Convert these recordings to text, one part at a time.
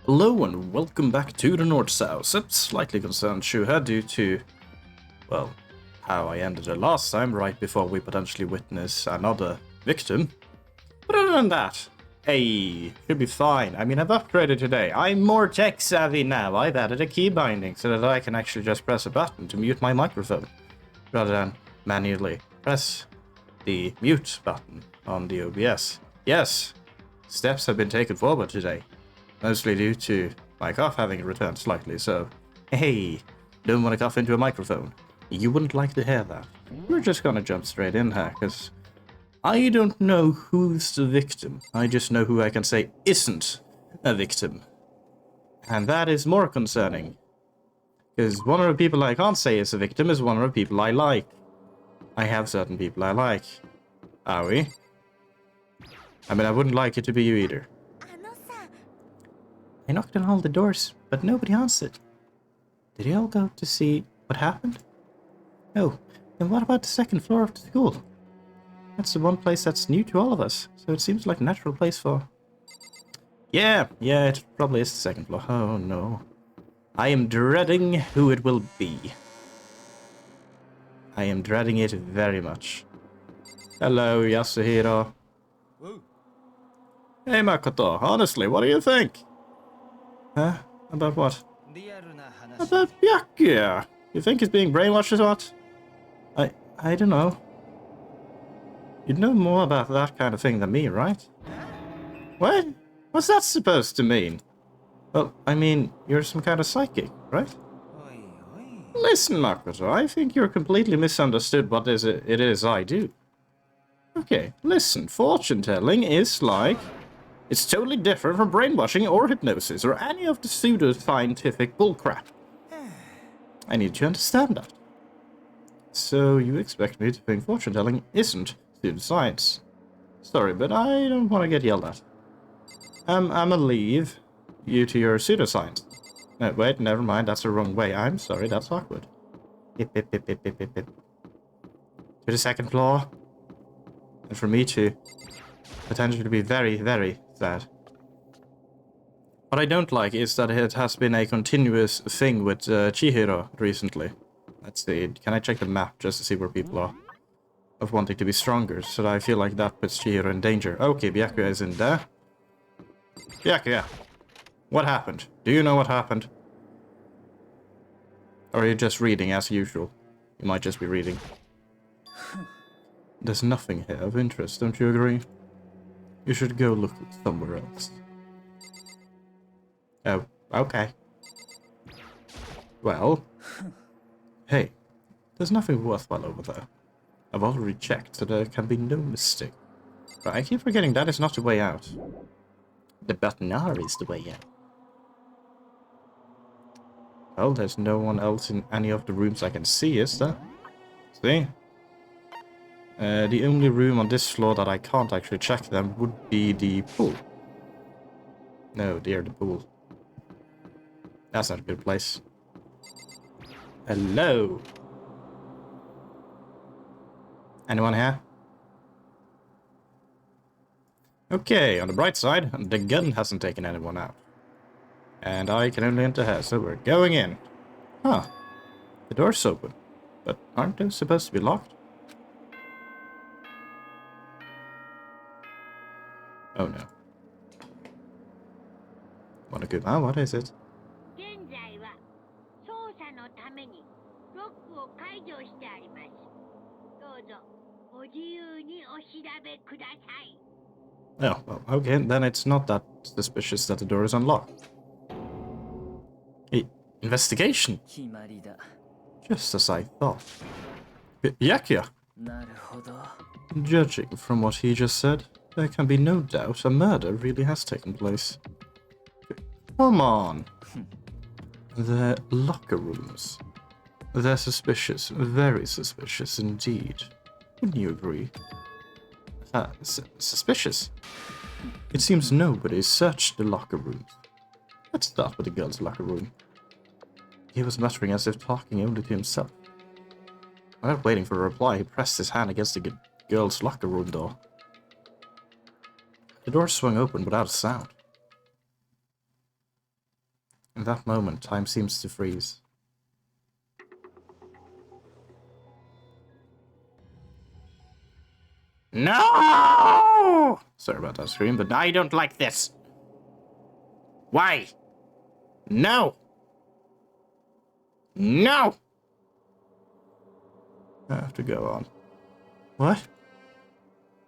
Hello and welcome back to the North South. I'm slightly concerned, Shuha, due to, well, how I ended it last time, right before we potentially witness another victim. But other than that, hey, should be fine. I mean, I've upgraded today. I'm more tech savvy now. I've added a key binding so that I can actually just press a button to mute my microphone, rather than manually press the mute button on the OBS. Yes, steps have been taken forward today. Mostly due to my cough having returned slightly, so hey, don't want to cough into a microphone. You wouldn't like to hear that. We're just gonna jump straight in here, because I don't know who's the victim. I just know who I can say isn't a victim. And that is more concerning. Because one of the people I can't say is a victim is one of the people I like. I have certain people I like. Are we? I mean, I wouldn't like it to be you either. I knocked on all the doors, but nobody answered. Did you all go to see what happened? Oh, then what about the second floor of the school? That's the one place that's new to all of us, so it seems like a natural place for... Yeah, it probably is the second floor. Oh no. I am dreading who it will be. I am dreading it very much. Hello, Yasuhiro. Whoa. Hey, Makoto, honestly, what do you think? Huh? About what? About Byakuya. You think he's being brainwashed or what? I don't know. You'd know more about that kind of thing than me, right? What? What's that supposed to mean? Well, I mean, you're some kind of psychic, right? Listen, Makoto, I think you're completely misunderstood what it is I do. Okay, listen, fortune-telling is like... It's totally different from brainwashing or hypnosis or any of the pseudo-scientific bullcrap. I need you to understand that. So you expect me to think fortune-telling isn't pseudoscience. Sorry, but I don't want to get yelled at. I'ma leave you to your pseudoscience. No, wait, never mind, that's the wrong way. I'm sorry, that's awkward. Hip, hip, hip, hip, hip, hip, hip. To the second floor. And for me to potentially be very, very sad. What I don't like is that it has been a continuous thing with Chihiro recently. Let's see, can I check the map just to see where people are? Of wanting to be stronger, so I feel like that puts Chihiro in danger. Okay, Byakuya is in there. Byakuya, what happened? Do you know what happened? Or are you just reading as usual? You might just be reading. There's nothing here of interest, don't you agree? You should go look somewhere else. Oh, okay. Well... Hey, there's nothing worthwhile over there. I've already checked, so there can be no mistake. But I keep forgetting that is not the way out. The button R is the way out. Well, there's no one else in any of the rooms I can see, is there? See? The only room on this floor that I can't actually check them would be the pool. No, dear, the pool. That's not a good place. Hello? Anyone here? Okay, on the bright side, the gun hasn't taken anyone out. And I can only enter here, so we're going in. Huh. The door's open. But aren't those supposed to be locked? Oh no. What a good... Ah, what is it? Oh, well, okay, then it's not that suspicious that the door is unlocked. Investigation? Just as I thought. Byakuya! Judging from what he just said, there can be no doubt a murder really has taken place. Come on! They're locker rooms. They're suspicious, very suspicious indeed. Wouldn't you agree? Suspicious? It seems nobody searched the locker rooms. Let's start with the girl's locker room. He was muttering as if talking only to himself. Without waiting for a reply, he pressed his hand against the girl's locker room door. The door swung open without a sound. In that moment, time seems to freeze. No! Sorry about that scream, but I don't like this. Why? No! No! I have to go on. What?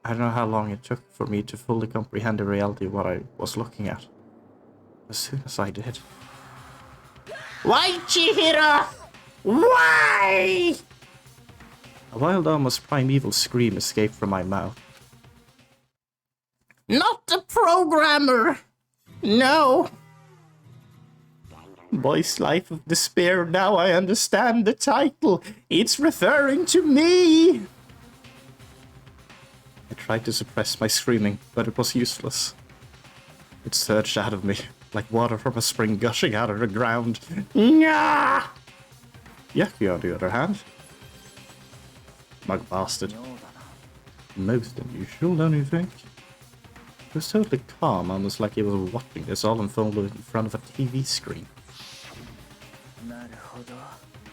I don't know how long it took for me to fully comprehend the reality of what I was looking at. As soon as I did. Why, Chihiro? Why? A wild, almost primeval scream escaped from my mouth. Not the programmer! No! Boy's Life of Despair, now I understand the title. It's referring to me! I tried to suppress my screaming, but it was useless. It surged out of me, like water from a spring gushing out of the ground. Nyah! Yaku, on the other hand. Mug bastard. Most unusual, don't you think? He was totally calm, almost like he was watching this all unfolded in front of a TV screen.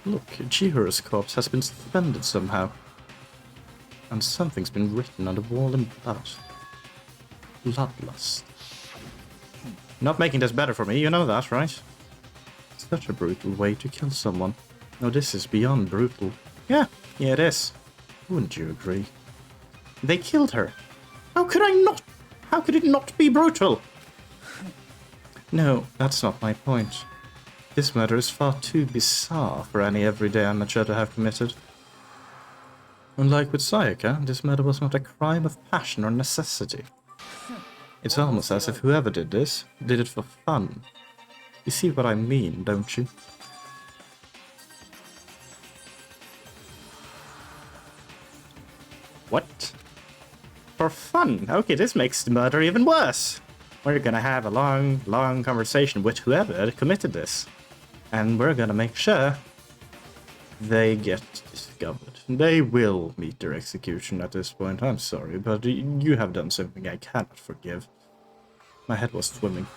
Look, Chihiro's corpse has been suspended somehow. And something's been written on the wall in blood. Bloodlust. Not making this better for me, you know that, right? Such a brutal way to kill someone. No, this is beyond brutal. Yeah, it is. Wouldn't you agree? They killed her. How could I not? How could it not be brutal? No, that's not my point. This murder is far too bizarre for any everyday amateur to have committed. Unlike with Sayaka, this murder was not a crime of passion or necessity. It's almost as if whoever did this, did it for fun. You see what I mean, don't you? What? For fun? Okay, this makes the murder even worse. We're gonna have a long conversation with whoever committed this. And we're gonna make sure they get discovered. They will meet their execution at this point. I'm sorry, but you have done something I cannot forgive. My head was swimming.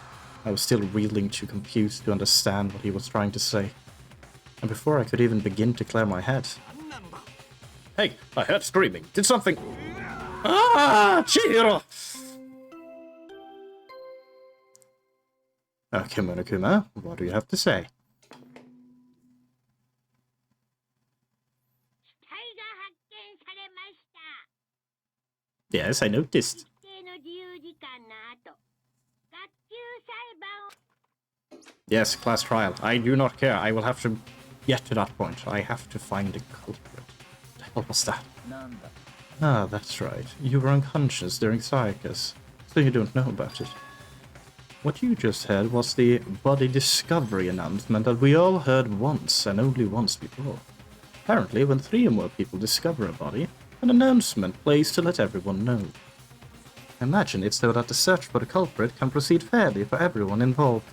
I was still reeling, too confused to understand what he was trying to say. And before I could even begin to clear my head... Hey, I heard screaming. Did something... Ah, Chihiro! Kimono-kuma, what do you have to say? Yes, I noticed. Yes, class trial. I do not care. I will have to get to that point. I have to find the culprit. What the hell was that? Ah, that's right. You were unconscious during Sayaka's, so you don't know about it. What you just heard was the body discovery announcement that we all heard once, and only once before. Apparently, when 3 or more people discover a body, an announcement plays to let everyone know. Imagine it so that the search for the culprit can proceed fairly for everyone involved.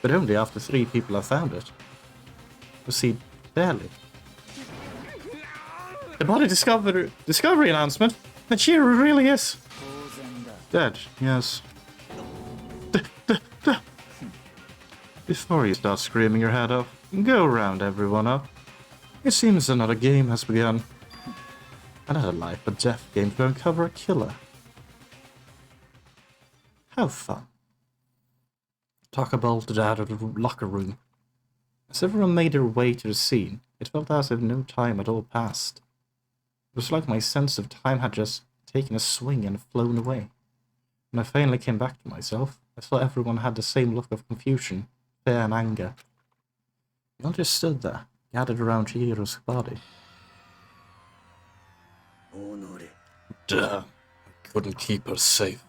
But only after 3 people have found it. Proceed fairly. The body discovery announcement? That Chihiro really is dead, yes. Before you start screaming your head off, go round everyone up. It seems another game has begun. Another life or death game to uncover a killer. How fun. Tucker bolted out of the locker room. As everyone made their way to the scene, it felt as if no time had all passed. It was like my sense of time had just taken a swing and flown away. When I finally came back to myself, I saw everyone had the same look of confusion, fear and anger. We all just stood there, gathered around Chihiro's body. Damn, I couldn't keep her safe.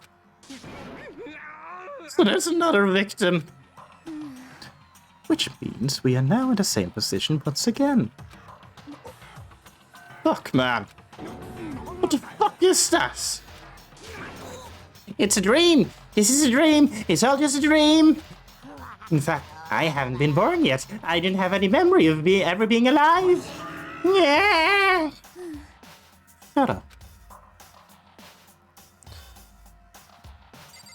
So there's another victim. Which means we are now in the same position once again. Fuck, man. What the fuck is that? It's a dream. This is a dream. It's all just a dream. In fact, I haven't been born yet. I didn't have any memory of ever being alive. Yeah. Shut up.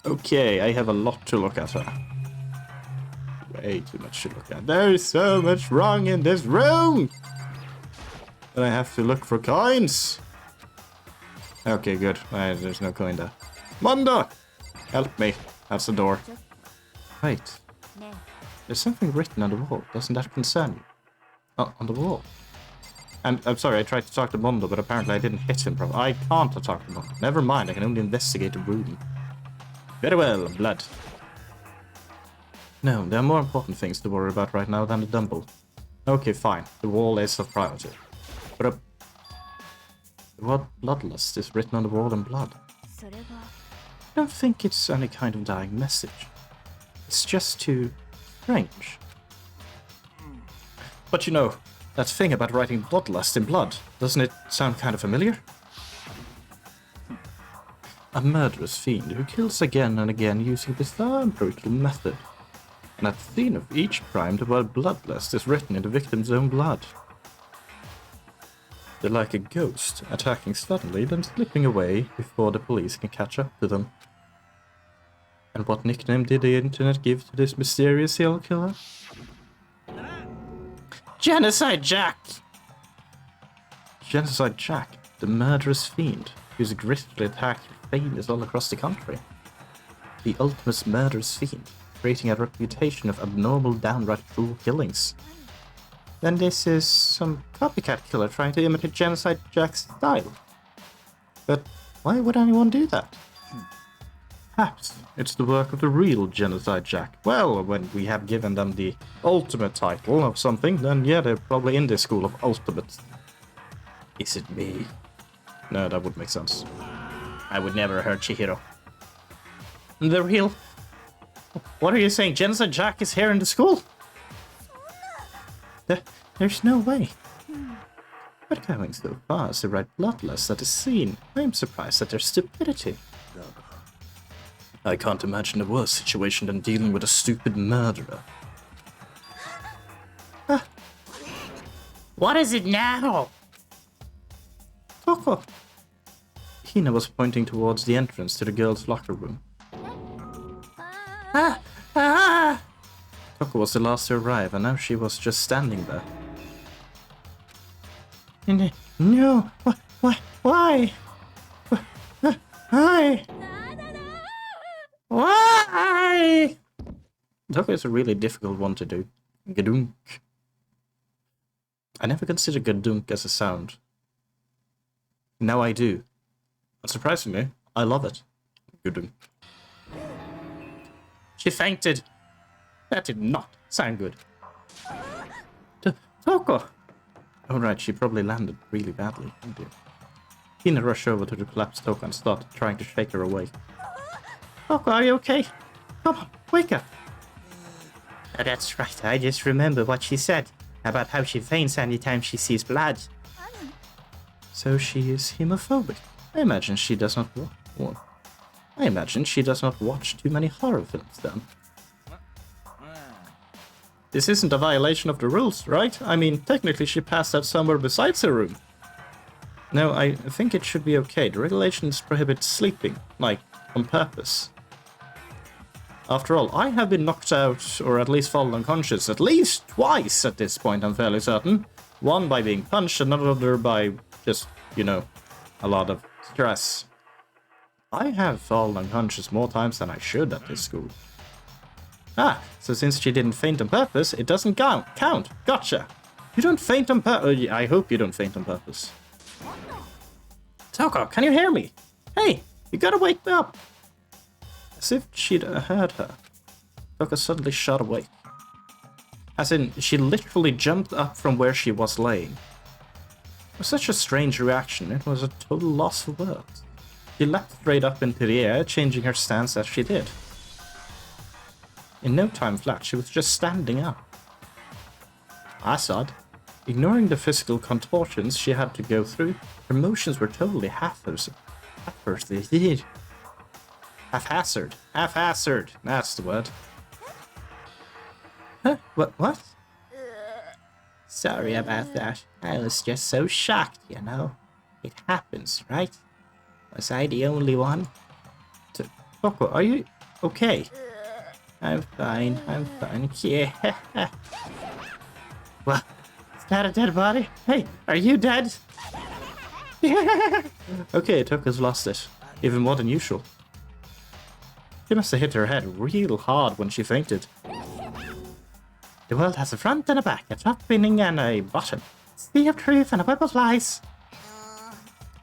Okay, I have a lot to look at her. way too much to look at. There's so much wrong in this room! And I have to look for coins. Okay, good. There's no coin there. Mondo! Help me. That's the door. Wait. There's something written on the wall. Doesn't that concern you? Oh, on the wall. And I'm sorry, I tried to talk to Mondo, but apparently I didn't hit him properly. I can't talk to Mondo. Never mind, I can only investigate the room. Very well, blood. No, there are more important things to worry about right now than the dumbbell. Okay, fine. The wall is of priority. But what bloodlust is written on the wall in blood? I don't think it's any kind of dying message. It's just too strange. But you know, that thing about writing bloodlust in blood, doesn't it sound kind of familiar? A murderous fiend who kills again and again using bizarre and brutal method. And at the scene of each crime, the word bloodlust is written in the victim's own blood. They're like a ghost, attacking suddenly, then slipping away before the police can catch up to them. And what nickname did the internet give to this mysterious serial killer? Genocide Jack! Genocide Jack, the murderous fiend, whose grisly attacks are famous all across the country. The ultimate murderous fiend, creating a reputation of abnormal, downright cruel killings. Then this is some copycat killer trying to imitate Genocide Jack's style. But why would anyone do that? Perhaps it's the work of the real Genocide Jack. Well, when we have given them the ultimate title of something, then yeah, they're probably in this school of ultimates. Is it me? No, that would make sense. I would never hurt Chihiro. The real... What are you saying? Genocide Jack is here in the school? There's no way. But going so far as to write bloodlust at a scene, I am surprised at their stupidity. I can't imagine a worse situation than dealing with a stupid murderer. What is it now? Toko! Hina was pointing towards the entrance to the girls' locker room. Toko was the last to arrive, and now she was just standing there. No! Why? Why? Why? Toko is a really difficult one to do. Gadunk. I never considered gadunk as a sound. Now I do. And surprisingly, I love it. Gadunk. She fainted. That did not sound good. Toko! Oh right, she probably landed really badly. Oh dear. Hina rushed over to the collapsed Toko and started trying to shake her awake. Toko, are you okay? Come on, wake up. Oh, that's right, I just remember what she said about how she faints anytime she sees blood. So she is hemophobic. I imagine she does not watch too many horror films then. This isn't a violation of the rules, right? I mean, technically she passed out somewhere besides her room. No, I think it should be okay. The regulations prohibit sleeping, like, on purpose. After all, I have been knocked out, or at least fallen unconscious, at least twice at this point, I'm fairly certain. One by being punched, another by just, you know, a lot of stress. I have fallen unconscious more times than I should at this school. Ah, so since she didn't faint on purpose, it doesn't count. Gotcha. You don't faint on purpose. I hope you don't faint on purpose. Toko, can you hear me? Hey, you gotta wake me up. As if she'd heard her, Toko suddenly shot awake. As in, she literally jumped up from where she was laying. It was such a strange reaction, it was a total loss for words. She leapt straight up into the air, changing her stance as she did. In no time flat, she was just standing up. That's odd. Ignoring the physical contortions she had to go through, her motions were totally haphazard. Haphazard. That's the word. Huh? What? Sorry about that. I was just so shocked, you know. It happens, right? Was I the only one? Toko, are you okay? I'm fine. Yeah. What? Is that a dead body? Hey, are you dead? Okay, Tucker's lost it. Even more than usual. She must have hit her head real hard when she fainted. The world has a front and a back, a top beginning and a bottom. Sea of truth and a web of lies.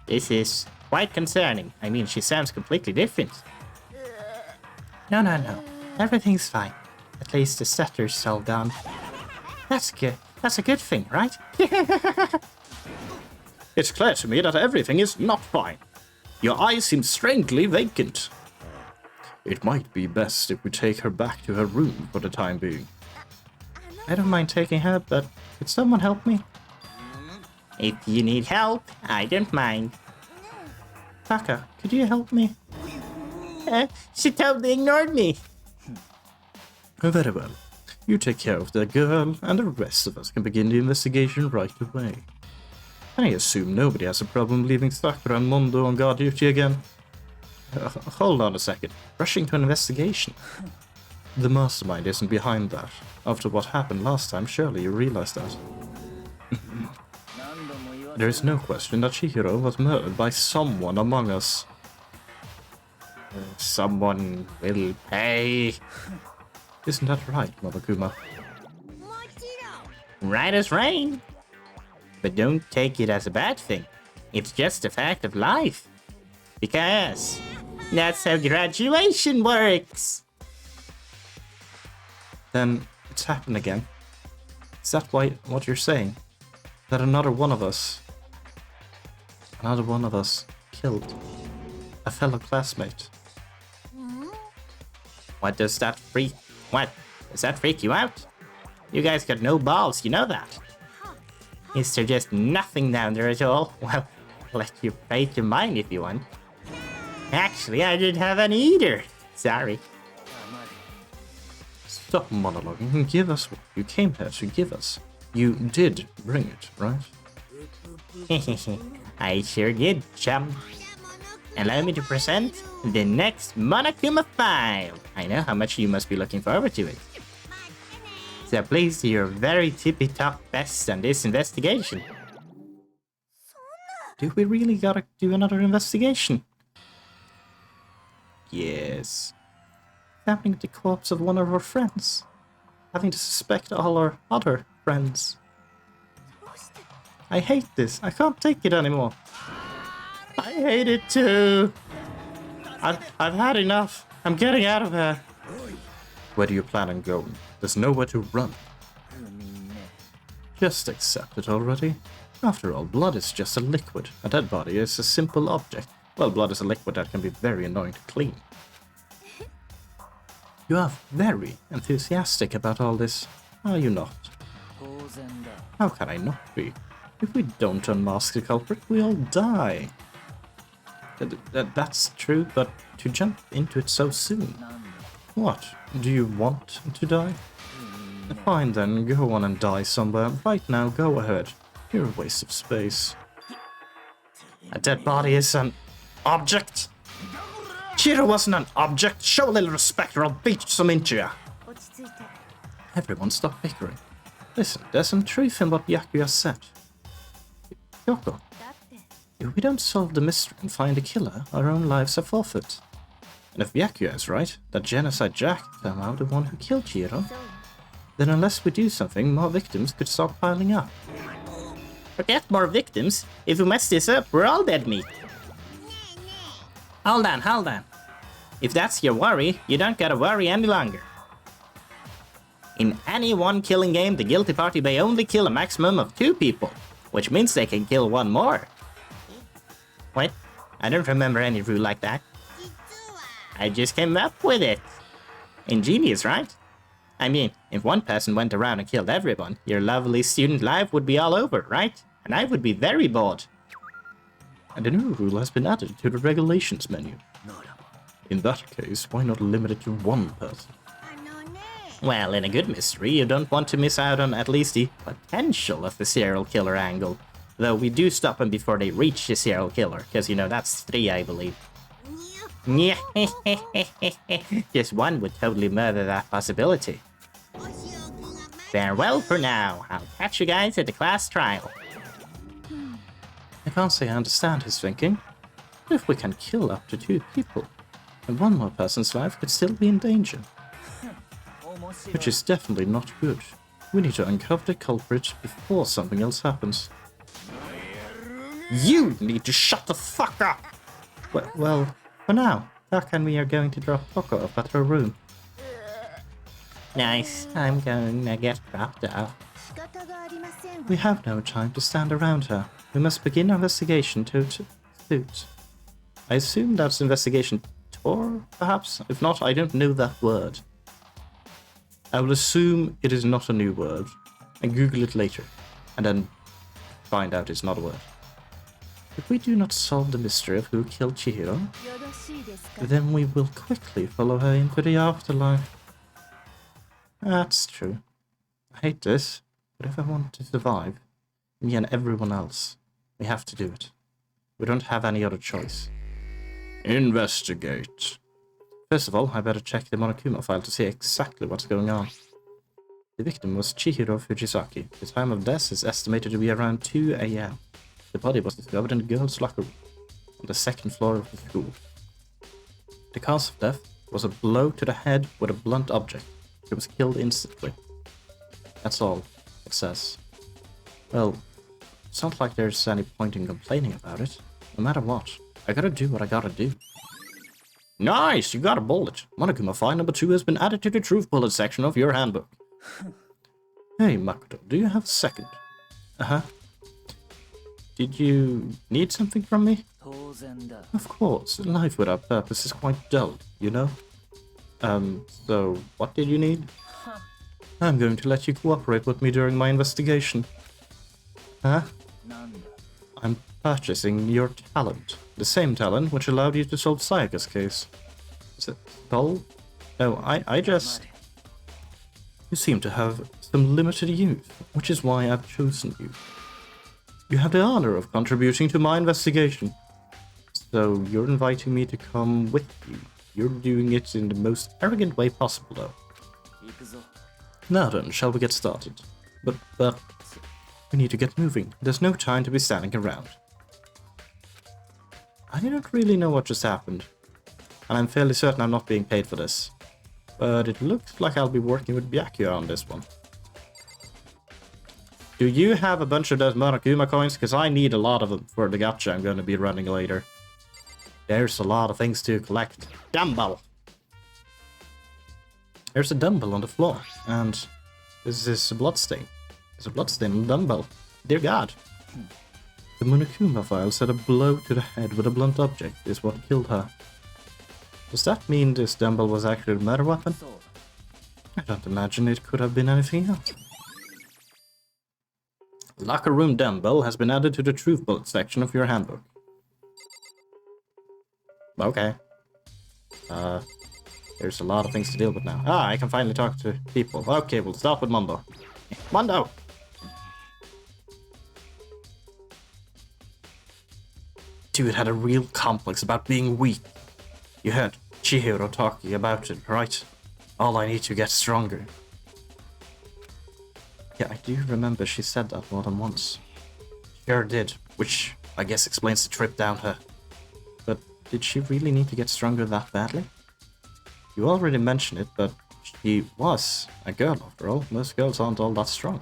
This is quite concerning. I mean, she sounds completely different. No. Everything's fine. At least the setter's all gone. That's good. That's a good thing, right? It's clear to me that everything is not fine. Your eyes seem strangely vacant. It might be best if we take her back to her room for the time being. I don't mind taking her, but could someone help me? If you need help, I don't mind. Taka, could you help me? She totally ignored me. Very well. You take care of the girl, and the rest of us can begin the investigation right away. I assume nobody has a problem leaving Sakura and Mondo on guard duty again. Hold on a second. Rushing to an investigation? The mastermind isn't behind that. After what happened last time, surely you realize that. There is no question that Chihiro was murdered by someone among us. Someone will pay. Isn't that right, Monokuma? Right as rain. But don't take it as a bad thing. It's just a fact of life. Because that's how graduation works. Then it's happened again. Is that what you're saying? That another one of us killed a fellow classmate? What does that freak you out? You guys got no balls, you know that. Is there just nothing down there at all? Well, let you break your mind if you want. Actually, I didn't have any either. Sorry. Stop monologuing and give us what you came here to give us. You did bring it, right? I sure did, chum. Allow me to present the next Monokuma file. I know how much you must be looking forward to it. So please do your very tippy-top best on this investigation. Do we really gotta do another investigation? Yes. Happening to the corpse of one of our friends. Having to suspect all our other friends. I hate this. I can't take it anymore. I hate it too. I've had enough. I'm getting out of here. Where do you plan on going? There's nowhere to run. Just accept it already. After all, blood is just a liquid. A dead body is a simple object. Well, blood is a liquid that can be very annoying to clean. You are very enthusiastic about all this, are you not? How can I not be? If we don't unmask the culprit, we all die. That's true, but to jump into it so soon. What? Do you want to die? Fine then, go on and die somewhere. Right now, go ahead. You're a waste of space. A dead body is an object? Chihiro wasn't an object. Show a little respect or I'll beat some into you. Everyone stop bickering. Listen, there's some truth in what Byakuya said. Yoko, if we don't solve the mystery and find the killer, our own lives are forfeit. And if Byakuya is right, that Genocide Jack came out the one who killed Chihiro, then unless we do something, more victims could start piling up. Forget more victims. If we mess this up, we're all dead meat. Hold on. If that's your worry, you don't gotta worry any longer. In any one killing game, the guilty party may only kill a maximum of 2 people, which means they can kill 1 more. What? I don't remember any rule like that. I just came up with it. Ingenious, right? I mean, if one person went around and killed everyone, your lovely student life would be all over, right? And I would be very bored. And a new rule has been added to the regulations menu. In that case, why not limit it to 1 person? Well, in a good mystery, you don't want to miss out on at least the potential of the serial killer angle. Though we do stop them before they reach the serial killer, because, you know, that's 3, I believe. Just one would totally murder that possibility. Farewell for now. I'll catch you guys at the class trial. I can't say I understand his thinking. If we can kill up to 2 people, and one more person's life could still be in danger. Which is definitely not good. We need to uncover the culprit before something else happens. You need to shut the fuck up! Well, for now, Doc and we are going to drop Coco off at her room. Nice, I'm going to get dropped off. We have no time to stand around her. We must begin our investigation to suit. I assume that's investigation tour, perhaps? If not, I don't know that word. I will assume it is not a new word, and Google it later, and then find out it's not a word. If we do not solve the mystery of who killed Chihiro, then we will quickly follow her into the afterlife. That's true. I hate this, but if I want to survive, me and everyone else, we have to do it. We don't have any other choice. Investigate. First of all, I better check the Monokuma file to see exactly what's going on. The victim was Chihiro Fujisaki. The time of death is estimated to be around 2 AM. The body was discovered in the girls' locker room, on the 2nd floor of the school. The cause of death was a blow to the head with a blunt object. She was killed instantly. That's all it says. Well, it's not like there's any point in complaining about it. No matter what, I gotta do what I gotta do. Nice! You got a bullet. Monokuma file number 2 has been added to the truth bullet section of your handbook. Hey, Makoto, do you have a second? Uh-huh. Did you need something from me? Of course, life without purpose is quite dull, you know? So what did you need? I'm going to let you cooperate with me during my investigation. Huh? I'm purchasing your talent. The same talent which allowed you to solve Sayaka's case. Is it dull? No, I just... You seem to have some limited use, which is why I've chosen you. You have the honor of contributing to my investigation. So you're inviting me to come with you. You're doing it in the most arrogant way possible, though. Now then, shall we get started? But we need to get moving. There's no time to be standing around. I don't really know what just happened, and I'm fairly certain I'm not being paid for this. But it looks like I'll be working with Byakuya on this one. Do you have a bunch of those Monokuma coins? Because I need a lot of them for the gacha I'm going to be running later. There's a lot of things to collect. Dumbbell! There's a dumbbell on the floor, and this is a bloodstain. There's a bloodstain on the dumbbell. Dear God. The Monokuma file said a blow to the head with a blunt object is what killed her. Does that mean this dumbbell was actually a murder weapon? I don't imagine it could have been anything else. Locker room dumbbell has been added to the truth bullet section of your handbook. Okay. There's a lot of things to deal with now. Ah, I can finally talk to people. Okay, we'll start with Mondo. Mondo! Dude had a real complex about being weak. You heard Chihiro talking about it, right? All I need to get stronger. Yeah, I do remember she said that more than once. Sure did, which I guess explains the trip down her. But did she really need to get stronger that badly? You already mentioned it, but she was a girl after all. Most girls aren't all that strong.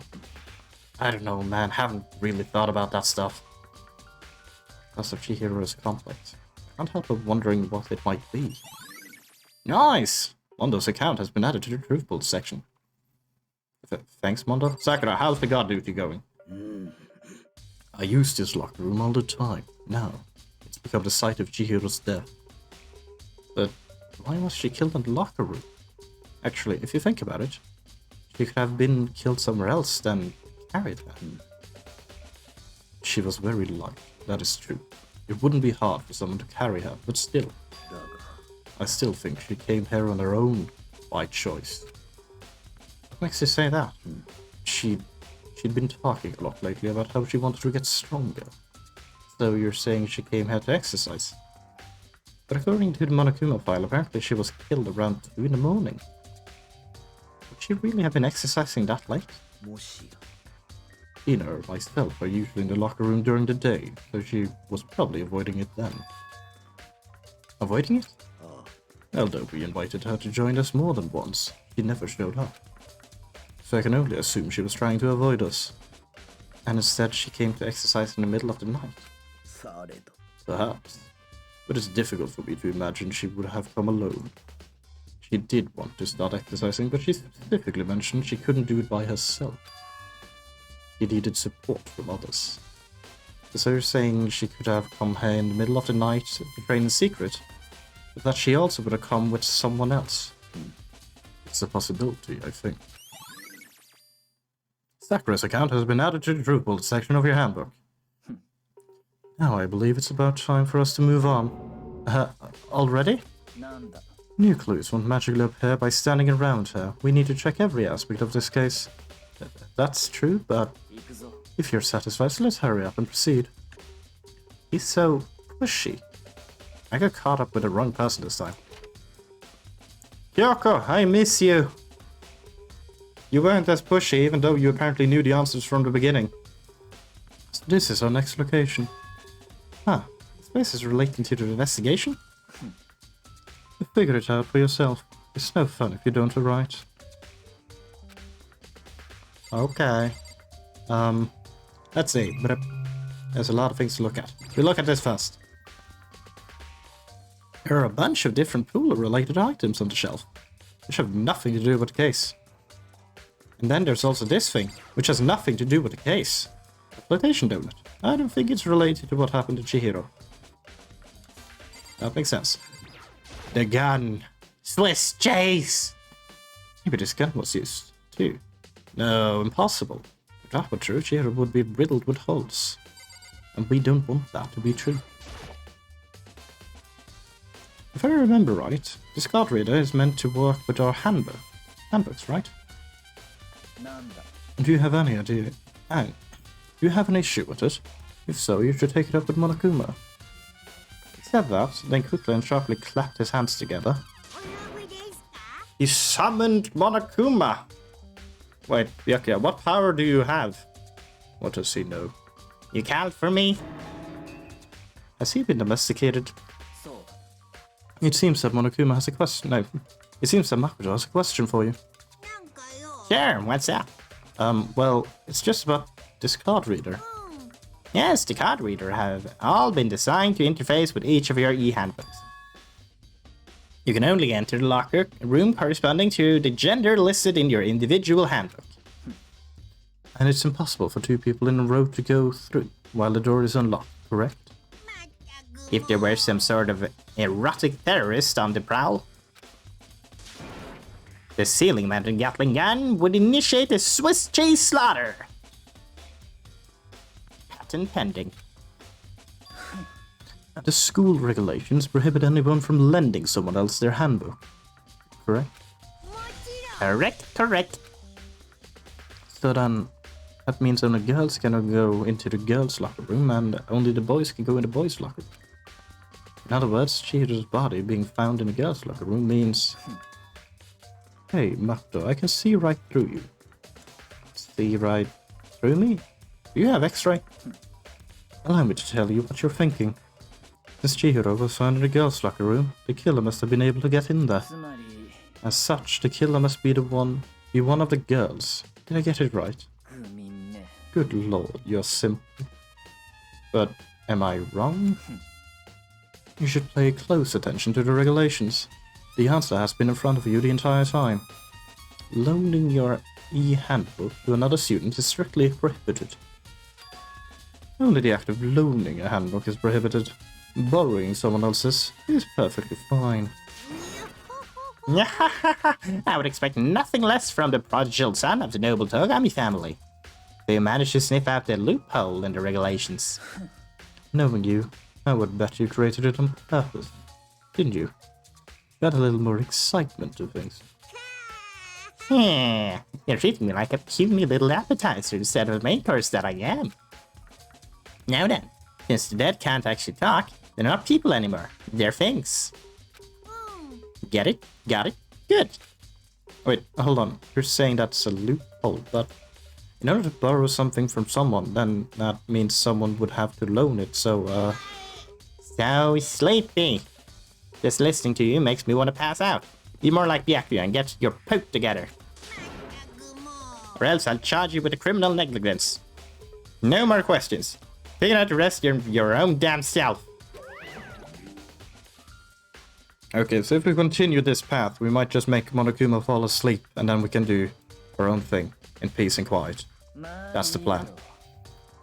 I don't know, man. Haven't really thought about that stuff. Because of Chihiro's complex. I can't help but wondering what it might be. Nice! Mondo's account has been added to the truth bullet section. Thanks, Mondo. Sakura, how's the guard duty going? I use this locker room all the time. Now, it's become the site of Chihiro's death. But why was she killed in the locker room? Actually, if you think about it, she could have been killed somewhere else than carried her. She was very light, that is true. It wouldn't be hard for someone to carry her, but still. I still think she came here on her own by choice. What makes you say that? She'd been talking a lot lately about how she wanted to get stronger. So you're saying she came here to exercise? But according to the Monokuma file, apparently she was killed around 2 in the morning. Would she really have been exercising that late? Ina or myself are usually in the locker room during the day, so she was probably avoiding it then. Avoiding it? Although we invited her to join us more than once, she never showed up. So I can only assume she was trying to avoid us. And instead she came to exercise in the middle of the night. Perhaps. But it's difficult for me to imagine she would have come alone. She did want to start exercising, but she specifically mentioned she couldn't do it by herself. She needed support from others. So you're saying she could have come here in the middle of the night to train in secret, but that she also would have come with someone else? It's a possibility, I think. Sakura's account has been added to the Drupal section of your handbook. Now I believe it's about time for us to move on. Already? New clues won't magically appear by standing around her. We need to check every aspect of this case. That's true, but if you're satisfied, so let's hurry up and proceed. He's so pushy. I got caught up with the wrong person this time. Kyoko, I miss you. You weren't as pushy, even though you apparently knew the answers from the beginning. So this is our next location. Huh, this place is relating to the investigation? Figure it out for yourself. It's no fun if you don't write. Okay. Let's see, but there's a lot of things to look at. We look at this first. There are a bunch of different pool-related items on the shelf, which have nothing to do with the case. And then there's also this thing, which has nothing to do with the case. A flotation donut. I don't think it's related to what happened to Chihiro. That makes sense. The gun. Swiss chase! Maybe this gun was used, too. No, impossible. If that were true, Chihiro would be riddled with holes. And we don't want that to be true. If I remember right, this card reader is meant to work with our handbooks, right? Do you have any idea? Do you have an issue with it? If so, you should take it up with Monokuma. He said that, then quickly and sharply clapped his hands together. He summoned Monokuma! Wait, Byakuya, what power do you have? What does he know? You count for me? Has he been domesticated? It seems that Monokuma has a question. No, it seems that Makoto has a question for you. Sure, what's up? Well, it's just about this card reader. Yes, the card reader have all been designed to interface with each of your e-handbooks. You can only enter the locker room corresponding to the gender listed in your individual handbook. And it's impossible for two people in a row to go through while the door is unlocked, correct? If there were some sort of erotic terrorist on the prowl, the ceiling-mounted Gatling gun would initiate a Swiss cheese slaughter. Patent pending. The school regulations prohibit anyone from lending someone else their handbook. Correct? Correct. So then, that means only girls can go into the girls' locker room and only the boys can go in the boys' locker room. In other words, Chihiro's body being found in the girls' locker room means... Hey, Makoto, I can see right through you. See right through me? Do you have X-ray? Allow me to tell you what you're thinking. Since Chihiro was found in the girls' locker room, the killer must have been able to get in there. As such, the killer must be one of the girls. Did I get it right? Good lord, you're simple. But am I wrong? You should pay close attention to the regulations. The answer has been in front of you the entire time. Loaning your e-handbook to another student is strictly prohibited. Only the act of loaning a handbook is prohibited. Borrowing someone else's is perfectly fine. I would expect nothing less from the prodigal son of the noble Togami family. They managed to sniff out the loophole in the regulations. Knowing you, I would bet you created it on purpose, didn't you? Got a little more excitement to things. Yeah, you're treating me like a puny little appetizer instead of the main course that I am. Now then, since the dead can't actually talk, They're not people anymore. They're things. Get it? Got it? Good. Wait, hold on. You're saying that's a loophole, but in order to borrow something from someone, then that means someone would have to loan it, so, So sleepy. Just listening to you makes me want to pass out. Be more like Byakuya and get your poke together. Or else I'll charge you with a criminal negligence. No more questions. Figure out the rest your own damn self. Okay, so if we continue this path, we might just make Monokuma fall asleep, and then we can do our own thing in peace and quiet. That's the plan.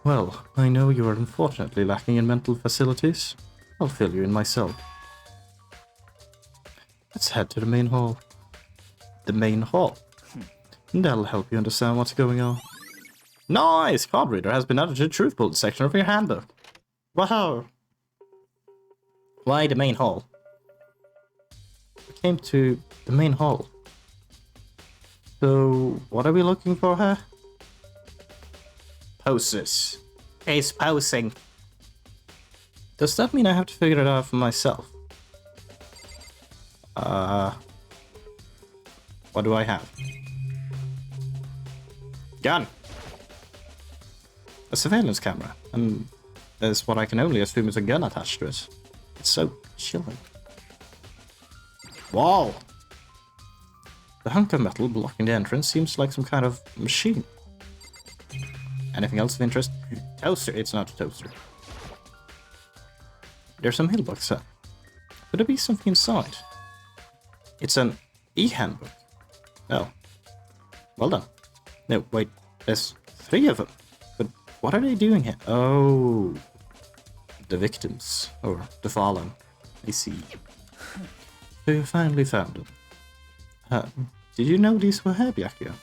Well, I know you are unfortunately lacking in mental facilities. I'll fill you in myself. Let's head to the main hall. The main hall? That'll help you understand what's going on. Nice! Card reader has been added to the truth bullet section of your handbook. Wow! Why the main hall? We came to the main hall. So, what are we looking for here? Poses. He's posing. Does that mean I have to figure it out for myself? What do I have? Gun! A surveillance camera, and there's what I can only assume is a gun attached to it. It's so chilling. Wall! The hunk of metal blocking the entrance seems like some kind of machine. Anything else of interest? Toaster. It's not a toaster. There's some mailbox here. Could there be something inside? It's an e-handbook. Oh. Well done. No, wait. There's 3 of them. But what are they doing here? Oh. The victims. Or the fallen. I see. So you finally found them. Did you know these were Byakuya?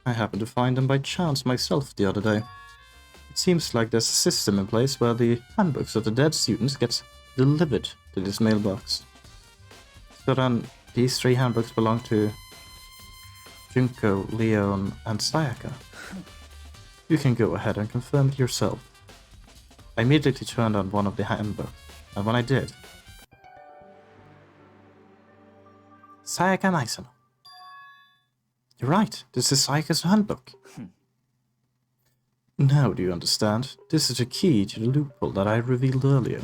I happened to find them by chance myself the other day. It seems like there's a system in place where the handbooks of the dead students get delivered to this mailbox. So then, these 3 handbooks belong to Junko, Leon, and Sayaka. You can go ahead and confirm it yourself. I immediately turned on one of the handbooks, and when I did... Sayaka Maison. You're right, this is Sayaka's handbook. Now do you understand? This is the key to the loophole that I revealed earlier.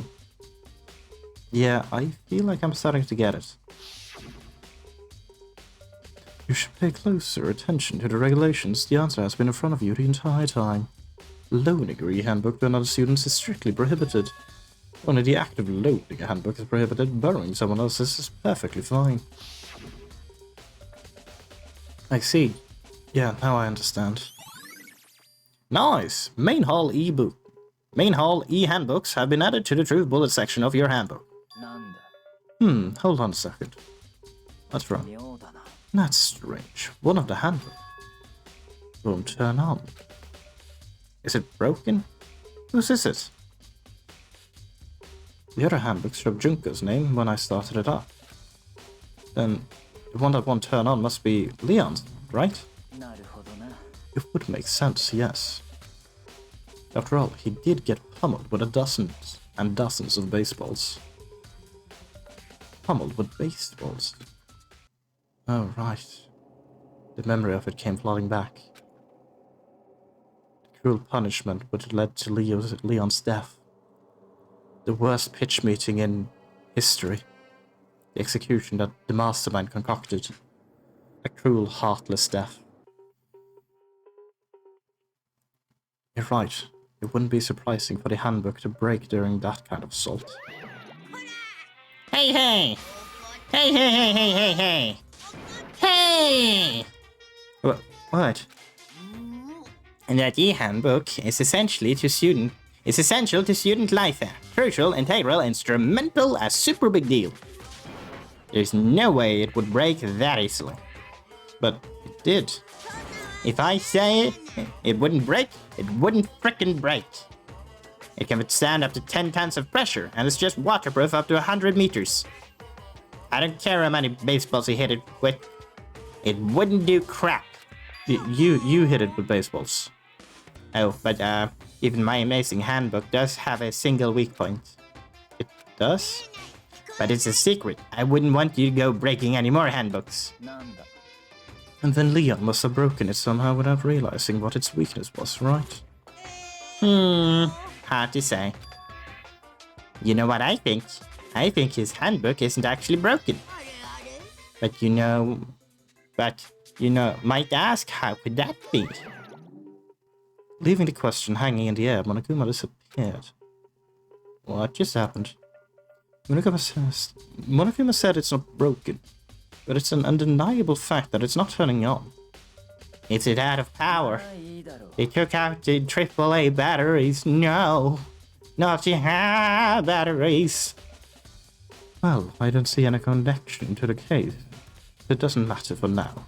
Yeah, I feel like I'm starting to get it. You should pay closer attention to the regulations. The answer has been in front of you the entire time. Loaning a handbook to another student is strictly prohibited. Only the act of loaning a handbook is prohibited. Borrowing someone else's is perfectly fine. I see. Yeah, now I understand. Nice! Main hall e-book. Main hall e-handbooks have been added to the truth bullet section of your handbook. Hold on a second. What's wrong? That's strange. One of the handbooks won't turn on. Is it broken? Whose is it? The other handbook showed Junko's name when I started it up. Then the one that won't turn on must be Leon's, right? It would make sense, yes. After all, he did get pummeled with dozens and dozens of baseballs. Pummeled with baseballs? Oh, right. The memory of it came flooding back. The cruel punishment which led to Leon's death. The worst pitch meeting in history. The execution that the mastermind concocted. A cruel, heartless death. You're right. It wouldn't be surprising for the handbook to break during that kind of assault. Hey, hey! Hey, hey, hey, hey, hey, hey! Hey! What? And that e-handbook is essential to student life. Crucial, integral, instrumental, a super big deal. There's no way it would break that easily. But it did. If I say it, it wouldn't break, it wouldn't frickin' break. It can withstand up to 10 tons of pressure, and it's just waterproof up to 100 meters. I don't care how many baseballs you hit it with. It wouldn't do crap. You hit it with baseballs. Oh, but even my amazing handbook does have a single weak point. Does? But it's a secret. I wouldn't want you to go breaking any more handbooks. And then Leon must have broken it somehow without realizing what its weakness was, right? Hard to say. You know what I think? I think his handbook isn't actually broken. But you know, might ask, how could that be? Leaving the question hanging in the air, Monokuma disappeared. What just happened? Monokuma said it's not broken, but it's an undeniable fact that it's not turning on. It's out of power. They took out the AAA batteries. No, not the batteries. Well, I don't see any connection to the case. It doesn't matter for now.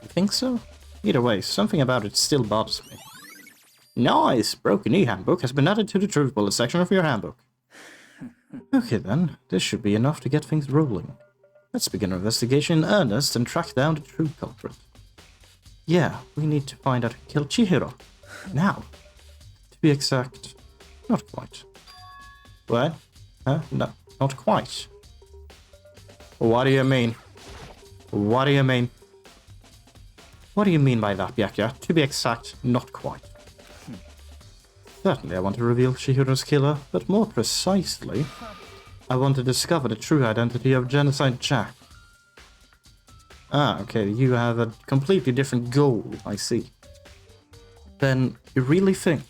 You think so? Either way, something about it still bothers me. Nice! Broken e-handbook has been added to the truth bullet section of your handbook. Okay then, this should be enough to get things rolling. Let's begin our investigation in earnest and track down the true culprit. Yeah, we need to find out who killed Chihiro. Now. To be exact, not quite. What? Huh? No, not quite. What do you mean? What do you mean? What do you mean by that, Byakuya? To be exact, not quite. Certainly I want to reveal Chihiro's killer, but more precisely, I want to discover the true identity of Genocide Jack. Ah, okay, you have a completely different goal, I see. Then, you really think?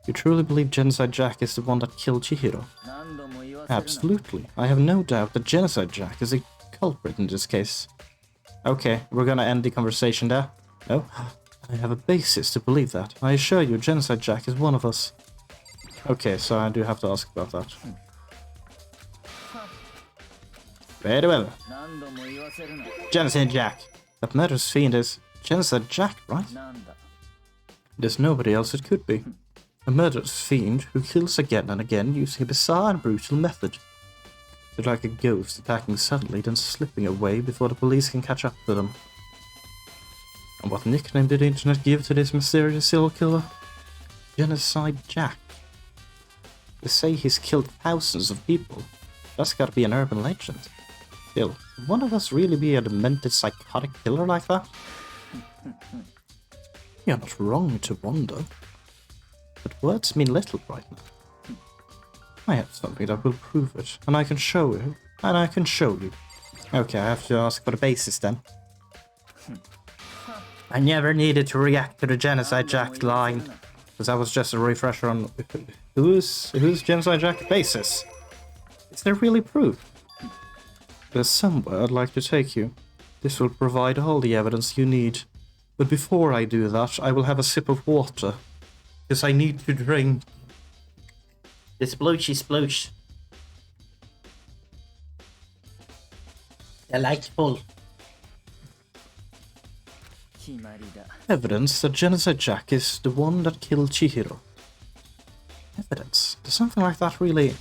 You truly believe Genocide Jack is the one that killed Chihiro? Absolutely. I have no doubt that Genocide Jack is a culprit in this case. Okay, we're gonna end the conversation there. No? I have a basis to believe that. I assure you, Genocide Jack is one of us. Okay, so I do have to ask about that. Very well. Genocide Jack. That murderous fiend is Genocide Jack, right? There's nobody else it could be. A murderous fiend who kills again and again using a bizarre and brutal method. They're like a ghost attacking suddenly, then slipping away before the police can catch up to them. And what nickname did the internet give to this mysterious serial killer? Genocide Jack. They say he's killed thousands of people. That's gotta be an urban legend. Still, would one of us really be a demented psychotic killer like that? You're not wrong to wonder. But words mean little right now. I have something that will prove it, and I can show you, and I can show you. Okay, I have to ask for the basis then. I never needed to react to the Genocide Jack line, because that was just a refresher on who's Genocide Jack basis. Is there really proof? There's somewhere I'd like to take you. This will provide all the evidence you need. But before I do that, I will have a sip of water, because I need to drink. The sploochy sploosh. Delightful. Evidence that Genocide Jack is the one that killed Chihiro. Evidence? Does something like that really...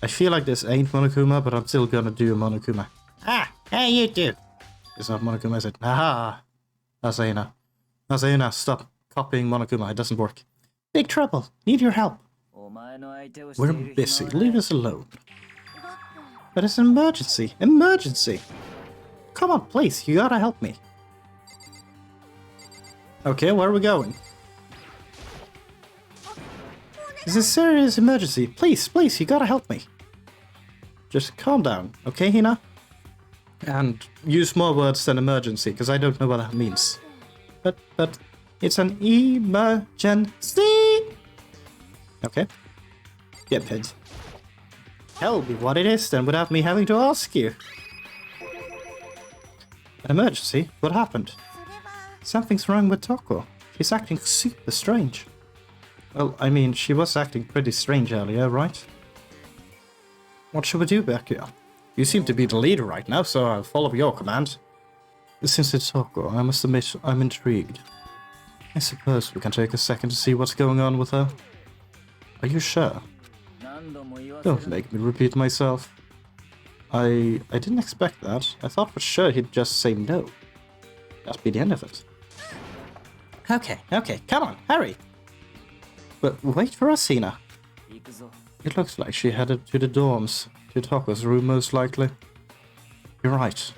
I feel like this ain't Monokuma, but I'm still gonna do a Monokuma. Ah! Hey, you two! It's not Monokuma, is it? Aha! Asuna. Asuna, stop copying Monokuma, it doesn't work. Big trouble. Need your help. We're busy. Leave us alone. But it's an emergency. Emergency! Come on, please. You gotta help me. Okay, where are we going? This is a serious emergency. Please, you gotta help me. Just calm down, okay, Hina? And use more words than emergency, because I don't know what that means. But, it's an emergency! Okay. Get it. Tell me what it is then without me having to ask you. An emergency? What happened? Something's wrong with Toko. She's acting super strange. Well, I mean, she was acting pretty strange earlier, right? What should we do back here? You seem to be the leader right now, so I'll follow your command. Since it's Toko, I must admit I'm intrigued. I suppose we can take a second to see what's going on with her. Are you sure? Don't make me repeat myself. I didn't expect that. I thought for sure he'd just say no. That'd be the end of it. Okay, come on, hurry! But wait for us, Hina. It looks like she headed to the dorms. To Toko's room, most likely. You're right.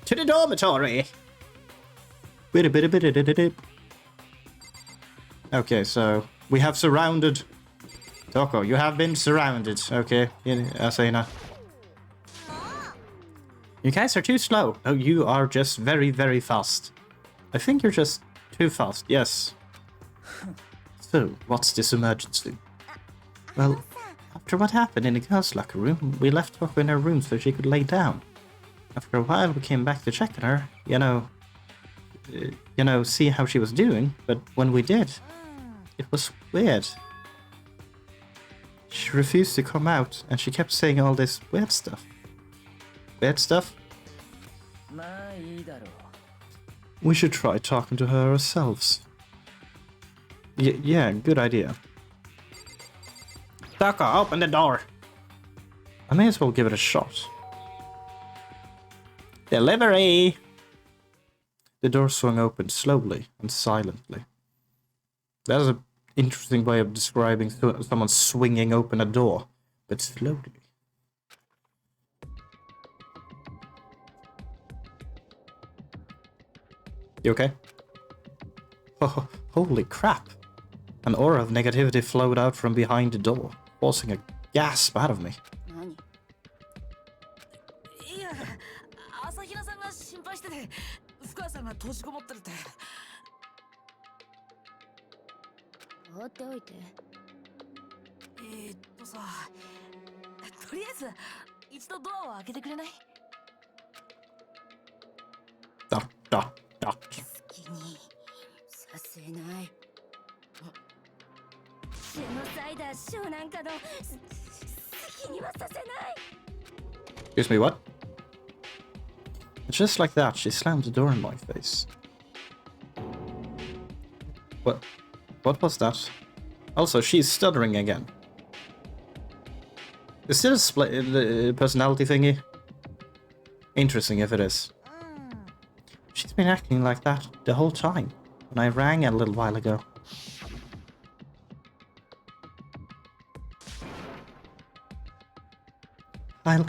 To the dormitory! Okay, so we have surrounded... Toko, you have been surrounded. Okay, Asena. You guys are too slow. Oh, you are just very, very fast. I think you're just too fast, yes. So, what's this emergency? Well, after what happened in the girls' locker room, we left Toko in her room so she could lay down. After a while, we came back to check on her, see how she was doing, but when we did, it was weird. She refused to come out, and she kept saying all this weird stuff. Weird stuff? We should try talking to her ourselves. Yeah, good idea. Taka, open the door! I may as well give it a shot. Delivery! The door swung open slowly and silently. That is an interesting way of describing someone swinging open a door, but slowly. You okay? Oh, holy crap! An aura of negativity flowed out from behind the door, forcing a gasp out of me. Dot. Excuse me, what? Just like that, she slammed the door in my face. What was that? Also, she's stuttering again. Is this a split personality thingy? Interesting if it is. She's been acting like that the whole time, when I rang a little while ago. I'll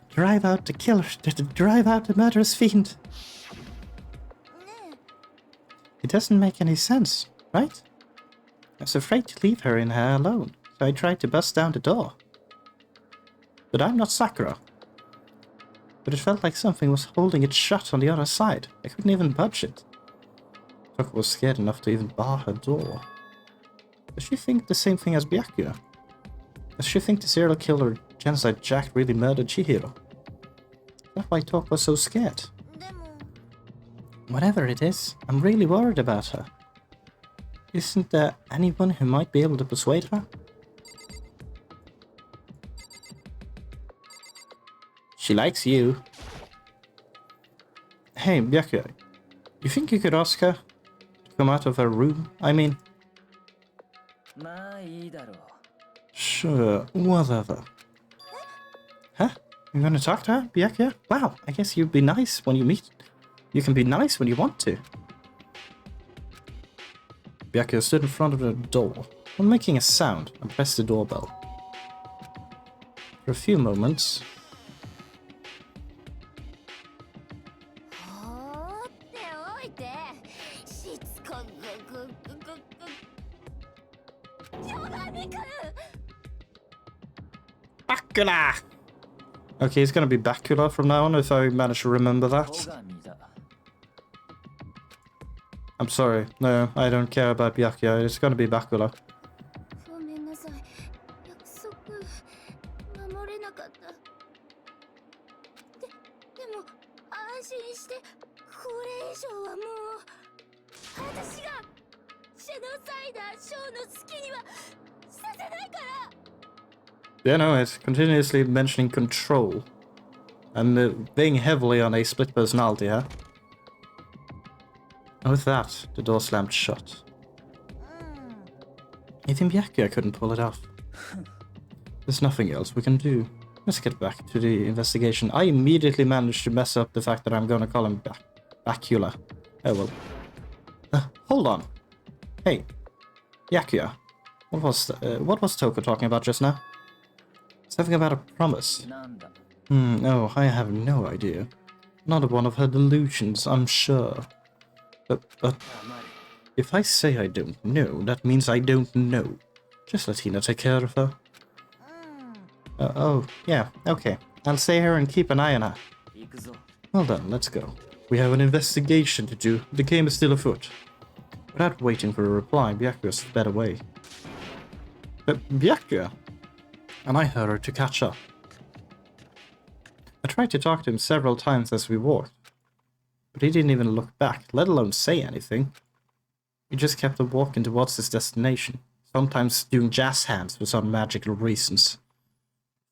drive out the killer, drive out the murderous fiend. It doesn't make any sense, right? I was afraid to leave her in here alone, so I tried to bust down the door. But I'm not Sakura. But it felt like something was holding it shut on the other side. I couldn't even budge it. Toko was scared enough to even bar her door. Does she think the same thing as Byakuya? Does she think the serial killer Genocide Jack really murdered Chihiro? That's why Toko was so scared. Whatever it is, I'm really worried about her. Isn't there anyone who might be able to persuade her? She likes you. Hey, Byakuya, you think you could ask her to come out of her room? I mean... Sure, whatever. Huh? You're gonna talk to her, Byakuya? Wow, I guess you'd be nice when you meet. You can be nice when you want to. Byakuya stood in front of the door, not making a sound, and pressed the doorbell. For a few moments... Bacula! Okay, it's gonna be Bacula from now on if I manage to remember that. I'm sorry, no, I don't care about Byakuya, it's gonna be Bacula. Yeah, no, it's continuously mentioning control. And being heavily on a split personality, huh? And with that, the door slammed shut. Even Byakuya couldn't pull it off. There's nothing else we can do. Let's get back to the investigation. I immediately managed to mess up the fact that I'm gonna call him Bacula. Oh well. Hold on. Hey. Yakuya, what was Toko talking about just now? Something about a promise. Oh, I have no idea. Not one of her delusions, I'm sure. But if I say I don't know, that means I don't know. Just let Hina take care of her. Oh, yeah, okay. I'll stay here and keep an eye on her. Well done, let's go. We have an investigation to do. The game is still afoot. Without waiting for a reply, Byakuya sped away. Byakuya? And I hurried to catch up. I tried to talk to him several times as we walked, but he didn't even look back, let alone say anything. He just kept on walking towards his destination, sometimes doing jazz hands for some magical reasons.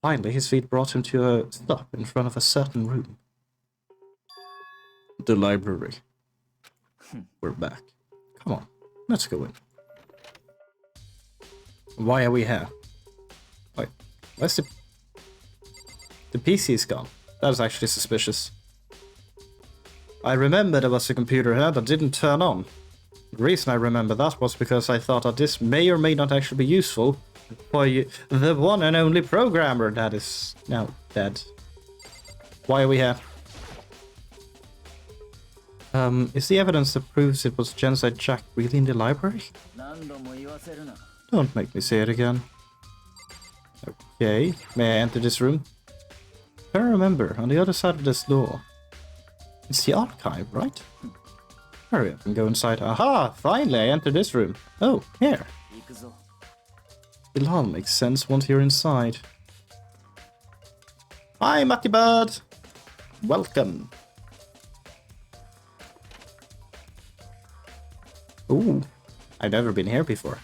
Finally, his feet brought him to a stop in front of a certain room. The library. We're back. Come on, let's go in. Why are we here? Wait, where's the PC is gone. That was actually suspicious. I remember there was a computer here that didn't turn on. The reason I remember that was because I thought that this may or may not actually be useful for you, the one and only programmer that is now dead. Why are we here? Is the evidence that proves it was Genocide Jack really in the library? Don't make me say it again. Okay, may I enter this room? I remember, on the other side of this door. It's the archive, right? Hurry up and go inside. Aha! Finally, I entered this room. Oh, here. It'll all make sense once you're inside. Hi, Matty Bird! Welcome. Ooh, I've never been here before.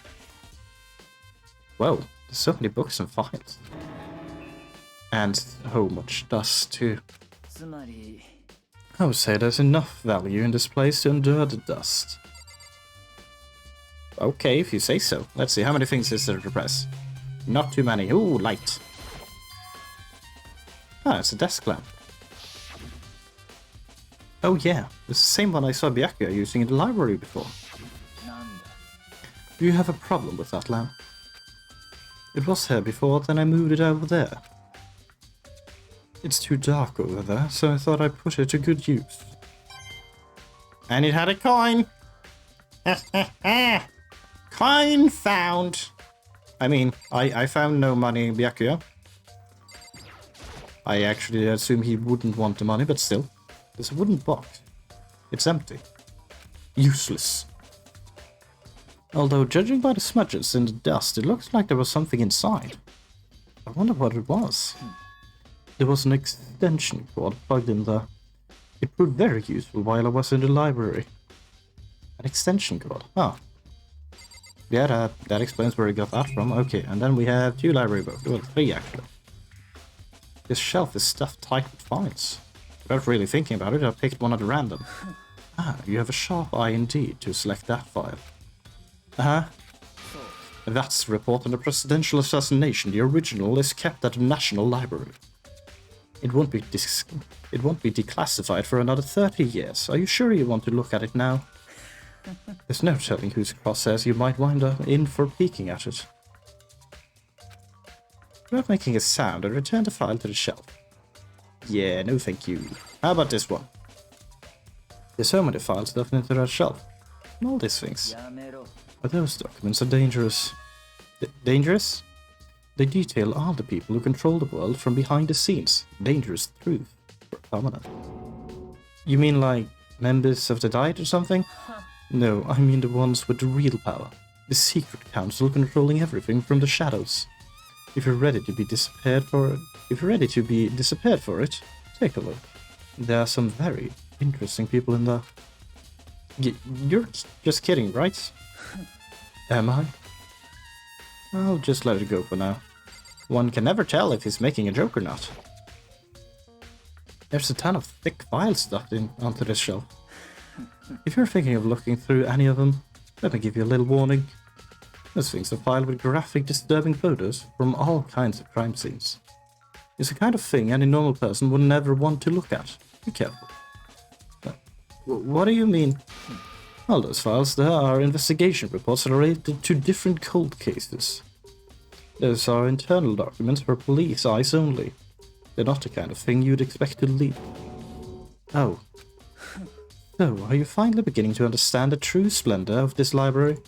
Whoa, there's so many books and files. And so much dust, too. I would say there's enough value in this place to endure the dust. Okay, if you say so. Let's see, how many things is there to press? Not too many. Ooh, light. Ah, it's a desk lamp. Oh yeah, it's the same one I saw Byakuya using in the library before. Do you have a problem with that lamp? It was here before, then I moved it over there. It's too dark over there, so I thought I'd put it to good use. And it had a coin! Coin found! I mean, I found no money in Byakuya. I actually assume he wouldn't want the money, but still. There's a wooden box. It's empty. Useless. Although, judging by the smudges in the dust, it looks like there was something inside. I wonder what it was. There was an extension cord plugged in there. It proved very useful while I was in the library. An extension cord, huh. Yeah, that explains where I got that from. Okay, and then we have 2 library books. Well, 3 actually. This shelf is stuffed tight with files. Without really thinking about it, I picked one at random. Ah, you have a sharp eye indeed to select that file. Uh-huh. That's a report on a presidential assassination. The original is kept at the National Library. It won't be declassified for another 30 years. Are you sure you want to look at it now? There's no telling whose crosshairs you might wind up in for peeking at it. Without making a sound, I returned the file to the shelf. Yeah, no thank you. How about this one? There's so many files stuffed into that shelf. And all these things. But those documents are dangerous. Dangerous? They detail all the people who control the world from behind the scenes. Dangerous truth. Permanent. You mean like members of the Diet or something? No, I mean the ones with the real power. The secret council controlling everything from the shadows. If you're ready to be disappeared for it, take a look. There are some very interesting people in there. You're just kidding, right? Am I? I'll just let it go for now. One can never tell if he's making a joke or not. There's a ton of thick files stuffed onto this shelf. If you're thinking of looking through any of them, let me give you a little warning. Those things are filed with graphic, disturbing photos from all kinds of crime scenes. It's the kind of thing any normal person would never want to look at. Be careful. What do you mean? All those files there are investigation reports related to different cold cases. Those are internal documents for police eyes only. They're not the kind of thing you'd expect to leak. Oh. So, are you finally beginning to understand the true splendor of this library?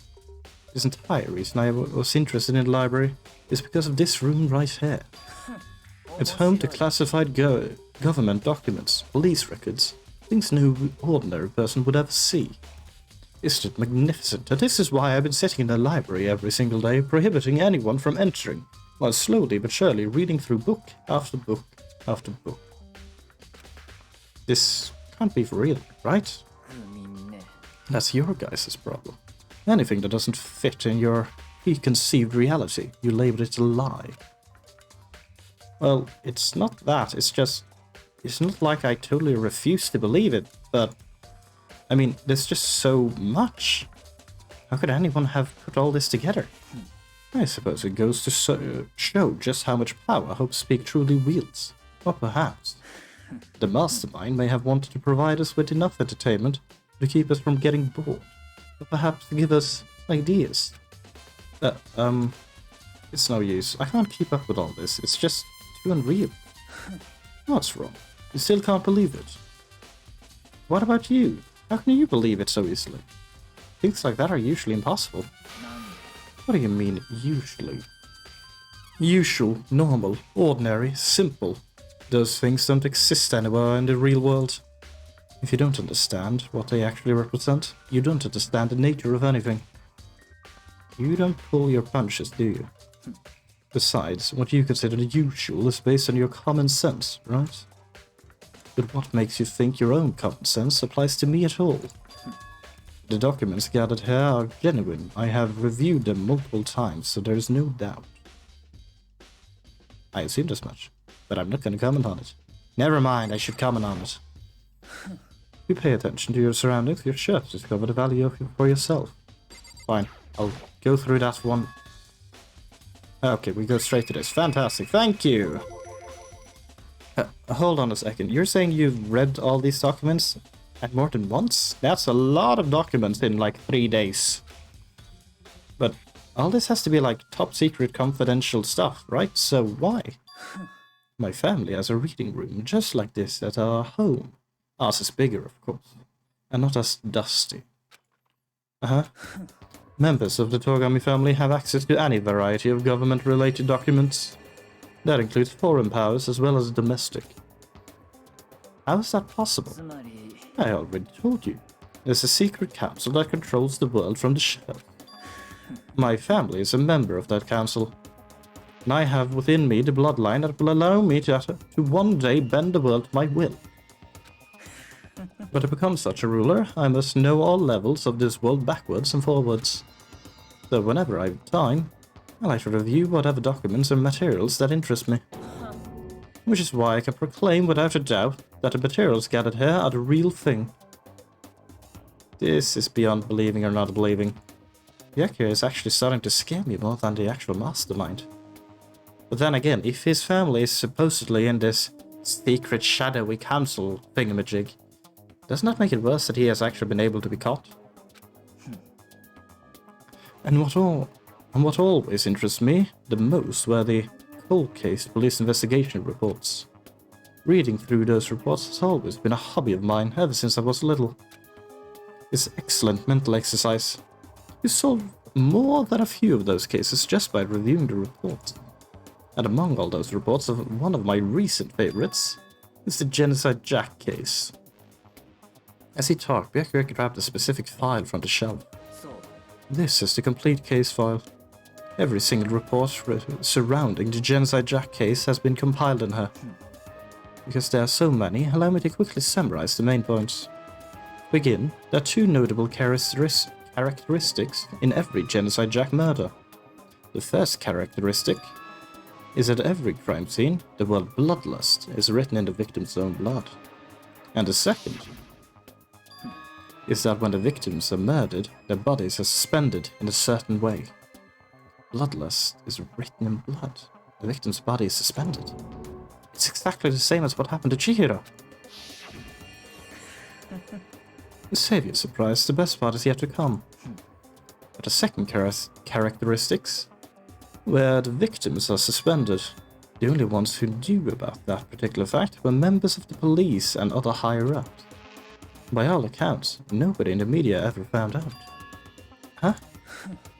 This entire reason I was interested in the library is because of this room right here. It's home to classified government documents, police records, things no ordinary person would ever see. Isn't it magnificent? And this is why I've been sitting in the library every single day, prohibiting anyone from entering, while slowly but surely reading through book after book after book. This can't be for real, right? That's your guys' problem. Anything that doesn't fit in your preconceived reality, you label it a lie. Well, it's not that, it's not like I totally refuse to believe it, but I mean, there's just so much. How could anyone have put all this together? I suppose it goes to show just how much power Hope Speak truly wields. Or perhaps the mastermind may have wanted to provide us with enough entertainment to keep us from getting bored. Or perhaps to give us ideas. It's no use. I can't keep up with all this. It's just too unreal. What's wrong? You still can't believe it. What about you? How can you believe it so easily? Things like that are usually impossible. What do you mean, usually? Usual, normal, ordinary, simple. Those things don't exist anywhere in the real world. If you don't understand what they actually represent, you don't understand the nature of anything. You don't pull your punches, do you? Besides, what you consider the usual is based on your common sense, right? But what makes you think your own common sense applies to me at all? The documents gathered here are genuine. I have reviewed them multiple times, so there is no doubt. I assumed as much, but I'm not going to comment on it. Never mind, I should comment on it. You pay attention to your surroundings, you're sure to discover the value of it for yourself. Fine, I'll go through that one. Okay, we go straight to this. Fantastic, thank you! Hold on a second, you're saying you've read all these documents and more than once? That's a lot of documents in like 3 days. But all this has to be like top secret confidential stuff, right? So why? My family has a reading room just like this at our home. Ours is bigger, of course, and not as dusty. Members of the Torgami family have access to any variety of government-related documents. That includes foreign powers as well as domestic. How is that possible? I already told you. There's a secret council that controls the world from the shell. My family is a member of that council, and I have within me the bloodline that will allow me to one day bend the world to my will. But to become such a ruler, I must know all levels of this world backwards and forwards. So whenever I have time, I like to review whatever documents and materials that interest me. Which is why I can proclaim without a doubt that the materials gathered here are the real thing. This is beyond believing or not believing. Byakuya is actually starting to scare me more than the actual mastermind. But then again, if his family is supposedly in this secret shadowy council thingamajig, doesn't that make it worse that he has actually been able to be caught? And what always interests me the most were the cold case police investigation reports. Reading through those reports has always been a hobby of mine ever since I was little. It's excellent mental exercise. You solve more than a few of those cases just by reviewing the reports. And among all those reports, one of my recent favorites is the Genocide Jack case. As he talked, Byakuya grabbed a specific file from the shelf. This is the complete case file. Every single report surrounding the Genocide Jack case has been compiled in her. Because there are so many, allow me to quickly summarize the main points. To begin, there are two notable characteristics in every Genocide Jack murder. The first characteristic is that every crime scene, the word bloodlust is written in the victim's own blood. And the second is that when the victims are murdered, their bodies are suspended in a certain way. Bloodlust is written in blood. The victim's body is suspended. It's exactly the same as what happened to Chihiro. Save your surprise, the best part is yet to come. But the second characteristics, where the victims are suspended. The only ones who knew about that particular fact were members of the police and other higher-ups. By all accounts, nobody in the media ever found out. Huh?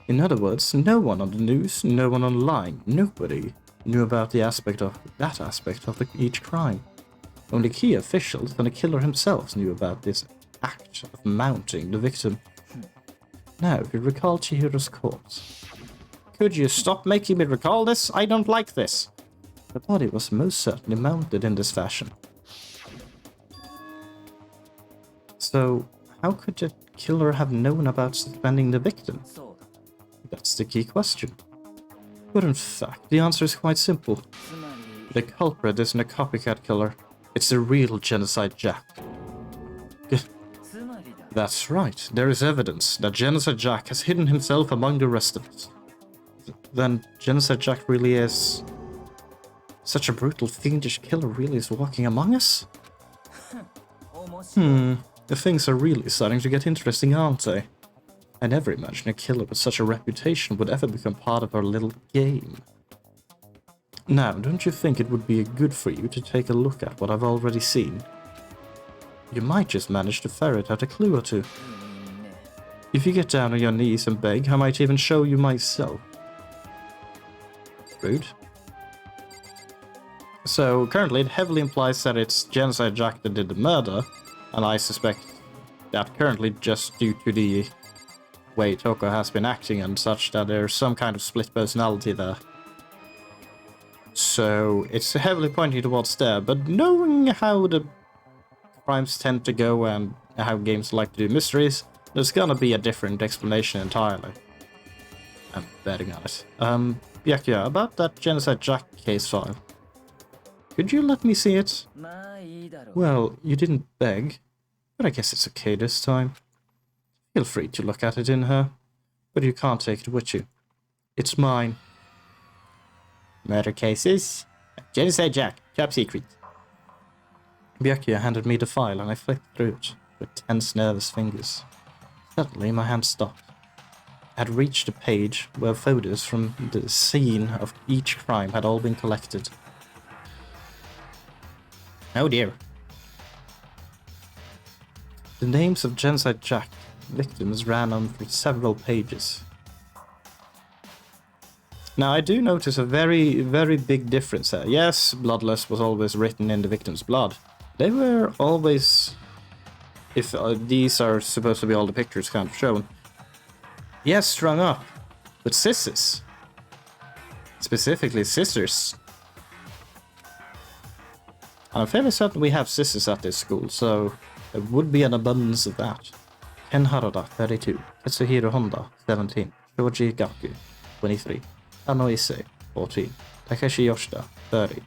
In other words, no one on the news, no one online, nobody knew about that aspect of each crime. Only key officials and the killer himself knew about this act of mounting the victim. Now, if you recall Chihiro's corpse. Could you stop making me recall this? I don't like this. The body was most certainly mounted in this fashion. So, how could the killer have known about suspending the victim? That's the key question. But in fact, the answer is quite simple. The culprit isn't a copycat killer. It's the real Genocide Jack. That's right. There is evidence that Genocide Jack has hidden himself among the rest of us. Then Genocide Jack really is... Such a brutal, fiendish killer really is walking among us? The things are really starting to get interesting, aren't they? I never imagined a killer with such a reputation would ever become part of our little game. Now, don't you think it would be good for you to take a look at what I've already seen? You might just manage to ferret out a clue or two. If you get down on your knees and beg, I might even show you myself. Rude. So, currently it heavily implies that it's Genocide Jack that did the murder, and I suspect that currently just due to the way Toko has been acting and such, that there's some kind of split personality there. So, it's heavily pointing towards there, but knowing how the crimes tend to go and how games like to do mysteries, there's gonna be a different explanation entirely. I'm betting on it. Byakuya, about that Genocide Jack case file. Could you let me see it? Well, you didn't beg, but I guess it's okay this time. Feel free to look at it in her, but you can't take it with you. It's mine. Murder cases? Genocide Jack, top secret. Byakuya handed me the file and I flipped through it with tense, nervous fingers. Suddenly, my hand stopped. I had reached a page where photos from the scene of each crime had all been collected. Oh dear. The names of Genocide Jack victims ran on for several pages. Now I do notice a very, very big difference there. Yes, bloodless was always written in the victim's blood. They were always, if these are supposed to be all the pictures kind of shown, yes, strung up with scissors. Specifically scissors. I'm fairly certain we have scissors at this school, so there would be an abundance of that. Ken Harada, 32. Katsuhiro Honda, 17. Shoji Gaku, 23. Ano Issei, 14. Takeshi Yoshida, 30.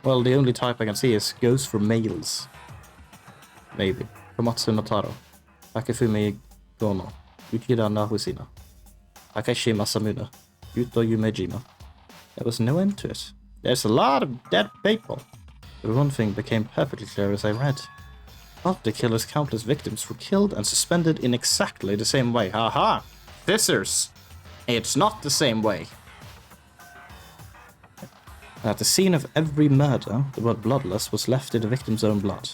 Well, the only type I can see is goes for males. Maybe. Komatsu Notaro. Takefumi Gono. Yukida Nahusina. Takeshi Masamune. Yuto Yumejima. There was no end to it. There's a lot of dead people. But one thing became perfectly clear as I read. All the killer's countless victims were killed and suspended in exactly the same way. Haha! Scissors! It's not the same way. At the scene of every murder, the word bloodless was left in the victim's own blood.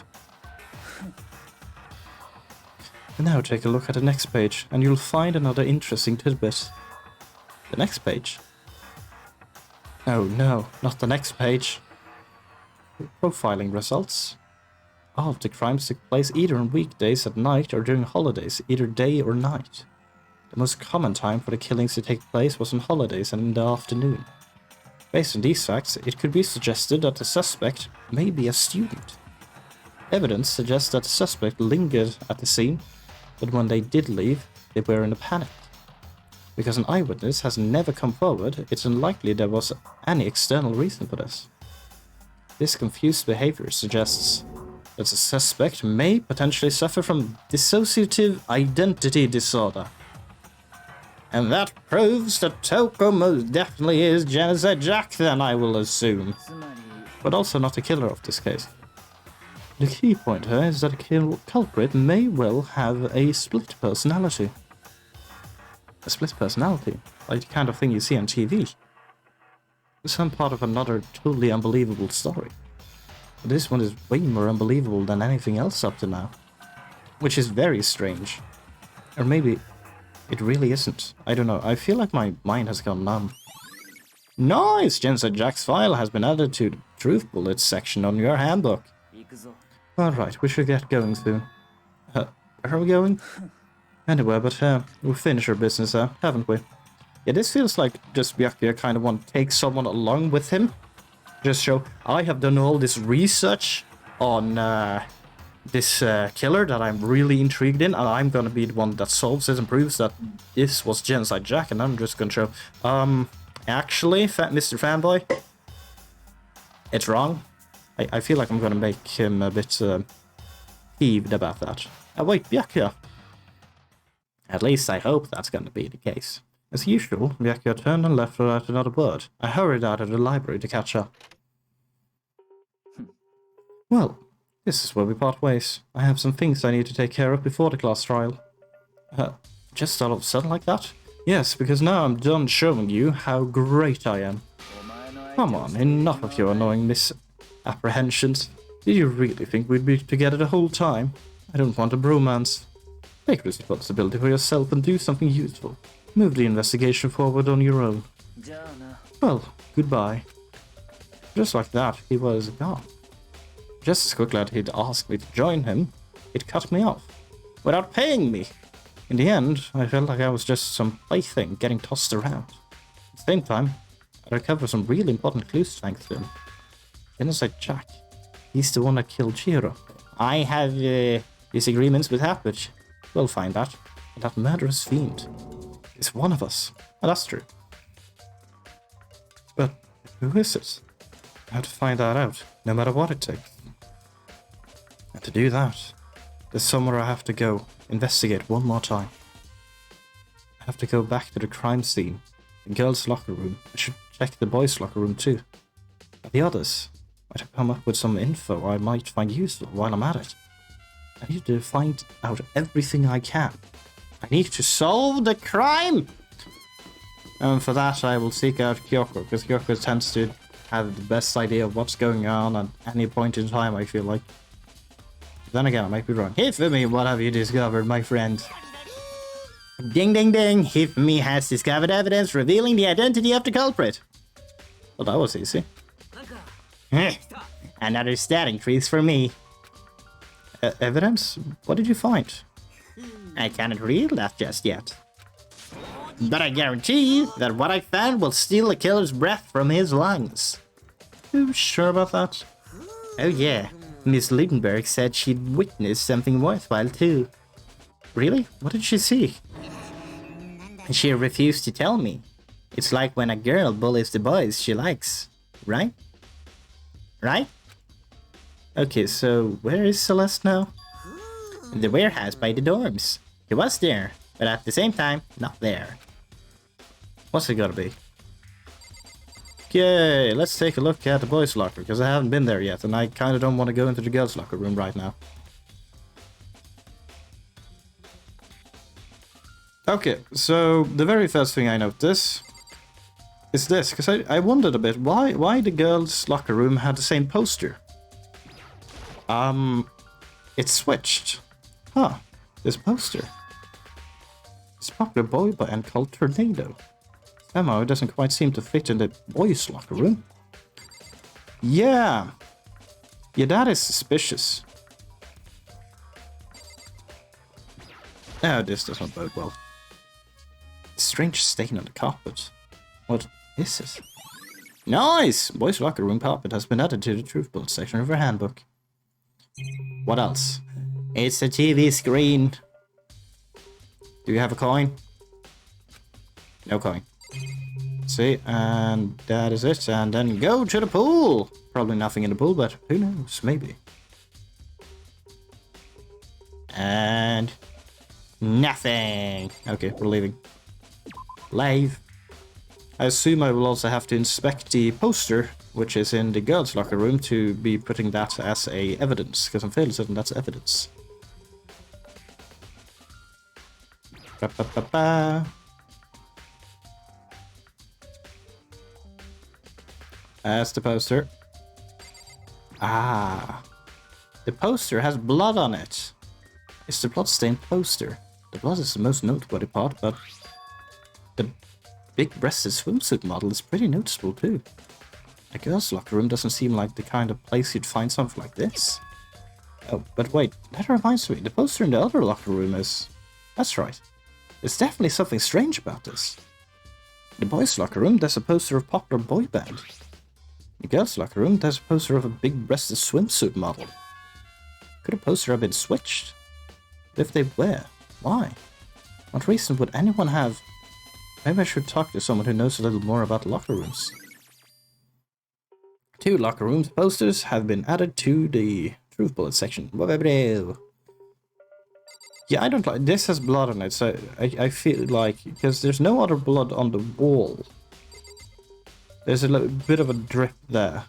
And now take a look at the next page, and you'll find another interesting tidbit. The next page? Oh no, not the next page. Profiling results. All of the crimes took place either on weekdays at night or during holidays, either day or night. The most common time for the killings to take place was on holidays and in the afternoon. Based on these facts, it could be suggested that the suspect may be a student. Evidence suggests that the suspect lingered at the scene, but when they did leave, they were in a panic. Because an eyewitness has never come forward, it's unlikely there was any external reason for this. This confused behavior suggests that the suspect may potentially suffer from dissociative identity disorder. And that proves that Toko most definitely is Genocide Jack, then I will assume. But also not the killer of this case. The key point here is that a culprit may well have a split personality. A split personality? Like the kind of thing you see on TV. Some part of another totally unbelievable story. But this one is way more unbelievable than anything else up to now. Which is very strange. Or maybe it really isn't. I don't know. I feel like my mind has gone numb. Nice! Genocide Jack's file has been added to the Truth Bullets section on your handbook. Alright, we should get going soon. Where are we going? Anyway, but we'll finish our business, haven't we? Yeah, this feels like just Byakuya kind of want to take someone along with him. Just show, I have done all this research on this killer that I'm really intrigued in, and I'm gonna be the one that solves it and proves that this was Genocide Jack, and I'm just gonna show, actually, Mr. Fanboy, it's wrong. I feel like I'm gonna make him a bit peeved about that. Wait, Byakuya. At least I hope that's gonna be the case. As usual, Byakuya turned and left without another word. I hurried out of the library to catch up. Well, this is where we part ways. I have some things I need to take care of before the class trial. Just all of a sudden like that? Yes, because now I'm done showing you how great I am. Come on, enough of your annoying misapprehensions. Did you really think we'd be together the whole time? I don't want a bromance. Take responsibility for yourself and do something useful. Move the investigation forward on your own. Well, goodbye. Just like that, he was gone. Just as quickly as he'd asked me to join him, he'd cut me off. Without paying me! In the end, I felt like I was just some plaything getting tossed around. At the same time, I recovered some really important clues thanks to him. Genocide Jack. He's the one that killed Chihiro. I have disagreements with Happy. We'll find that. And that murderous fiend is one of us. Oh, that's true. But who is it? I have to find that out, no matter what it takes. And to do that, there's somewhere I have to go investigate one more time. I have to go back to the crime scene, the girls' locker room. I should check the boys' locker room too. And the others might have come up with some info I might find useful while I'm at it. I need to find out everything I can. I need to solve the crime! And for that I will seek out Kyoko, because Kyoko tends to have the best idea of what's going on at any point in time, I feel like. Then again, I might be wrong. Hifumi, what have you discovered, my friend? Ding ding ding! Hifumi has discovered evidence revealing the identity of the culprit. Well, that was easy. Another stat increase for me. Evidence? What did you find? I cannot read that just yet. But I guarantee that what I found will steal the killer's breath from his lungs. You sure about that? Oh yeah. Miss Ludenberg said she'd witnessed something worthwhile too. Really? What did she see? She refused to tell me. It's like when a girl bullies the boys she likes. Right? Right? Okay, so where is Celeste now? In the warehouse by the dorms. He was there, but at the same time, not there. What's it gotta be? Okay, let's take a look at the boys' locker, because I haven't been there yet, and I kinda don't want to go into the girls' locker room right now. Okay, so the very first thing I notice is this, because I wondered a bit why the girls' locker room had the same poster. It switched. Huh, this poster. It's popular boy band called Tornado. Somehow it doesn't quite seem to fit in the boys' locker room. Yeah, that is suspicious. Oh, this doesn't bode well. Strange stain on the carpet. What is this? Nice! Boys' locker room carpet has been added to the Truth Bullets section of our handbook. What else? It's a TV screen. Do you have a coin? No coin. See, and that is it. And then go to the pool. Probably nothing in the pool, but who knows? Maybe. And nothing. Okay, we're leaving. Leave. I assume I will also have to inspect the poster, which is in the girls' locker room, to be putting that as a evidence, because I'm fairly certain that's evidence. Ba-ba-ba-ba. That's the poster. Ah. The poster has blood on it. It's the blood-stained poster. The blood is the most noteworthy part, but the big-breasted swimsuit model is pretty noticeable too. A girl's locker room doesn't seem like the kind of place you'd find something like this. Oh, but wait, that reminds me, the poster in the other locker room is... That's right. There's definitely something strange about this. In the boys' locker room, there's a poster of a popular boy band. In the girls' locker room, there's a poster of a big-breasted swimsuit model. Could a poster have been switched? But if they were, why? What reason would anyone have? Maybe I should talk to someone who knows a little more about locker rooms. 2 locker room posters have been added to the truth bullet section. Yeah, I don't like... This has blood on it, so I feel like... Because there's no other blood on the wall. There's a bit of a drip there.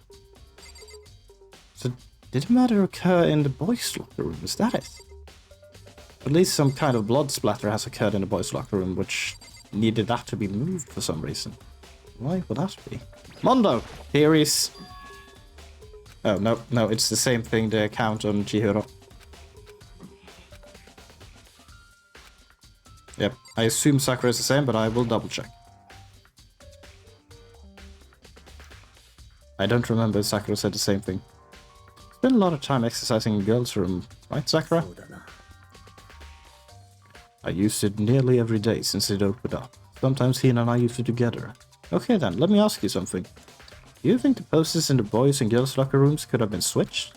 So, did the murder occur in the boys' locker room? Is that it? At least some kind of blood splatter has occurred in the boys' locker room, which needed that to be moved for some reason. Why would that be? Mondo! Theories! Oh, no, it's the same thing, the account on Chihiro. Yep, I assume Sakura is the same, but I will double check. I don't remember if Sakura said the same thing. Spend a lot of time exercising in the girls' room, right, Sakura? I used it nearly every day since it opened up. Sometimes he and I used it together. Okay then, let me ask you something. Do you think the posters in the boys' and girls' locker rooms could have been switched?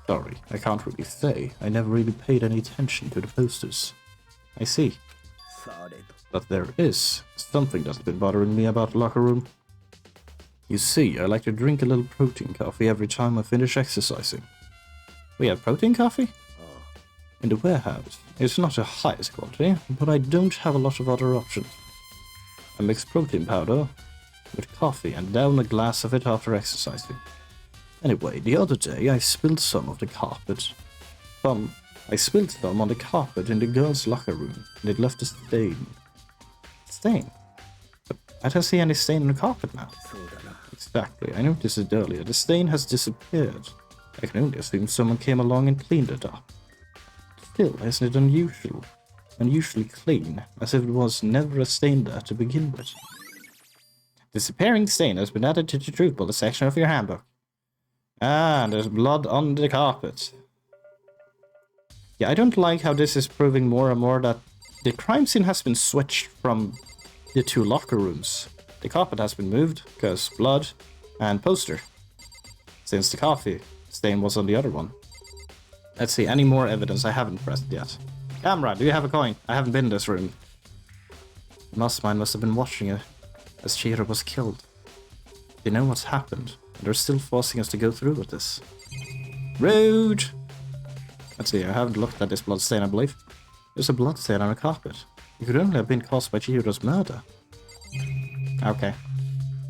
Sorry, I can't really say. I never really paid any attention to the posters. I see. But there is something that's been bothering me about the locker room. You see, I like to drink a little protein coffee every time I finish exercising. We have protein coffee? In the warehouse. It's not the highest quality, but I don't have a lot of other options. I mix protein powder with coffee and down a glass of it after exercising. Anyway, the other day I spilled some of the carpet. I spilled some on the carpet in the girls' locker room, and it left a stain. Stain? But I don't see any stain on the carpet now. Exactly, I noticed it earlier. The stain has disappeared. I can only assume someone came along and cleaned it up. Still, isn't it unusual? Unusually clean, as if it was never a stain there to begin with. Disappearing stain has been added to the truth bullet section of your handbook. Ah, and there's blood on the carpet. Yeah, I don't like how this is proving more and more that the crime scene has been switched from the 2 locker rooms. The carpet has been moved, because blood and poster. Since the coffee stain was on the other one. Let's see, any more evidence I haven't pressed yet. Camera, do you have a coin? I haven't been in this room. The mastermind must have been watching it as Chihiro was killed. They know what's happened, and they're still forcing us to go through with this. Rude! Let's see, I haven't looked at this blood stain, I believe. There's a blood stain on a carpet. It could only have been caused by Chihiro's murder. Okay.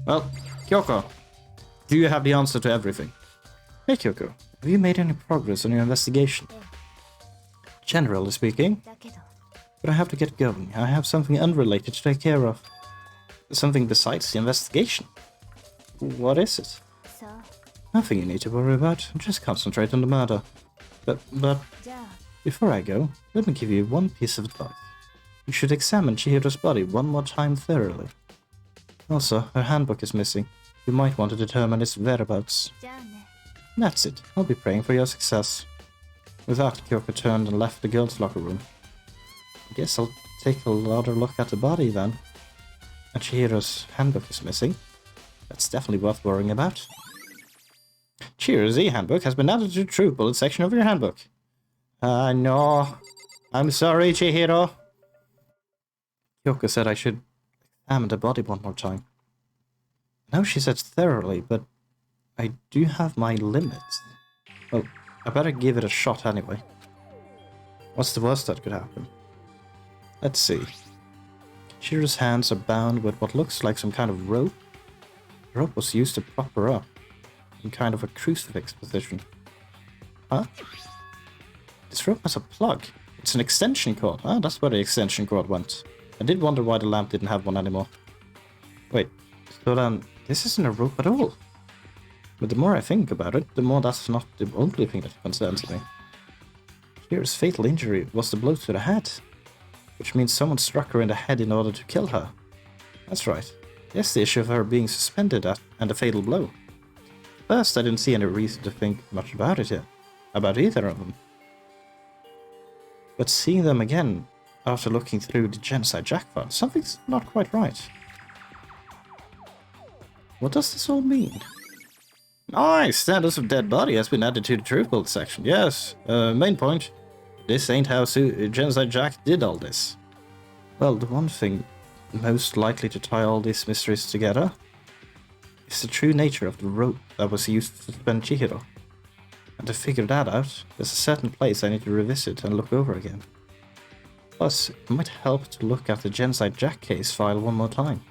Well, Kyoko, do you have the answer to everything? Hey Kyoko, have you made any progress on your investigation? Generally speaking. But I have to get going. I have something unrelated to take care of. Something besides the investigation. What is it? Nothing you need to worry about. Just concentrate on the murder. But before I go, let me give you one piece of advice. You should examine Chihiro's body one more time thoroughly. Also, her handbook is missing. You might want to determine its whereabouts. That's it. I'll be praying for your success. With that, Kyoko turned and left the girls' locker room. I guess I'll take a louder look at the body then. And Chihiro's handbook is missing. That's definitely worth worrying about. Chihiro's e-handbook has been added to the true bullet section of your handbook. No. I'm sorry, Chihiro. Kyoko said I should examine the body one more time. I know she said thoroughly, but I do have my limits. Well, I better give it a shot anyway. What's the worst that could happen? Let's see. Chihiro's hands are bound with what looks like some kind of rope. The rope was used to prop her up in kind of a crucifix position. Huh? This rope has a plug. It's an extension cord. Ah, that's where the extension cord went. I did wonder why the lamp didn't have one anymore. Wait, so then this isn't a rope at all. But the more I think about it, the more that's not the only thing that concerns me. Chihiro's fatal injury was the blow to the head, which means someone struck her in the head in order to kill her. That's right. Yes, the issue of her being suspended and the fatal blow. First, I didn't see any reason to think much about it yet, about either of them. But seeing them again, after looking through the Genocide Jack file, something's not quite right. What does this all mean? Nice! Status of dead body has been added to the truth build section. Yes, main point. This ain't how Genocide Jack did all this. Well, the one thing most likely to tie all these mysteries together is the true nature of the rope that was used to suspend Chihiro. And to figure that out, there's a certain place I need to revisit and look over again. Plus, it might help to look at the Genocide Jack case file one more time.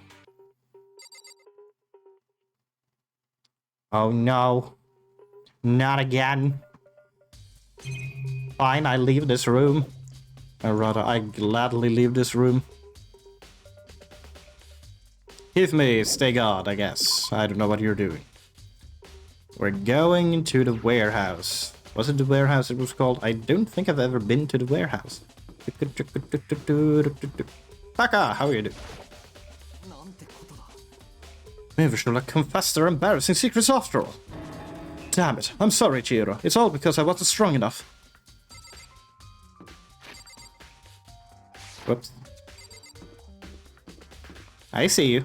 Oh no. Not again. Fine, I leave this room. Or rather, I gladly leave this room. Give me, stay guard, I guess. I don't know what you're doing. We're going into the warehouse. Was it the warehouse it was called? I don't think I've ever been to the warehouse. Taka, how are you doing? Never shall I confess their embarrassing secrets after all. Damn it, I'm sorry, Chihiro. It's all because I wasn't strong enough. Whoops. I see you.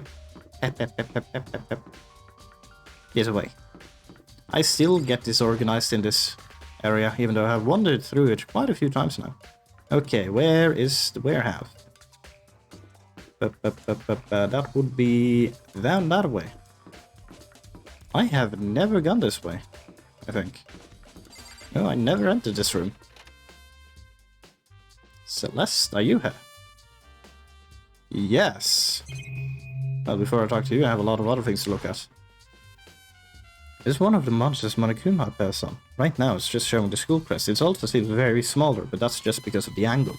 Get away. I still get disorganized in this area, even though I've wandered through it quite a few times now. Okay, where is the warehouse? That would be down that way. I have never gone this way, I think. No, I never entered this room. Celeste, are you here? Yes. Well, before I talk to you, I have a lot of other things to look at. It's one of the monsters Monokuma appears on. Right now it's just showing the school crest. It also seems very smaller, but that's just because of the angle.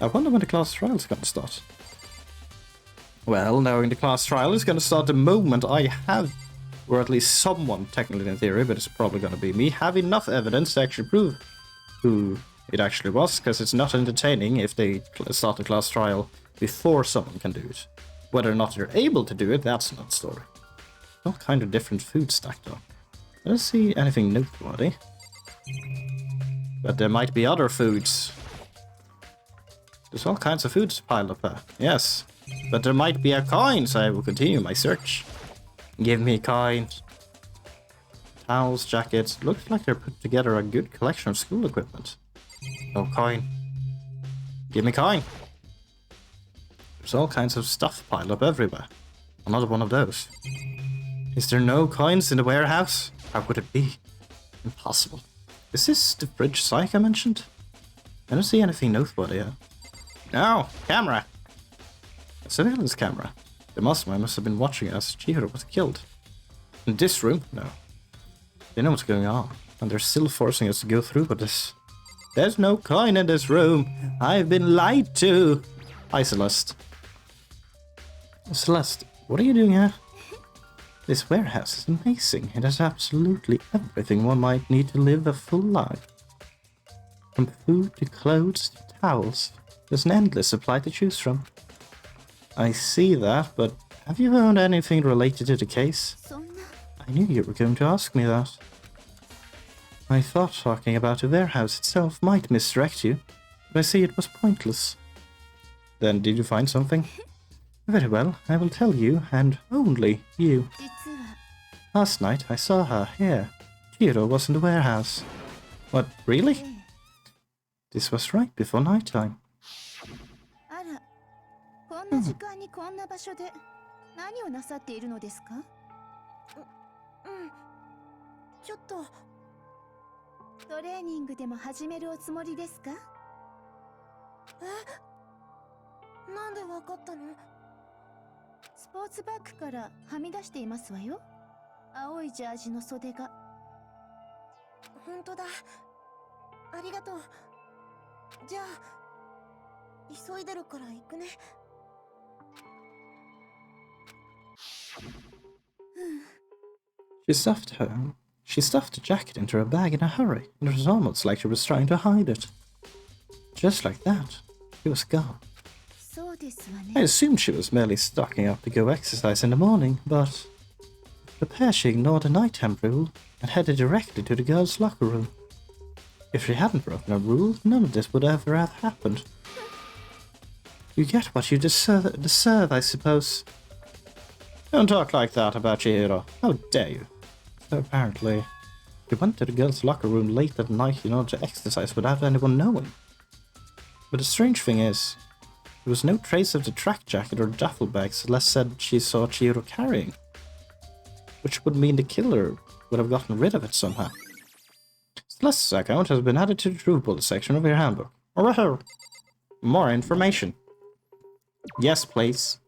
I wonder when the class trial is gonna start. Well, knowing the class trial is gonna start the moment I have, or at least someone, technically in theory, but it's probably gonna be me, have enough evidence to actually prove who it actually was, because it's not entertaining if they start the class trial before someone can do it. Whether or not they're able to do it, that's another story. All kind of different food stacked up. I don't see anything noteworthy. But there might be other foods. There's all kinds of foods piled up there. Yes. But there might be a coin, so I will continue my search. Give me coins. Towels, jackets. Looks like they're put together a good collection of school equipment. No coin. Give me coin. There's all kinds of stuff piled up everywhere. Another one of those. Is there no coins in the warehouse? How could it be? Impossible. Is this the fridge psych I mentioned? I don't see anything noteworthy here. No! Camera! A surveillance camera. The mastermind must have been watching as Chihiro was killed. In this room? No. They know what's going on, and they're still forcing us to go through with this. There's no coin in this room! I've been lied to! Hi, Celeste. Celeste, what are you doing here? This warehouse is amazing. It has absolutely everything one might need to live a full life. From food to clothes to towels. There's an endless supply to choose from. I see that, but have you found anything related to the case? I knew you were going to ask me that. I thought talking about the warehouse itself might misdirect you, but I see it was pointless. Then did you find something? Very well, I will tell you, and only you. Last night I saw her here. Chihiro was in the warehouse. What, really? This was right before nighttime. Hmm. トレーニングでも始めるおつもりですか？え？ トレーニングでも始めるおつもりですか？ え？ トレーニングでも始めるおつもりですか？ トレーニングでも始めるおつもりですか？ トレーニングでも始めるおつもりですか？ トレーニングでも始めるおつもりですか？ トレーニングでも始めるおつもりですか？なんでわかったの？スポーツバッグからはみ出していますわよ。青いジャージの袖が。本当だ。ありがとう。じゃあ急いでるから行くね。She stuffed the jacket into her bag in a hurry, and it was almost like she was trying to hide it. Just like that, he was gone. そうですわ I ね。 assumed she was merely stocking up to go exercise in the morning, but the pair she ignored the nighttime rule and headed directly to the girls' locker room. If she hadn't broken a rule, none of this would ever have happened. You get what you deserve, I suppose. Don't talk like that about Chihiro. How dare you? So apparently, she went to the girls' locker room late at night in order to exercise without anyone knowing. But the strange thing is, there was no trace of the track jacket or duffel bags Les said she saw Chihiro carrying. Which would mean the killer would have gotten rid of it somehow. Celeste's account has been added to the true bullet section of your handbook. Or more information. Yes, please.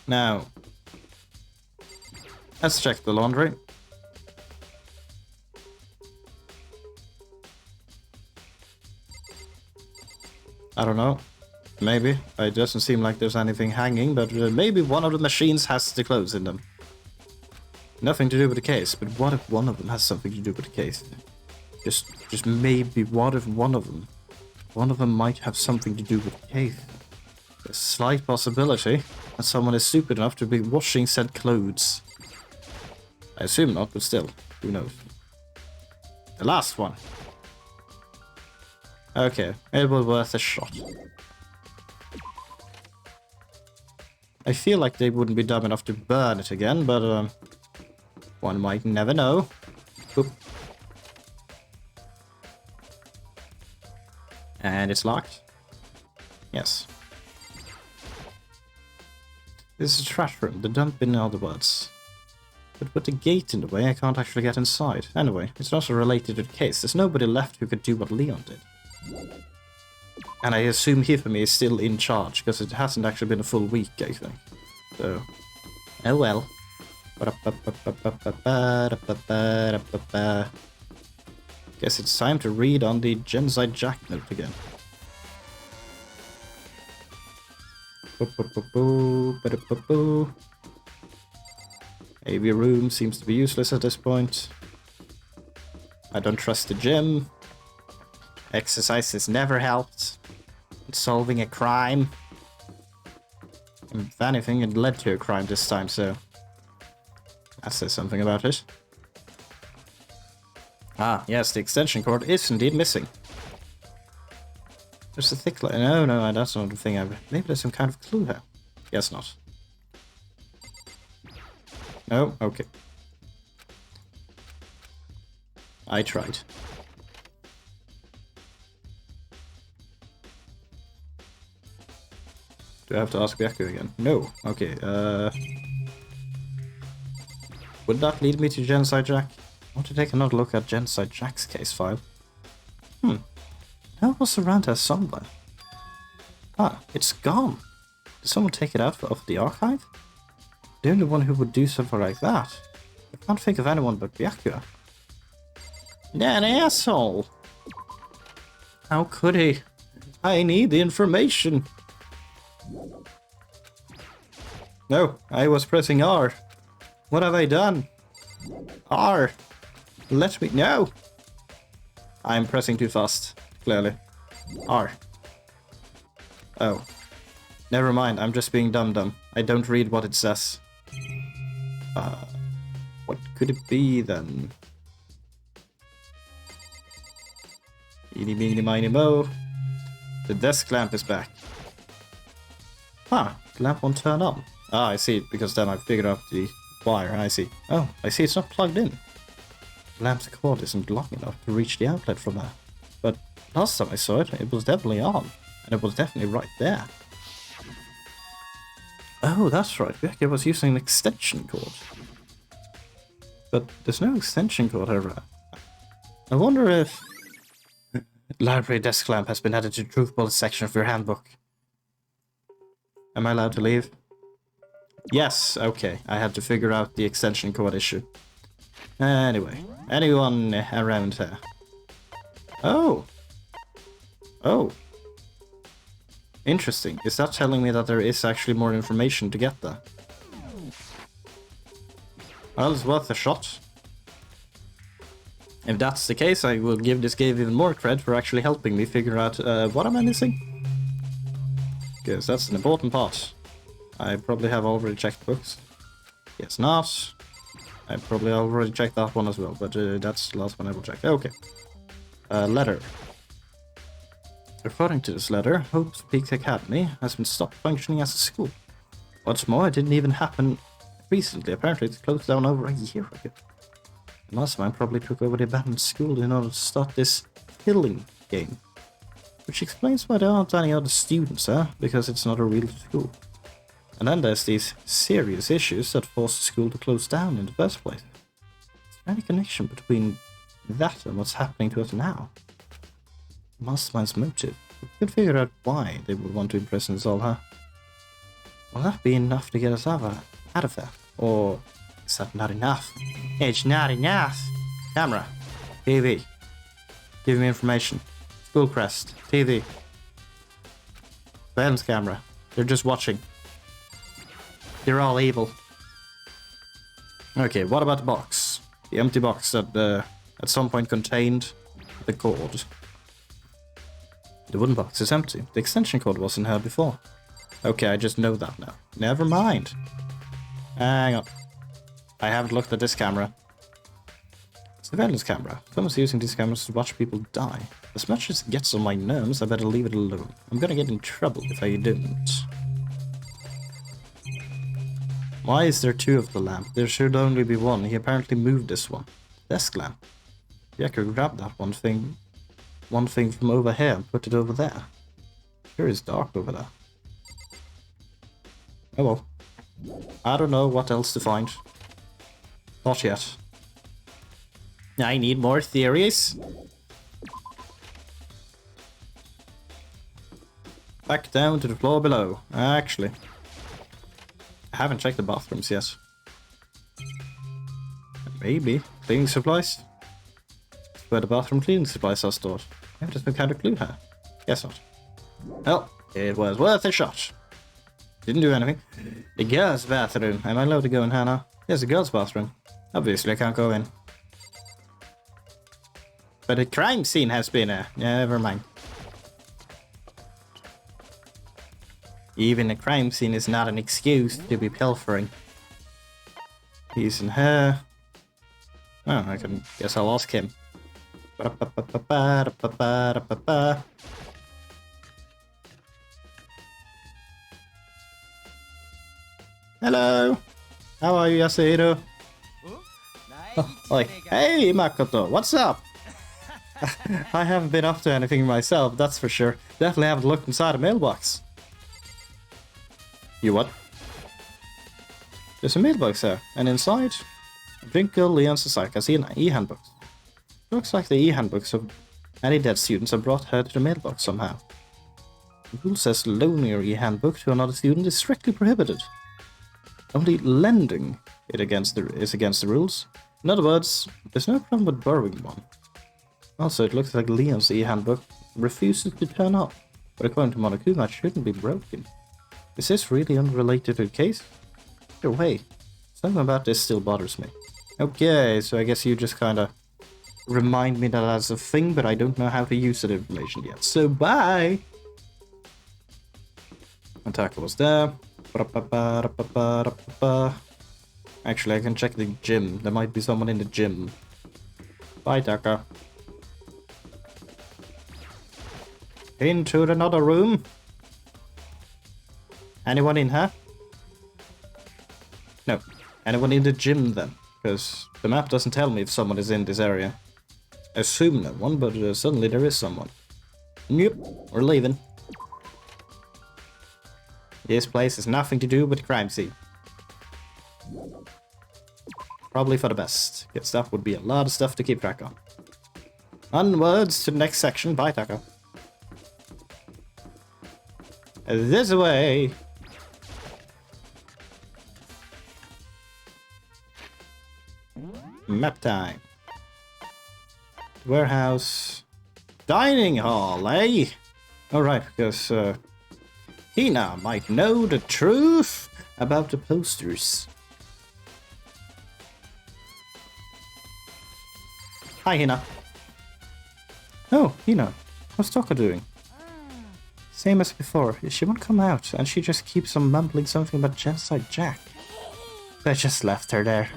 Now, let's check the laundry. I don't know. Maybe. It doesn't seem like there's anything hanging, but maybe one of the machines has the clothes in them. Nothing to do with the case, but what if one of them has something to do with the case? Just maybe, what if one of them might have something to do with the case? There's a slight possibility that someone is stupid enough to be washing said clothes. I assume not, but still, who knows? The last one. Okay, it was worth a shot. I feel like they wouldn't be dumb enough to burn it again, but one might never know. Oop. And it's locked? Yes. This is a trash room, the dump bin in other words. But with the gate in the way, I can't actually get inside. Anyway, it's also related to the case. There's nobody left who could do what Leon did. And I assume Hifumi is still in charge, because it hasn't actually been a full week, I think. So, oh well. Guess it's time to read on the Genocide Jack note again. AV room seems to be useless at this point. I don't trust the gym. Exercise has never helped in solving a crime. If anything, it led to a crime this time, so that says something about it. Ah, yes, the extension cord is indeed missing. There's a thick line. No, that's not the thing. Maybe there's some kind of clue here. Guess not. No? Okay. I tried. Do I have to ask Byaku again? No. Okay, would that lead me to Genocide Jack? I want to take another look at Genocide Jack's case file. That was around here somewhere. Ah, it's gone. Did someone take it out of the archive? The only one who would do something like that. I can't think of anyone but Byakuya. An asshole! How could he? I need the information. No, I was pressing R. What have I done? R! Let me... No! I'm pressing too fast, clearly. R. Oh. Never mind, I'm just being dumb. I don't read what it says. What could it be then? Eeny meeny miny mo. The desk lamp is back. Huh, the lamp won't turn on. Ah, I see, because then I figured out the wire, I see. Oh, I see it's not plugged in. The lamp's cord isn't long enough to reach the outlet from there. But last time I saw it, it was definitely on. And it was definitely right there. Oh, that's right, Becky was using an extension cord. But there's no extension cord over there. I wonder if... Library desk lamp has been added to the truth bullet section of your handbook. Am I allowed to leave? Yes, okay. I had to figure out the extension code issue. Anyway, anyone around here? Oh. Oh. Interesting. Is that telling me that there is actually more information to get there? Well, it's worth a shot. If that's the case, I will give this game even more cred for actually helping me figure out what am I missing? Because that's an important part. I probably have already checked books. Yes, not. I probably already checked that one as well, but that's the last one I will check. Okay. Letter. According to this letter, Hope's Peak Academy has been stopped functioning as a school. What's more, it didn't even happen recently. Apparently it closed down over a year ago. The mastermind probably took over the abandoned school in order to start this killing game. Which explains why there aren't any other students there, because it's not a real school. And then there's these serious issues that forced the school to close down in the first place. Is there any connection between that and what's happening to us now? Mastermind's motive. We could figure out why they would want to imprison us all, huh? Will that be enough to get us out of there? Or is that not enough? It's not enough! Camera. TV. Give me information. School crest. TV. Surveillance camera. They're just watching. They're all evil. Okay, what about the box? The empty box that at some point contained the code. The wooden box is empty. The extension code wasn't here before. Okay, I just know that now. Never mind. Hang on. I haven't looked at this camera. Surveillance camera. Someone's using these cameras to watch people die. As much as it gets on my nerves, I better leave it alone. I'm gonna get in trouble if I don't. Why is there two of the lamp? There should only be one. He apparently moved this one. Desk lamp. Yeah, I could grab that one thing from over here and put it over there. Sure is dark over there. Oh well. I don't know what else to find. Not yet. I need more theories. Back down to the floor below. Actually, I haven't checked the bathrooms yet. Maybe. Cleaning supplies? Where the bathroom cleaning supplies are stored. Maybe there's some kind of clue here. Guess not. Well, it was worth a shot. Didn't do anything. The girls' bathroom. Am I allowed to go in here now? Yes, the girls' bathroom. Obviously, I can't go in. But a crime scene has been a... Never mind. Even a crime scene is not an excuse to be pilfering. He's in here. Oh, I can guess I'll ask him. Hello! How are you, Yasuhiro? Oh, like, hey, Makoto, what's up? I haven't been up to anything myself, that's for sure. Definitely haven't looked inside a mailbox. You what? There's a mailbox here, and inside, Drinkle, Leon's Sasaka's e-handbooks. Looks like the e-handbooks of any dead students are brought here to the mailbox somehow. The rule says loaning your e-handbook to another student is strictly prohibited. Only lending it is against the rules. In other words, there's no problem with borrowing one. Also, it looks like Leon's e-handbook refuses to turn up, but according to Monokuma, it shouldn't be broken. Is this really unrelated to the case? Either way, something about this still bothers me. Okay, so I guess you just kinda remind me that that's a thing, but I don't know how to use that information yet. So bye! Attacker was there. Actually, I can check the gym. There might be someone in the gym. Bye, Taka. Into another room. Anyone in here? No. Anyone in the gym then? Because the map doesn't tell me if someone is in this area. I assume no one, but suddenly there is someone. Nope, we're leaving. This place has nothing to do with the crime scene. Probably for the best, because that would be a lot of stuff to keep track on. Onwards to the next section. Bye, Taco. This way. Map time. Warehouse. Dining hall, eh? Alright, because Hina might know the truth about the posters. Hi, Hina. Oh, Hina. How's Toko doing? Same as before. She won't come out, and she just keeps on mumbling something about Genocide Jack. I just left her there.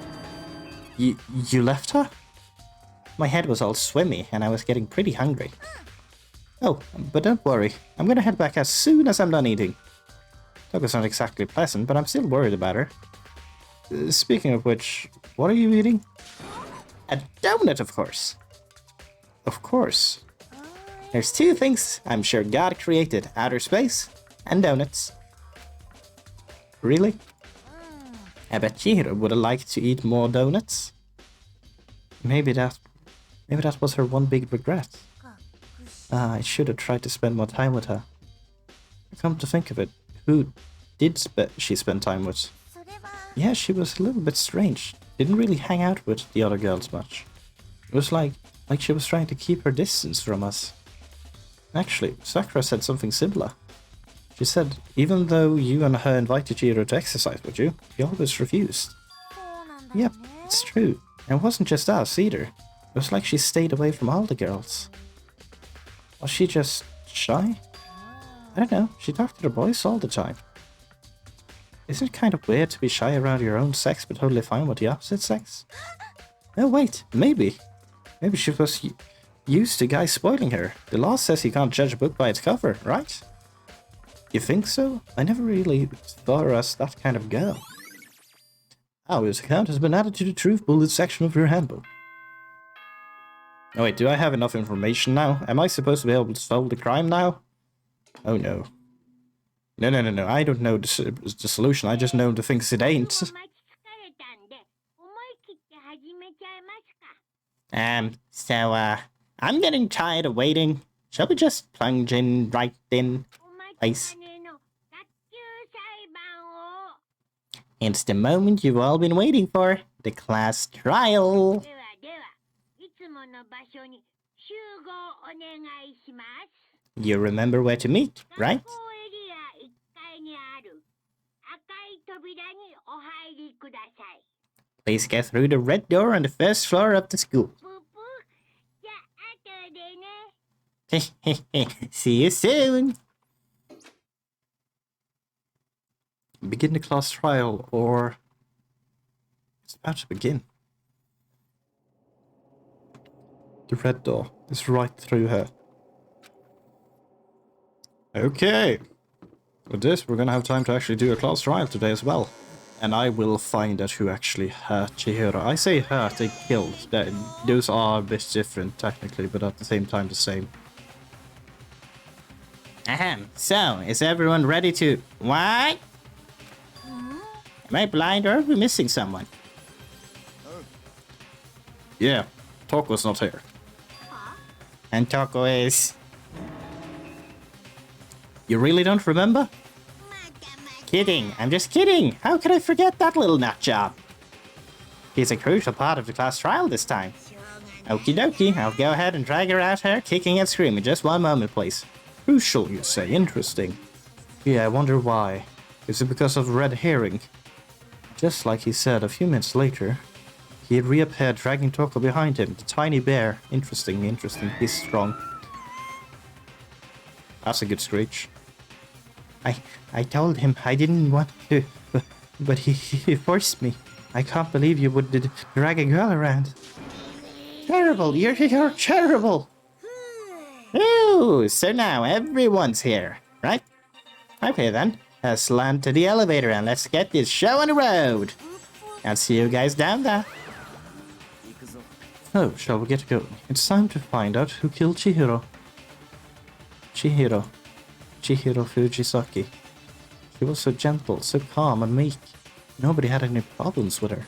You left her? My head was all swimmy, and I was getting pretty hungry. Oh, but don't worry. I'm gonna head back as soon as I'm done eating. Toko's not exactly pleasant, but I'm still worried about her. Speaking of which, what are you eating? A donut, of course. Of course. There's two things I'm sure God created. Outer space and donuts. Really? I bet Chihiro would have liked to eat more donuts. Maybe that was her one big regret. I should have tried to spend more time with her. Come to think of it, who did she spend time with? Yeah, she was a little bit strange. Didn't really hang out with the other girls much. It was like she was trying to keep her distance from us. Actually, Sakura said something similar. She said, even though you and her invited Chihiro to exercise with you, he always refused. Yep, it's true. And it wasn't just us either. It was like she stayed away from all the girls. Was she just shy? I don't know, she talked to the boys all the time. Isn't it kind of weird to be shy around your own sex but totally fine with the opposite sex? Oh wait, maybe. Maybe she was used to guys spoiling her. The law says you can't judge a book by its cover, right? You think so? I never really thought her as that kind of girl. This account has been added to the truth bullet section of your handbook. Oh wait, do I have enough information now? Am I supposed to be able to solve the crime now? Oh no. No, I don't know the solution, I just know the things it ain't. I'm getting tired of waiting. Shall we just plunge in right in place? It's the moment you've all been waiting for. The class trial. You remember where to meet, right? Please get through the red door on the first floor of the school. See you soon! Begin the class trial, or... It's about to begin. The red door is right through her. Okay. With this, we're gonna have time to actually do a class trial today as well. And I will find out who actually hurt Chihiro. I say hurt, they killed. Those are a bit different, technically, but at the same time the same. Ahem. So, is everyone ready to... What? Am I blind or are we missing someone? Yeah, Toko's not here. And Toko is... You really don't remember? Kidding, I'm just kidding. How could I forget that little nut job? He's a crucial part of the class trial this time. Okie dokie, I'll go ahead and drag her out here, kicking and screaming. Just one moment, please. Crucial, you say? Interesting. Yeah, I wonder why. Is it because of red herring? Just like he said, a few minutes later, he had reappeared dragging Toko behind him, the tiny bear. Interesting, he's strong. That's a good screech. I told him I didn't want to, but he forced me. I can't believe you would drag a girl around. Terrible, you're terrible. Ooh, so now everyone's here, right? Okay then, let's land to the elevator and let's get this show on the road. I'll see you guys down there. Oh, shall we get going? It's time to find out who killed Chihiro. Chihiro Fujisaki. She was so gentle, so calm and meek. Nobody had any problems with her.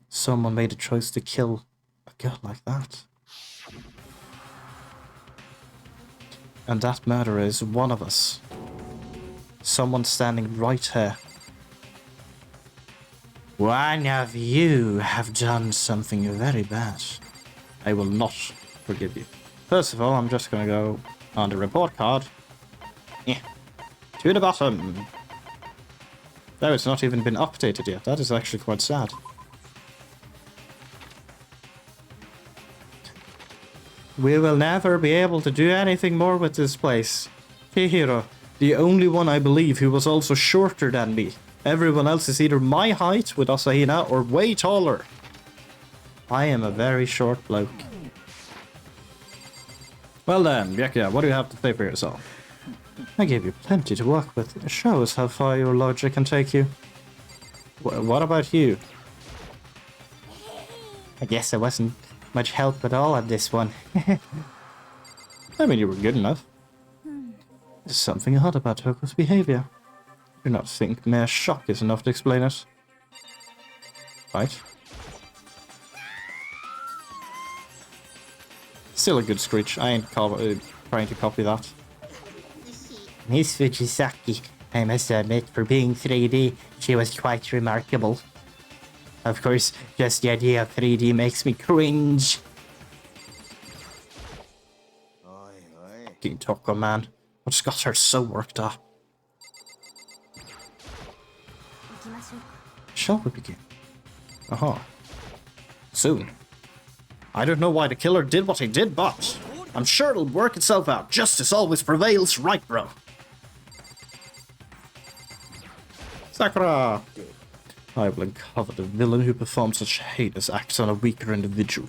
Someone made a choice to kill a gut like that. And that murderer is one of us. Someone standing right here. One of you have done something very bad. I will not forgive you. First of all, I'm just gonna go on the report card. Yeah. To the bottom. Though it's not even been updated yet. That is actually quite sad. We will never be able to do anything more with this place. Chihiro, the only one I believe who was also shorter than me. Everyone else is either my height with Asahina or way taller. I am a very short bloke. Well then, Byakuya, what do you have to say for yourself? I gave you plenty to work with. It shows how far your logic can take you. What about you? I guess I wasn't much help at all on this one. I mean, you were good enough. There's something odd about Toko's behavior. I do not think mere shock is enough to explain it. Right? Still a good screech. I ain't trying to copy that. Miss Fujisaki, I must admit, for being 3D, she was quite remarkable. Of course, just the idea of 3D makes me cringe. Fucking Toko, man. What's got her so worked up? Shall we begin? Aha. Soon. I don't know why the killer did what he did, but I'm sure it'll work itself out. Justice always prevails, right, bro? Sakura! I will uncover the villain who performed such heinous acts on a weaker individual.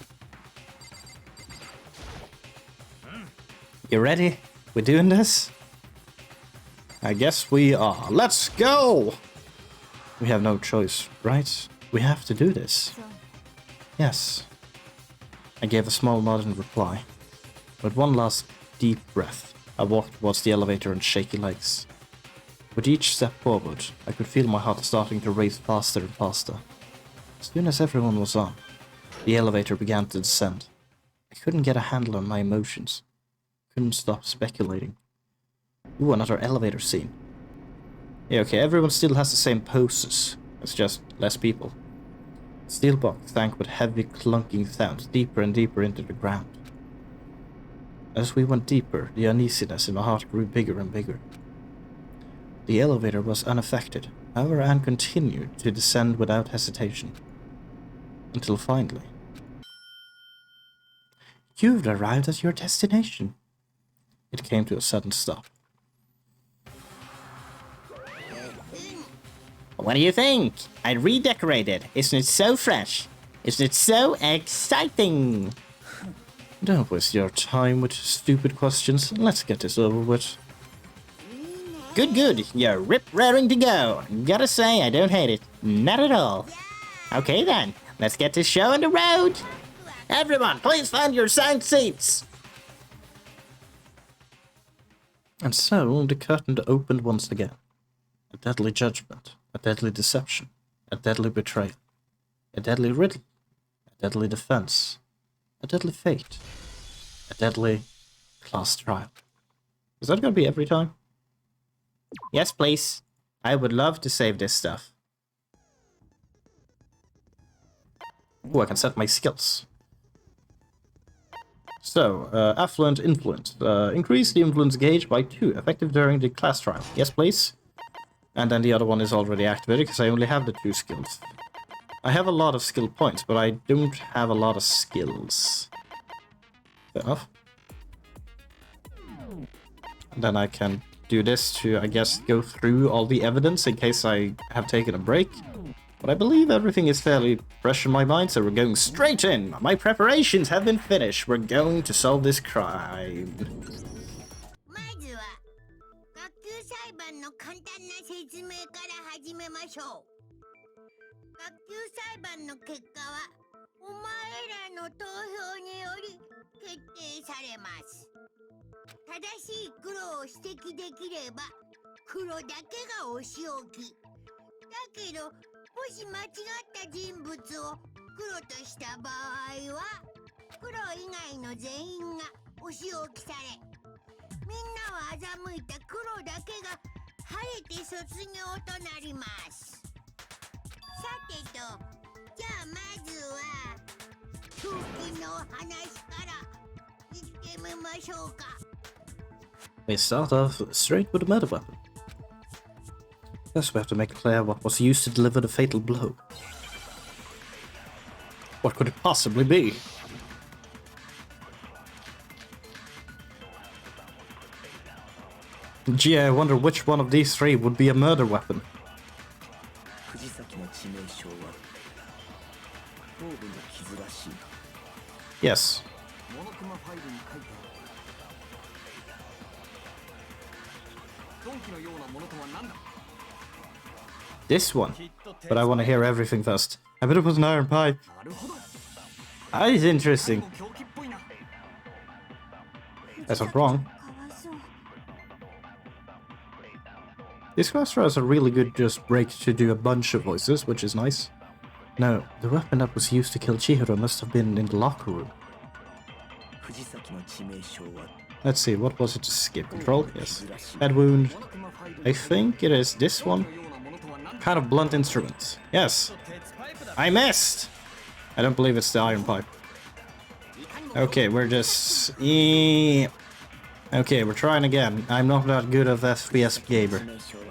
You ready? We're doing this? I guess we are. Let's go! We have no choice, right? We have to do this. Yes. I gave a small nod in reply. With one last deep breath, I walked towards the elevator on shaky legs. With each step forward, I could feel my heart starting to race faster and faster. As soon as everyone was on, the elevator began to descend. I couldn't get a handle on my emotions. Couldn't stop speculating. Ooh, another elevator scene. Yeah, okay, everyone still has the same poses. It's just less people. The steel box sank with heavy clunking sounds deeper and deeper into the ground. As we went deeper, the uneasiness in my heart grew bigger and bigger. The elevator was unaffected, however, and continued to descend without hesitation. Until finally... You've arrived at your destination. It came to a sudden stop. What do you think? I redecorated. Isn't it so fresh? Isn't it so exciting? Don't waste your time with stupid questions. Let's get this over with. Good, good. You're rip-raring to go. Gotta say, I don't hate it. Not at all. Okay then, let's get this show on the road. Everyone, please find your assigned seats. And so, the curtain opened once again. A deadly judgment, a deadly deception, a deadly betrayal, a deadly riddle, a deadly defense, a deadly fate, a deadly class trial. Is that gonna be every time? Yes, please. I would love to save this stuff. Oh, I can set my skills. So, affluent influence. Increase the influence gauge by 2, effective during the class trial. Yes, please. And then the other one is already activated because I only have the 2 skills. I have a lot of skill points, but I don't have a lot of skills. Fair enough. And then I can do this to, I guess, go through all the evidence in case I have taken a break. But I believe everything is fairly fresh in my mind, so we're going straight in. My preparations have been finished. We're going to solve this crime. クロ以外の全員がお仕置きされ、みんなは欺いたクロだけが晴れて卒業となります。さてと、じゃあまずは狂気の話から言ってみましょうか。 We start off straight with a murder weapon. First we have to make clear what was used to deliver the fatal blow. What could it possibly be? Gee, I wonder which one of these three would be a murder weapon. Yes. This one. But I want to hear everything first. I bet it was an iron pipe. That is interesting. That's not wrong. This caster has a really good just break to do a bunch of voices, which is nice. No, the weapon that was used to kill Chihiro must have been in the locker room. Let's see, what was it to skip? Control? Yes. Head wound. I think it is this one. Kind of blunt instrument. Yes. I missed! I don't believe it's the iron pipe. Okay, we're just... Okay, we're trying again. I'm not that good of FPS gamer.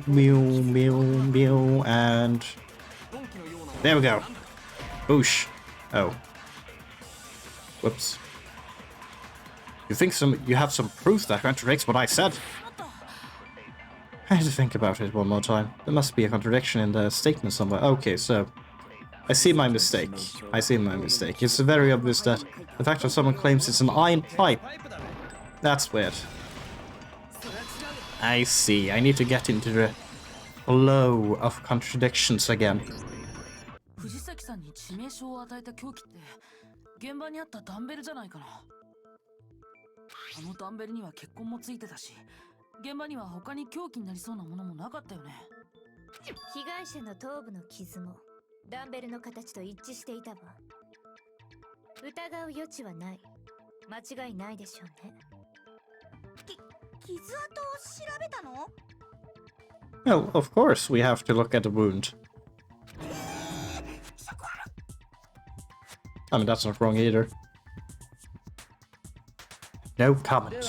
Mew, mew, mew, and... There we go. Boosh. Oh. Whoops. You have some proof that contradicts what I said? I had to think about it one more time. There must be a contradiction in the statement somewhere. Okay, so... I see my mistake. It's very obvious that the fact that someone claims it's an iron pipe. That's weird. I see. I need to get into the flow of contradictions again. Well, of course we have to look at the wound. I mean, that's not wrong either. No comment.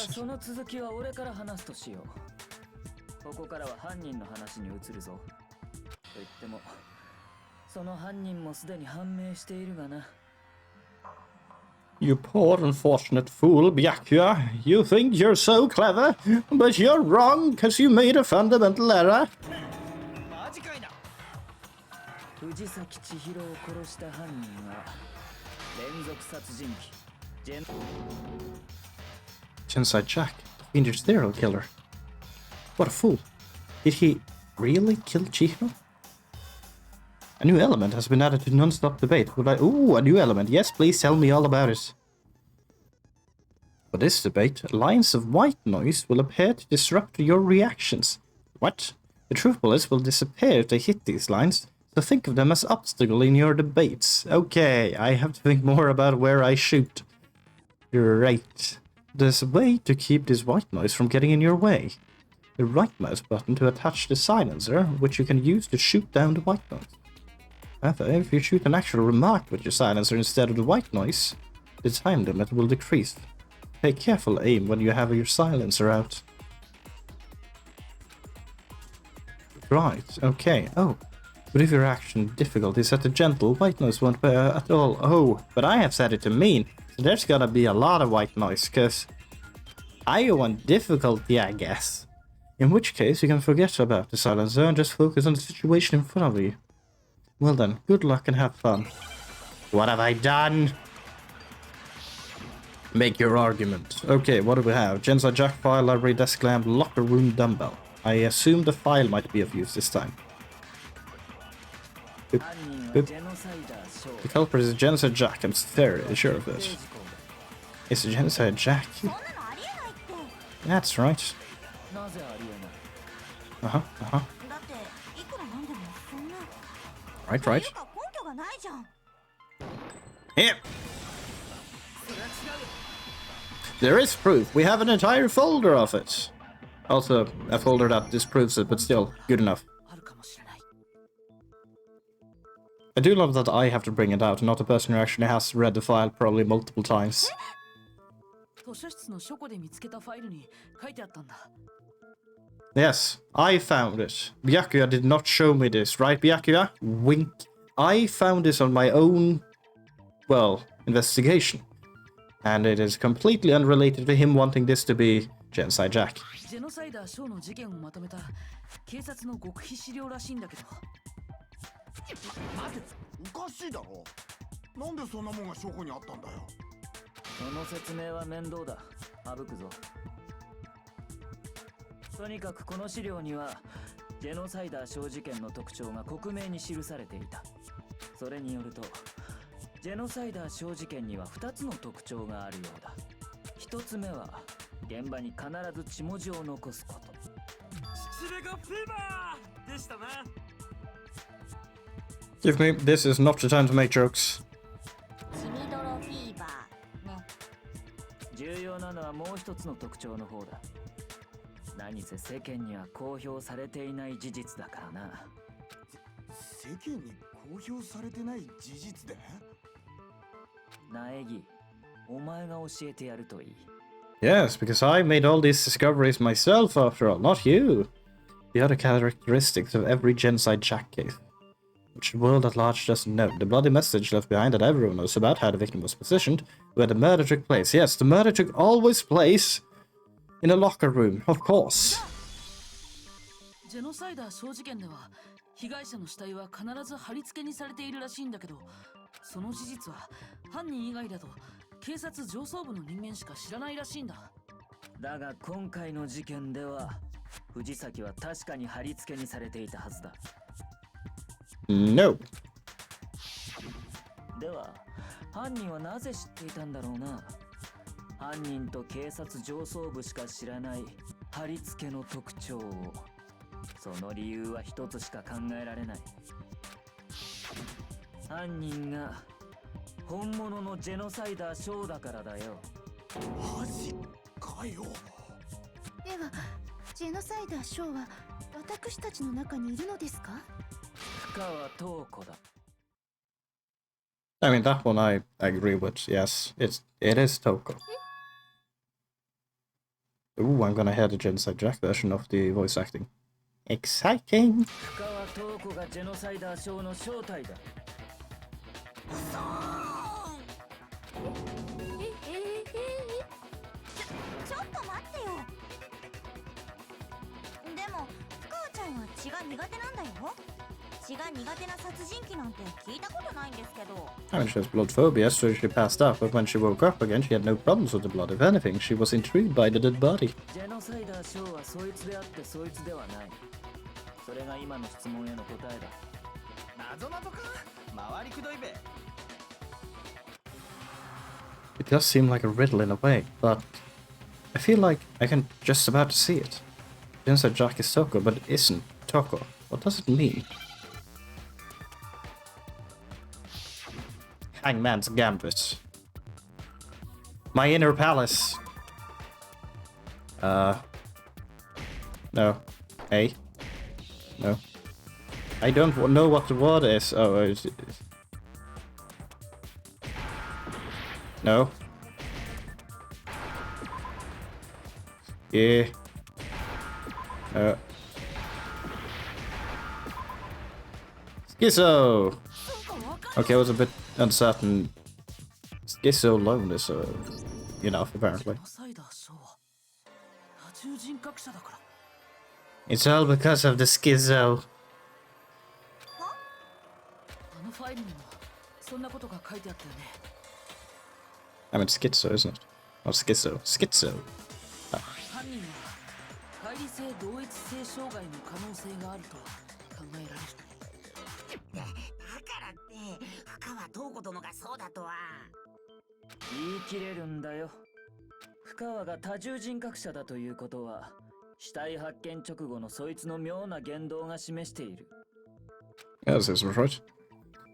その犯人もすでに判明しているがな。 You poor unfortunate fool, Byakuya. You think you're so clever, but you're wrong because you made a fundamental error. 藤崎千尋を殺した犯人は連続殺人鬼 Genocide Jack, the fiendish serial killer. What a fool. Did he really kill Chihiro? A new element has been added to non-stop debate. Ooh, a new element. Yes, please tell me all about it. For this debate, lines of white noise will appear to disrupt your reactions. What? The truth bullets will disappear if they hit these lines, so think of them as obstacle in your debates. Okay, I have to think more about where I shoot. Right. There's a way to keep this white noise from getting in your way. The right mouse button to attach the silencer, which you can use to shoot down the white noise. However, if you shoot an actual remark with your silencer instead of the white noise, the time limit will decrease. Take careful aim when you have your silencer out. Right, okay. Oh, but if your action difficulty is at a gentle, white noise won't be at all. Oh, but I have set it to mean, so there's gotta be a lot of white noise, cause I want difficulty, I guess. In which case, you can forget about the silencer and just focus on the situation in front of you. Well then, good luck and have fun. What have I done? Make your argument. Okay, what do we have? Genocide Jack file, library, desk lamp, locker room, dumbbell. I assume the file might be of use this time. Boop, boop. The culprit is Genocide Jack, I'm fairly sure of it. It's Genocide Jack. That's right. Uh-huh. Right. Here! There is proof. We have an entire folder of it. Also, a folder that disproves it, but still, good enough. I do love that I have to bring it out, and not the person who actually has read the file probably multiple times. Yes, I found it. Byakuya did not show me this, right, Byakuya? Wink. I found this on my own, well, investigation. And it is completely unrelated to him wanting this to be Genocide Jack. ジェノサイダーショーの事件をまとめた警察の極秘資料らしいんだけど。待て、おかしいだろ。なんでそんなもんが証拠にあったんだよ。その説明は面倒だ。省くぞ。とにかくこの資料にはジェノサイダー小事件の特徴が克明に記されていた。それによるとジェノサイダー小事件には2つの特徴があるようだ。1つ目は現場に必ず血文字を残すこと。失礼がフィーバーでしたな。Give me, this is not the time to make jokes. 血みどろフィーバーね。重要なのはもう一つの特徴の方だ。何せ世間には公表されていない事実だからな。世間に公表されてない事実で？苗木、お前が教えてやるといい。Yes, because I made all these discoveries myself after all, not you. The other characteristics of every Genocide Jack case, which the world at large doesn't know. The bloody message left behind that everyone knows about, how the victim was positioned, where the murder took place. Yes, the murder took always place in a locker room, of course. ジェノサイダー小事件では被害者の死体は必ず貼り付けにされているらしいんだけど、その事実は犯人以外だと警察上層部の人間しか知らないらしいんだ。だが今回の事件では藤崎は確かに貼り付けにされていたはずだ。No. では犯人はなぜ知っていたんだろうな。犯人と警察上層部しか知らない貼り付けの特徴を。その理由は一つしか考えられない。犯人が本物のジェノサイダーショーだからだよ。マジかよ。ではジェノサイダーショーは私たちの中にいるのですか？深川塔子だ。I mean, that one I agree with. Yes, it is Toko. Ooh, I'm gonna hear the Genocide Jack version of the voice acting. Exciting! 深川塔子がジェノサイダーショーの正体だ。ちょっと待ってよ。でも深川ちゃんは血が苦手なんだよ。血が苦手な殺人鬼なんて聞いたことないんですけど。I mean, she has blood phobia, so she passed out, but when she woke up again, she had no problems with the blood. If anything, she was intrigued by the dead body. ジェノサイダーショーはそいつであってそいつではない。それが今の質問への答えだ。謎か回りくどいべ。It does seem like a riddle in a way, but I feel like I can just about see it. Genocide Jack is Toko, but it isn't Toko. What does it mean? Hangman's Gambit. My inner palace. No. A. No. I don't know what the word is. Oh, no. Yeah. Schizo! Okay, I was a bit uncertain. Schizo alone is enough, apparently. It's all because of the Schizo. I mean schizo, isn't it? Not schizo. Schizo. Ah. 乖離性同一性障害の可能性があると考えられる。だからって深川塔子殿がそうだとは。言い切れるんだよ。深川が多重人格者だということは死体発見直後のそいつの妙な言動が示している。Yes, this was right.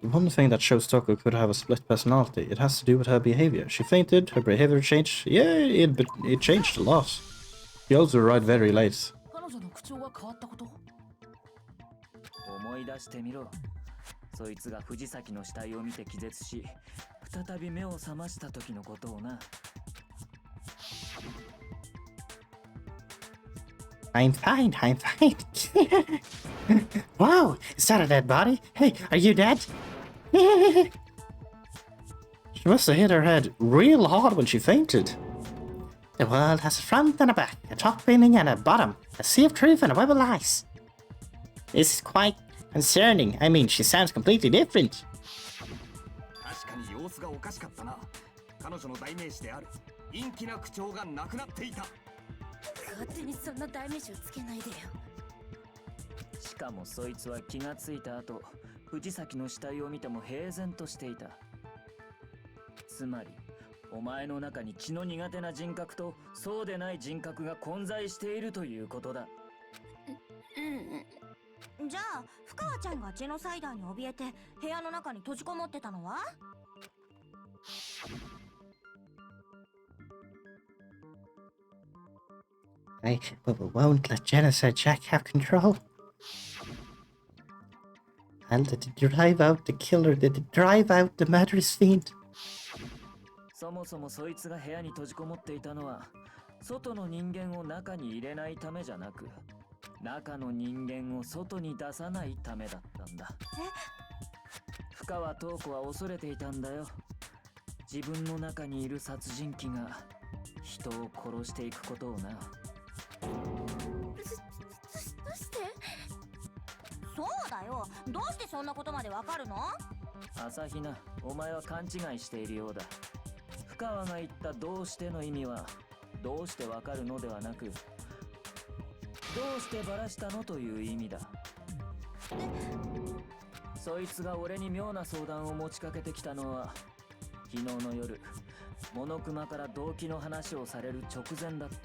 the one thing that shows Toko could have a split personality, it has to do with her behavior. She fainted, her behavior changed. Yeah, it changed a lot. She also arrived very late. 彼女の口調が変わったこと？思い出してみろ。そいつが藤崎の死体を見て気絶し、再び目を覚ました時のことをな。I'm fine, I'm fine. Wow, is that a dead body? Hey, are you dead? She must have hit her head real hard when she fainted. The world has a front and a back, a top meaning and a bottom, a sea of truth and a web of lies. This is quite concerning. I mean, she sounds completely different. 確かに様子がおかしかったな。彼女の代名詞である陰気な口調がなくなっていた。勝手にそんな代名詞をつけないでよ。しかもそいつは気がついた後、藤崎の死体を見ても平然としていた。つまり、お前の中に血の苦手な人格とそうでない人格が混在しているということだ。じゃあ、深川ちゃんがジェノサイダーに怯えて部屋の中に閉じこもってたのは？I won't let Genocide Jack have control. I'll let it drive out the killer, let it drive out the murderous fiend. そもそもそいつが部屋に閉じこもっていたのは、外の人間を中に入れないためじゃなく、中の人間を外に出さないためだったんだ。深川塔子は恐れていたんだよ。自分の中にいる殺人鬼が人を殺していくことをな。どうして？そうだよ。どうしてそんなことまでわかるの？朝比奈、お前は勘違いしているようだ。深川が言ったどうしての意味は、どうしてわかるのではなく、どうしてバラしたのという意味だ。そいつが俺に妙な相談を持ちかけてきたのは、昨日の夜、モノクマから動機の話をされる直前だった。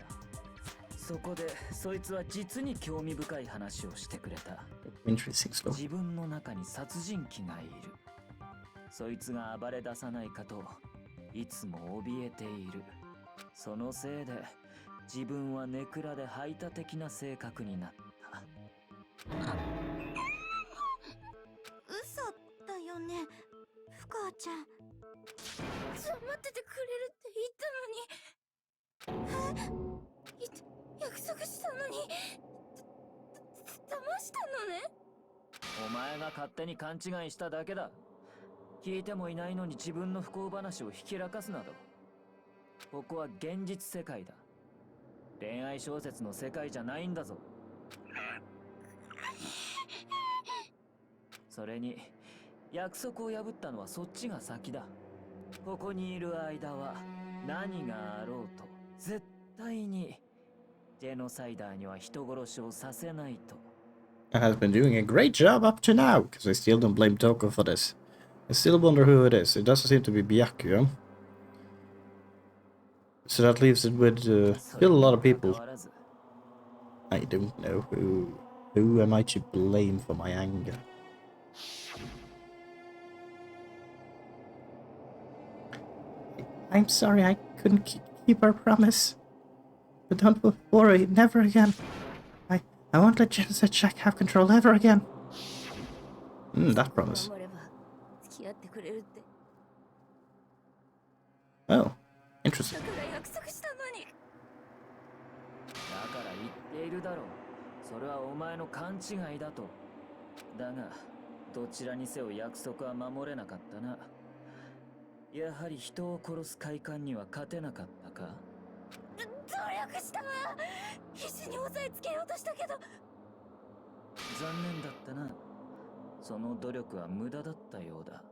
そこでそいつは実に興味深い話をしてくれた。自分の中に殺人鬼がいる。そいつが暴れ出さないかといつも怯えている。そのせいで自分はネクラで排他的な性格になった。嘘だよね、深川ちゃん。待っててくれるって言ったのに。約束したのに騙したのね。お前が勝手に勘違いしただけだ。聞いてもいないのに自分の不幸話をひきらかすなど。ここは現実世界だ。恋愛小説の世界じゃないんだぞ。それに約束を破ったのはそっちが先だ。ここにいる間は何があろうと絶対にジェノサイダーには人殺しをさせないと。And has been doing a great job up to now, because I still don't blame Toko for this. I still wonder who it is. It doesn't seem to be Byakuya. So that leaves it with still a lot of people. I don't know who am I to blame for my anger. I'm sorry I couldn't keep our promise. But don't worry, never again. I won't let Genocide Jack have control ever again. That promise. Oh, interesting. だから言っているだろう。それはお前の勘違いだと。だが、どちらにせよ約束は守れなかったな。やはり人を殺す快感には勝てなかったか？努力したわ。必死に押さえつけようとしたけど。残念だったな。その努力は無駄だったようだ。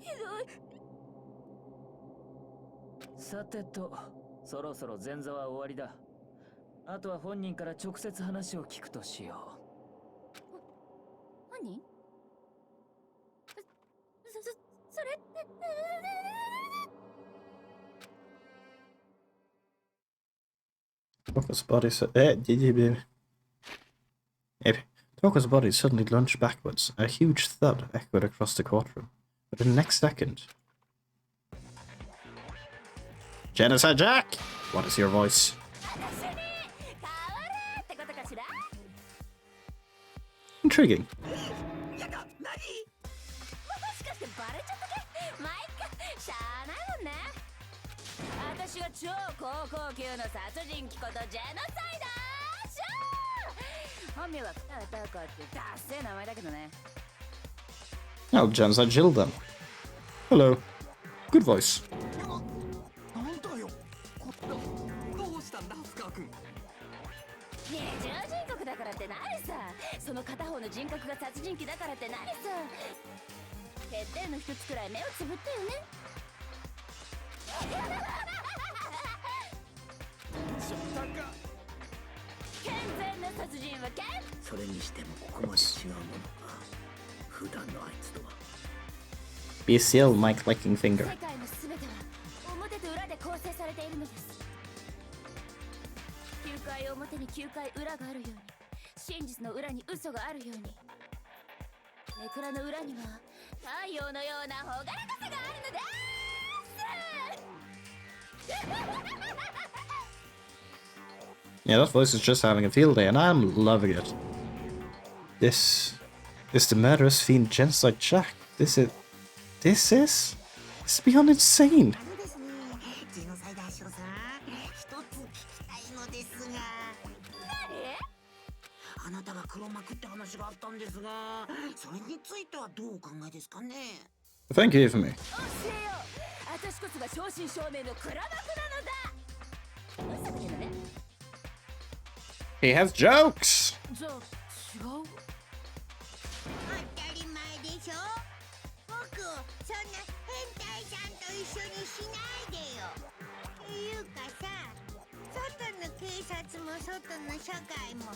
ひどい。さてと、そろそろ前座は終わりだ。あとは本人から直接話を聞くとしよう。何？それって。Focus body so Toko's body suddenly lunged backwards. A huge thud echoed across the courtroom. But in the next second... Genocide Jack! What is your voice? Intriguing. 私は超高校級の殺人鬼ことジェノサイダーショー本名は北タコってダッセー名前だけどね Oh, Genocide Jill then. Hello. Good voice. なんだよどうしたんだスカー君二重人格だからって何さその片方の人格が殺人鬼だからって何さ欠点の一つくらい目をつぶってよね健全な殺人はそれにしてもここまで違うものか普段のあいつとは BCL mic licking finger. 世界のすべては表と裏で構成されているのです9回表に9回裏があるように真実の裏に嘘があるようにネクラの裏には太陽のような朗らかさがあるのです Yeah, that voice is just having a field day, and I'm loving it. This is the murderous fiend Genocide Jack. This is beyond insane. あのですねジェノサイダーショーさん一つ聞きたいのですがあなたが黒幕って話があったんですがそれについてはどうお考えですかね Thank you for me. 教えよ私こそが正真正銘の黒幕なのだ嘘だけどね He has jokes. じゃあ違う当たり前でしょ僕をそんな変態さんと一緒にしないでよっていうかさ外の警察も外の社会も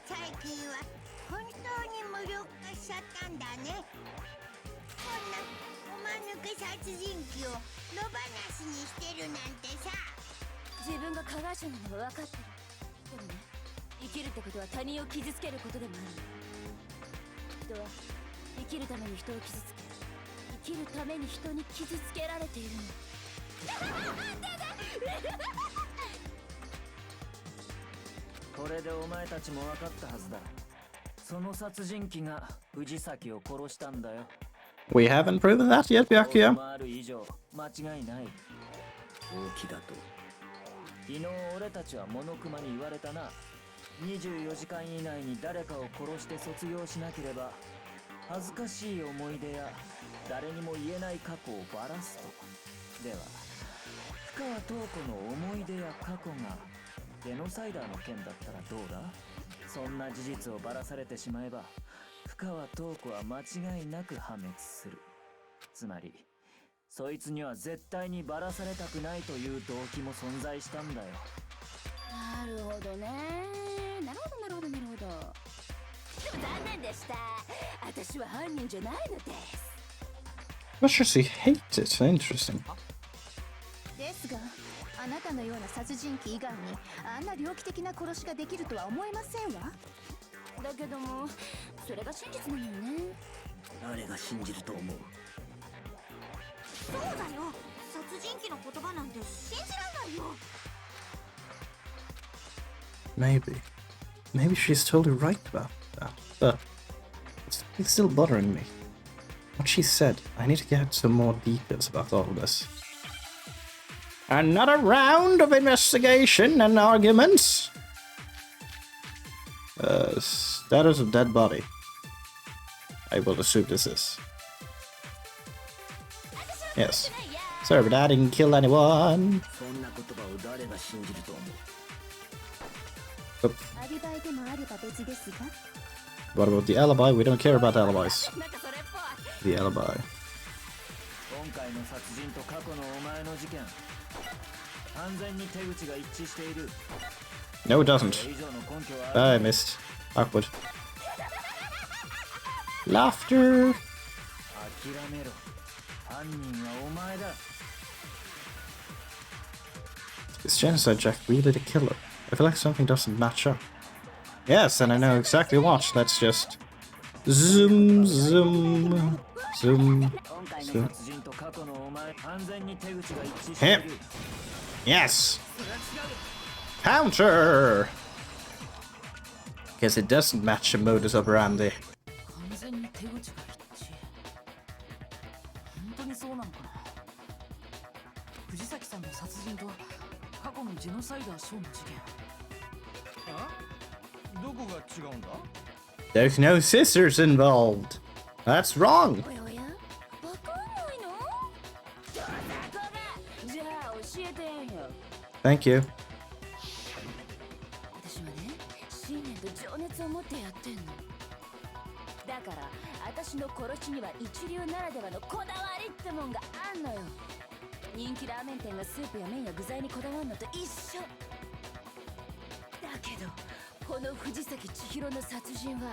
最近は本当に無力化しちゃったんだねこんなおまぬけ殺人鬼を野放しにしてるなんてさ自分が加害者なのは分かってるでもね生きるってことは他人を傷つけることでもある人は生きるために人を傷つけ生きるために人に傷つけられているのこれでお前たちも分かったはずだその殺人鬼が藤崎を殺したんだよ We haven't proven that yet, Byakuya. ある以上間違いない大木だと昨日俺たちはモノクマに言われたな24時間以内に誰かを殺して卒業しなければ恥ずかしい思い出や誰にも言えない過去をばらすとでは深川塔子の思い出や過去がジェノサイダーの件だったらどうだそんな事実をばらされてしまえば深川塔子は間違いなく破滅するつまりそいつには絶対にばらされたくないという動機も存在したんだよなるほどねなるほどなるほどなるほどでも残念でした私は犯人じゃないのです What should she hate it? Interesting. ですがあなたのような殺人鬼以外にあんな猟奇的な殺しができるとは思えませんわだけどもそれが真実なのよね誰が信じると思うそうだよ殺人鬼の言葉なんて信じらんないよ Maybe she's totally right about that, but it's still bothering me. What she said, I need to get some more details about all of this. Another round of investigation and arguments. Status of dead body. I will assume this is. Yes. Sorry, but I didn't kill anyone. そんな言葉を誰が信じると思う Oop. アリバイでもあれば別ですが What about the alibi? We don't care about alibis. なんかそれっぽい The alibi. 今回の殺人と過去のお前の事件完全に手口が一致している No, it そ doesn't. れ以上の根拠はあ I る missed. Awkward. Laughter. 諦めろ犯人はお前だ Is Genocide Jack really the killer? I feel like something doesn't match up. Yes, and I know exactly what. Let's just zoom, zoom, zoom, 今回の zoom. 殺人と過去のお前完全に手口が一致して Him. いる Yes. Counter. Guess it doesn't match the modus operandi. 完全に手口が一致。本当にそうなのかな。藤崎さんの殺人と過去のジェノサイダーショーの事件。どこが違うんだ？ There's no scissors involved. That's wrong. おやおやわかんないのどうだこがじゃあ教えてよ Thank you. 私はね信念と情熱を持ってやってんのだから私の殺しには一流ならではのこだわりってもんがあんのよ人気ラーメン店がスープや麺や具材にこだわるのと一緒だけどこの藤崎千尋の殺人は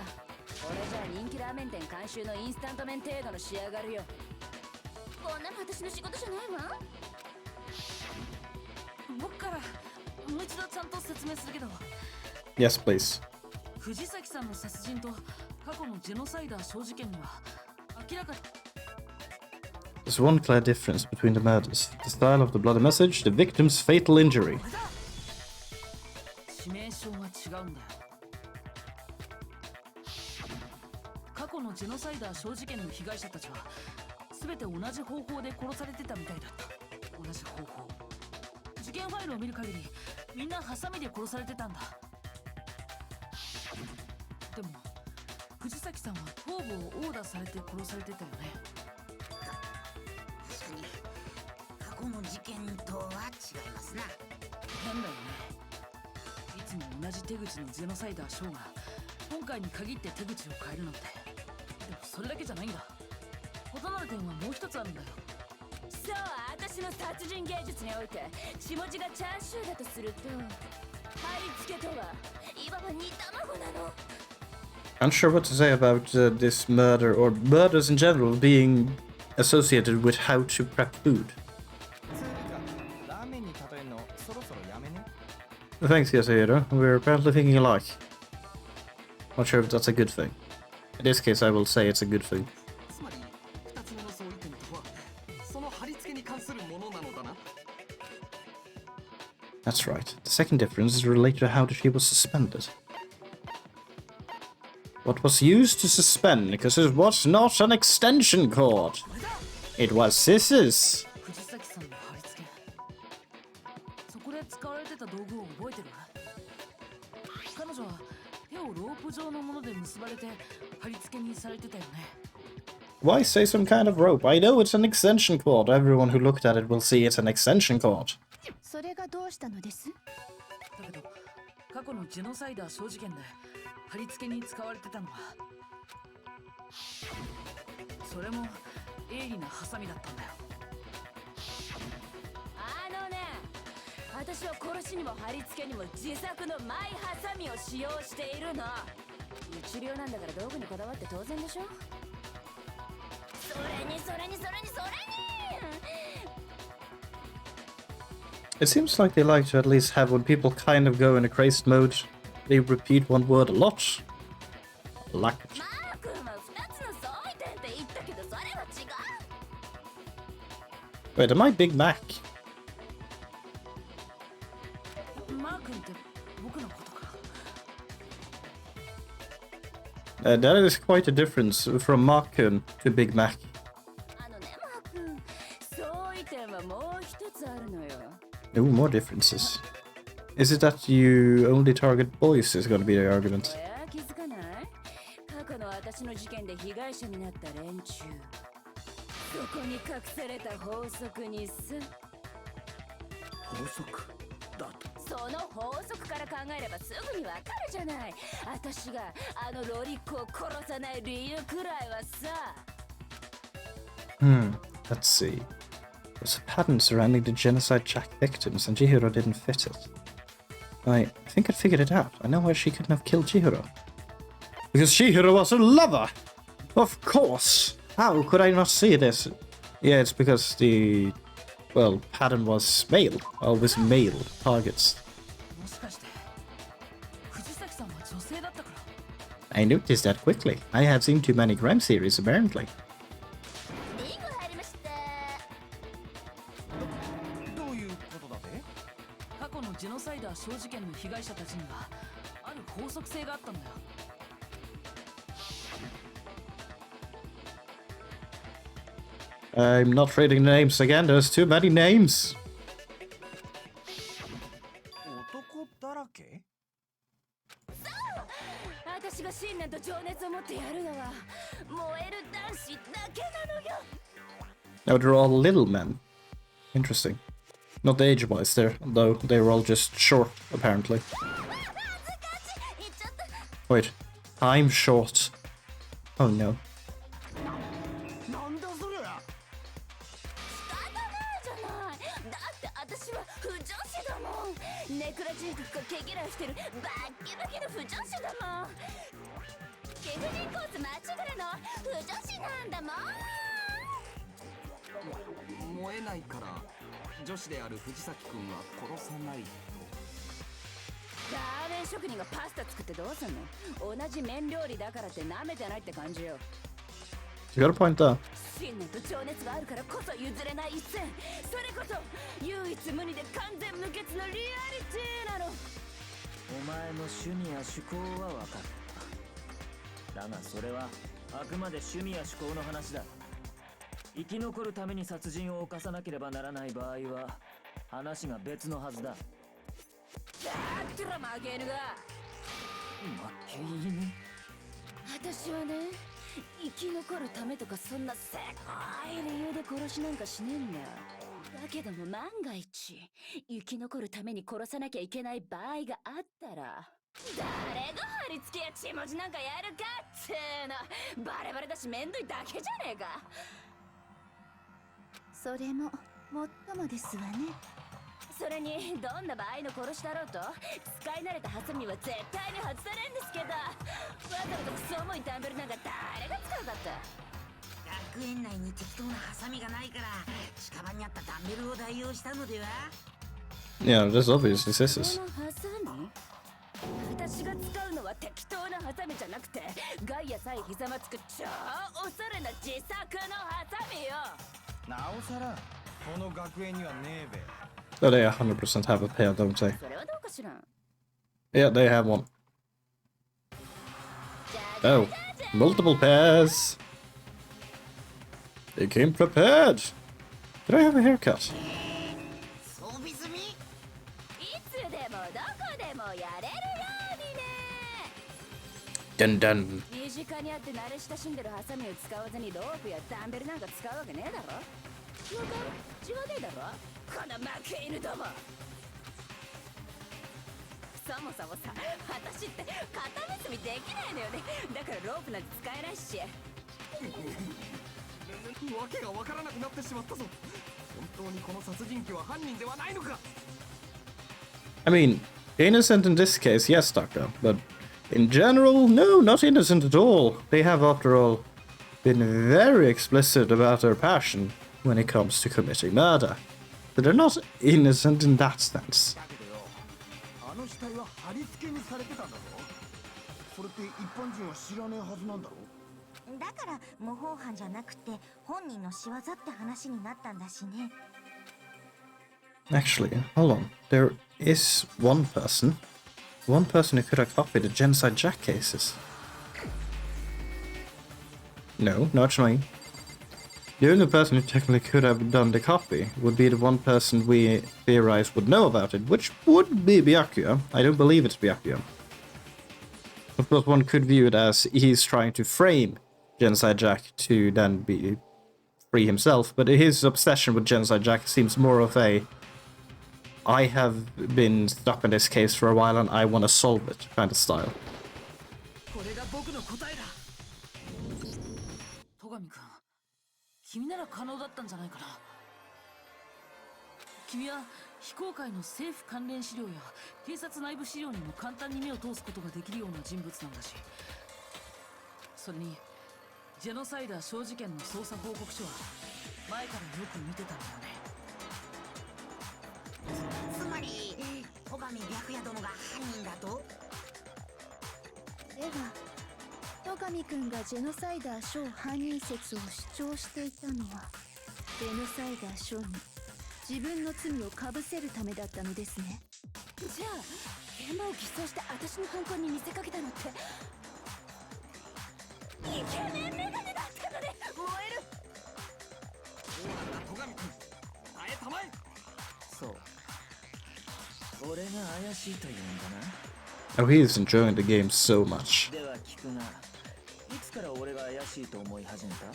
俺じゃあ人気ラーメン店監修のインスタント麺程度の仕上がりよこんなの私の仕事じゃないわ僕からもう一度ちゃんと説明するけど、 Yes, please. 藤崎さんの殺人と過去のジェノサイダー小事件には明らかに There's one clear difference between the murders. The style of the bloody message, the victim's fatal injury. 致命傷が違うんだよ。過去のジェノサイダー小事件の被害者たちは全て同じ方法で殺されてたみたいだった。同じ方法。事件ファイルを見る限りみんなハサミで殺されてたんだ。でも藤崎さんは頭部を殴打されて殺されてたよね。確かに過去の事件とは違いますな。変だよね。いつも同じ手口のジェノサイダーショーが今回に限って手口を変えるなんて。でもそれだけじゃないんだ。異なる点はもう一つあるんだよ。そう私の殺人芸術において血文字がチャーシューだとすると貼り付けとはいわば煮卵なの Unsure what to say about this murder or murders in general being associated with how to prep food. ラーメンに例えるのそろそろやめね。 Thanks, Yasuhiro. We're apparently thinking alike. Not sure if that's a good thing. In this case, I will say it's a good thing. つまり二つ目の相違点とはその貼り付けに関するものなのだな。 That's right. The second difference is related to how the she was suspended. What was used to suspend, because it was not an extension cord. It was scissors. 藤崎さんの貼り付け。そこで使われてた道具を覚えてる？彼女は手をロープ状のもので結ばれて貼り付けにされてたよね。 Why say some kind of rope? I know it's an extension cord. Everyone who looked at it will see it's an extension cord. それがどうしたのですだけど過去のジェノサイダー小事件で貼り付けに使われてたのはそれも鋭利なハサミだったんだよ。私は殺しにも貼り付けにも自作のマイハサミを使用しているの一流なんだから道具にこだわって当然でしょそれにそれにそれにそれに It seems like they like to at least have when people kind of go in a crazed mode, they repeat one word a lot. Like it. マー君は2つの相違点って言ったけどそれは違う Wait, am I Big Mac? マー君って僕のことか。That is quite a difference from Markun to Big Mac. あのねマー君相違点はもう一つあるのよ No more differences. Is it that you only target boys is going to be the argument? 気づかない過去の私の事件で被害者になった連中そこに隠された法則にす法則だと。その法則から考えればすぐにわかるじゃない私があのロリックを殺さない理由くらいはさ Let's see. There's a pattern surrounding the genocide Jack victims, and Chihiro didn't fit it. I think I figured it out. I know why she couldn't have killed Chihiro. Because Chihiro was a lover! Of course! How could I not see this? Yeah, it's because the, well, pattern was male. Always male targets. もしかして藤崎さんは女性だった I noticed that quickly. I have seen too many crime series, apparently. リング入りました。どういうことだべ？過去のジェノサイダー小事件の被害者たちにはある法則性があったんだよ。I'm not reading the names again, there's too many names. 男だらけ？私が信念と情熱を持ってやるのは燃える男子だけなのよ。 Now they're all little men. Interesting. Not age-wise there, though they were all just short, apparently. Wait, I'm short. Oh no. なんだそりゃ。仕方ないじゃない。だって私は不女子だもん。ネクラ人格が毛嫌いしてるバッキバキの不女子だもん。貴婦人コース町ぐらの不女子なんだもん。燃えないから女子である藤崎君は殺さないと。ラーメン職人がパスタ作ってどうすんの？同じ麺料理だからって舐めてないって感じよ。 You got a point there. 信念と情熱があるからこそ譲れない一線。それこそ唯一無二で完全無欠のリアリティなの。お前の趣味や趣向は分かった。だがそれはあくまで趣味や趣向の話だ。生き残るために殺人を犯さなければならない場合は話が別のはずだ。だったら負け犬が。負け犬？私はね、生き残るためとかそんなせこい理由で殺しなんかしねえんだよ。だけども万が一生き残るために殺さなきゃいけない場合があったら、誰が貼り付けや血文字なんかやるかっての。バレバレだしめんどいだけじゃねえか。それももっともですわね。それにどんな場合の殺しだろうと使い慣れたハサミは絶対に外されんですけど、わざわざクソ重いダンベルなんか誰が使うかって。学園内に適当なハサミがないから近場にあったダンベルを代用したのでは？ Yeah, that's obviously scissors. このハサミ？私が使うのは適当なハサミじゃなくてガイアさえひざまつく超おしゃれな自作のハサミよ。なおさらこの学園にはねえべ。 Oh, they 100% have a pair, don't they? それはどうかしら。 Yeah, they have one. Oh, multiple pairs. They came prepared. Did I have a haircut? 装備済み？いつでもどこでもやれるようにね。 Dun dun. 身近にあって慣れ親しんでるハサミを使わずにロープやダンベルなんか使うわけねえだろ。わかる？違わねえだろこの負け犬ども。そもそもさ、私って片結びできないのよね。だからロープなんて使えないし。わけがわからなくなってしまったぞ。本当にこの殺人鬼は犯人ではないのか？ I mean, innocent in this case, yes, Doctor, but in general, no, not innocent at all. They have, after all, been very explicit about their passion when it comes to committing murder. So they're not innocent in that sense. だけどよ、あの死体は貼り付けにされてたんだぞ。それって一般人は知らねえはずなんだろ？だから模倣犯じゃなくて本人の仕業って話になったんだしね。 Actually, hold on. There is one person who could have copied the Genocide Jack cases. No, not me. The only person who technically could have done the copy would be the one person we theorize would know about it, which would be Byakuya. I don't believe it's Byakuya. Of course, one could view it as he's trying to frame Genocide Jack to then be free himself, but his obsession with Genocide Jack seems more of a I have been stuck in this case for a while and I want to solve it kind of style. これが僕の答えだ。戸上君、君なら可能だったんじゃないかな。君は非公開の政府関連資料や警察内部資料にも簡単に目を通すことができるような人物なんだし、それにジェノサイダー小事件の捜査報告書は前からよく見てたんだよね。つまり戸上白夜殿が犯人だと？では戸上くんがジェノサイダーショー犯人説を主張していたのはジェノサイダーショーに自分の罪をかぶせるためだったのですね。じゃあ現場を偽装して私の犯行に見せかけたのってイケメンメガネだったので燃える。戸上君、耐えたまえ。そう俺が怪しいというんだな。 Oh, he is enjoying the game so much. では聞くが、いつから俺が怪しいと思い始めた？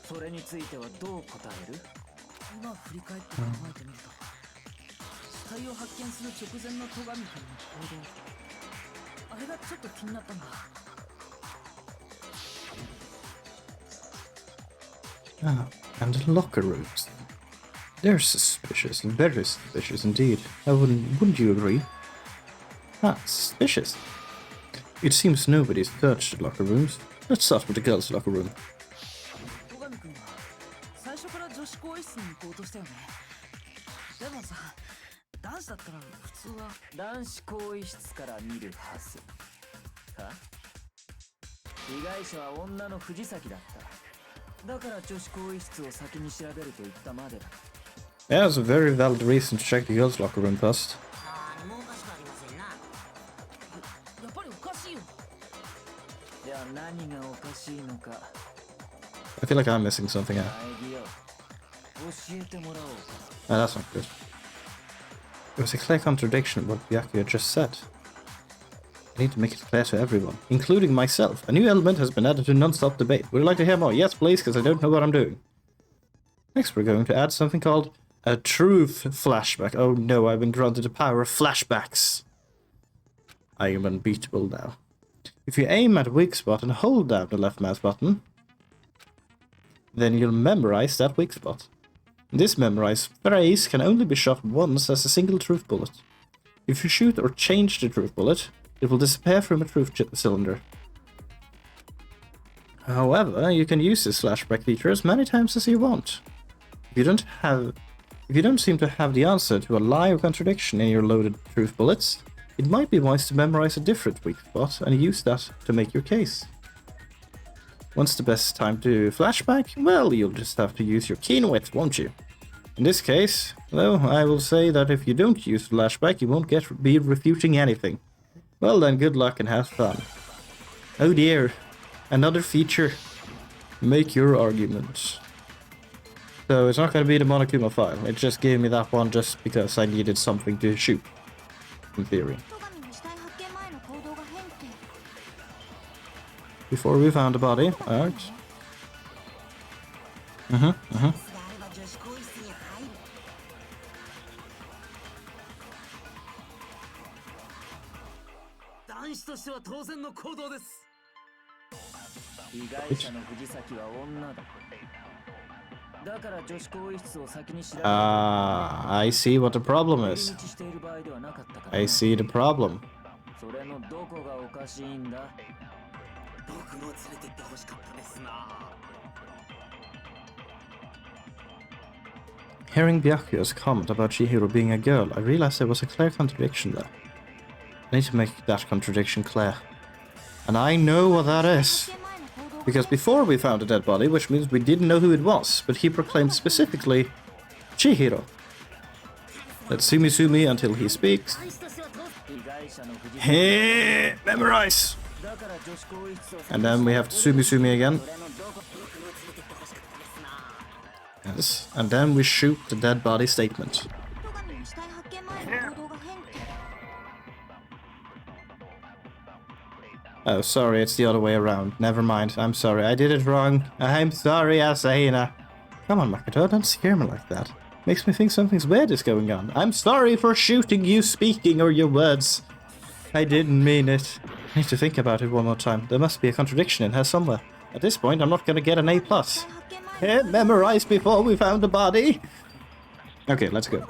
それについてはどう答える？今振り返って考えてみると、死体を発見する直前の戸上君の行動、あれがちょっと気になったんだ。Ah, and the locker rooms. They're suspicious, very suspicious indeed. Wouldn't you agree? Ah, suspicious. It seems nobody's searched the locker rooms. Let's start with the girls' locker room. 戸上君は最初から女子更衣室に行こうとしたよね。でもさ、男子だったら普通は男子更衣室から見るはずか。被害者は女の藤崎だった。だから女子更衣室を先に調べると言ったまでだ。Yeah, that's a very valid reason to check the girls' locker room first. 何もおかしくありませんな。やっぱりおかしいよ。じゃあ何がおかしいのか。 I feel like I'm missing something out. アイディアを教えてもらおうか。 Ah, that's not good. It was a clear contradiction of what Byakuya just said. I need to make it clear to everyone, including myself. A new element has been added to non-stop debate. Would you like to hear more? Yes, please, because I don't know what I'm doing. Next, we're going to add something called a truth flashback. Oh no, I've been granted the power of flashbacks. I am unbeatable now. If you aim at a weak spot and hold down the left mouse button, then you'll memorize that weak spot. This memorized phrase can only be shot once as a single truth bullet. If you shoot or change the truth bullet, it will disappear from a truth cylinder. However, you can use this flashback feature as many times as you want. If you don't seem to have the answer to a lie or contradiction in your loaded truth bullets, it might be wise to memorize a different weak spot and use that to make your case. What's the best time to flashback? Well, you'll just have to use your keen wit, won't you? In this case, though, I will say that if you don't use flashback, you won't be refuting anything. Well then, good luck and have fun. Oh dear, another feature. Make your argument. So it's not going to be the Monokuma file, it just gave me that one just because I needed something to shoot, in theory. 戸上の死体発見前の行動が変って。 Before we found the body, alright. ですがあれば女子更衣室に入る。男子としては当然の行動です。被害者の藤崎は女だ。だから女子更衣室を先に調べる。Ah, I see what the problem is. 来日している場合ではなかったからな。 I see the problem. それのどこがおかしいんだ。僕も連れてってほしかったですな。 Hearing Byakuya's comment about Chihiro being a girl, I realized there was a clear contradiction there. I need to make that contradiction clear. And I know what that is. Because before we found a dead body, which means we didn't know who it was, but he proclaimed specifically Chihiro. Let's Sumi until he speaks. Hey, memorize! And then we have to Sumi again. Yes, and then we shoot the dead body statement. 戸上の死体発見前の行動が変って。 Oh, sorry, it's the other way around. Never mind, I'm sorry, I did it wrong. I'm sorry, Asahina. Come on, Makoto, don't scare me like that. Makes me think something's weird is going on. I'm sorry for shooting you speaking or your words. I didn't mean it. I need to think about it one more time. There must be a contradiction in her somewhere. At this point, I'm not gonna get an A+. Memorized before we found the body. Okay, let's go.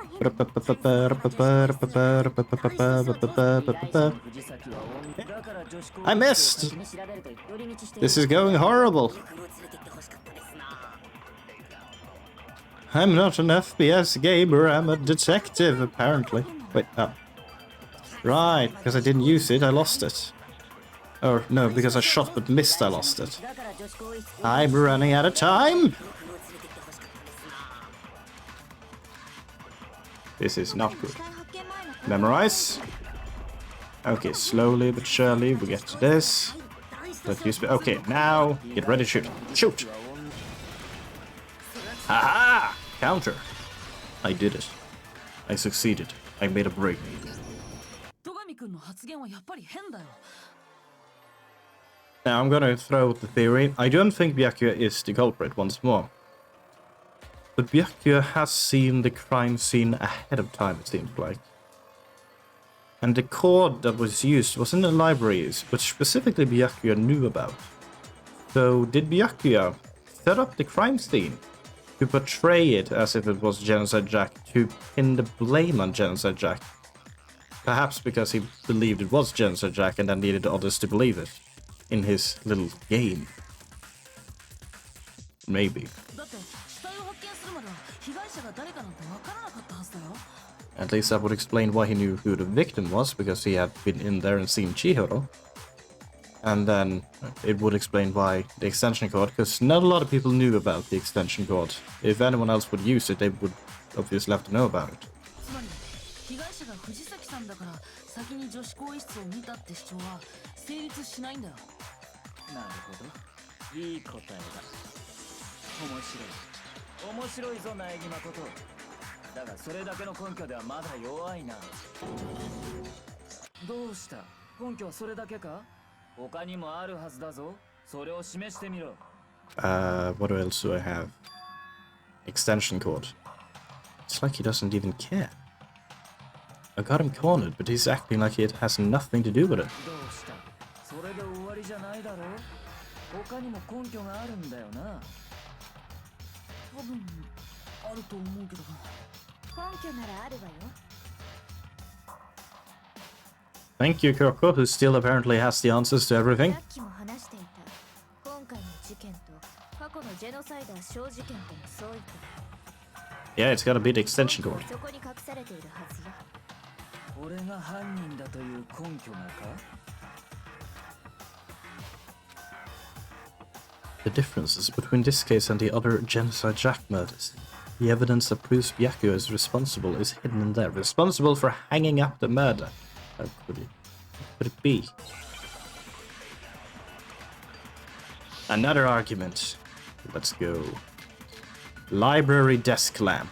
I missed! This is going horrible. I'm not an FPS gamer, I'm a detective, apparently. Wait, oh. Right, because I didn't use it, I lost it. Or no, because I shot but missed, I lost it. I'm running out of time! This is not good. Memorize. Okay, slowly but surely we get to this. Okay, now get ready to shoot. Shoot! Haha! Counter. I did it. I succeeded. I made a break. 戸上君の発言はやっぱり変だよ。 Now I'm gonna throw out the theory. I don't think Byakuya is the culprit once more. But Byakuya has seen the crime scene ahead of time, it seems like. And the code that was used was in the libraries, which specifically Byakuya knew about. So did Byakuya set up the crime scene to portray it as if it was Genocide Jack, to pin the blame on Genocide Jack? Perhaps because he believed it was Genocide Jack and then needed others to believe it in his little game. Maybe. だって死体を発見するまでは被害者が誰かなんてわからなかったはずだよ。 At least that would explain why he knew who the victim was, because he had been in there and seen Chihiro. And then it would explain why the extension cord, because not a lot of people knew about the extension cord. If anyone else would use it, they would obviously have to know about it. つまり被害者が藤崎さんだから先に女子更衣室を見たって主張は成立しないんだよ。なるほど。いい答えだ。面白いぞ苗木誠。だがそれだけの根拠ではまだ弱いな。どうした？根拠はそれだけか？他にもあるはずだぞ。それを示してみろ。What else do I have? Extension cord. It's like he doesn't even care. I got him cornered, but he's acting like it has nothing to do with it. どうした？それで終わりじゃないだろう。他にも根拠があるんだよな。多分あると思うけど。根拠ならあるわよ。 Thank you, Kyoko, who still apparently has the answers to everything. さっきも話していた。今回の事件と過去のジェノサイダー小事件との相違点。 Yeah, it's gotta be the extension cord. そこに隠されているはずよ。俺が犯人だという根拠がか？ The differences between this case and the other Genocide Jack murders. The evidence that proves Byakuya is responsible is hidden in there. Responsible for hanging up the murder. How could it be? Another argument. Let's go. Library desk lamp.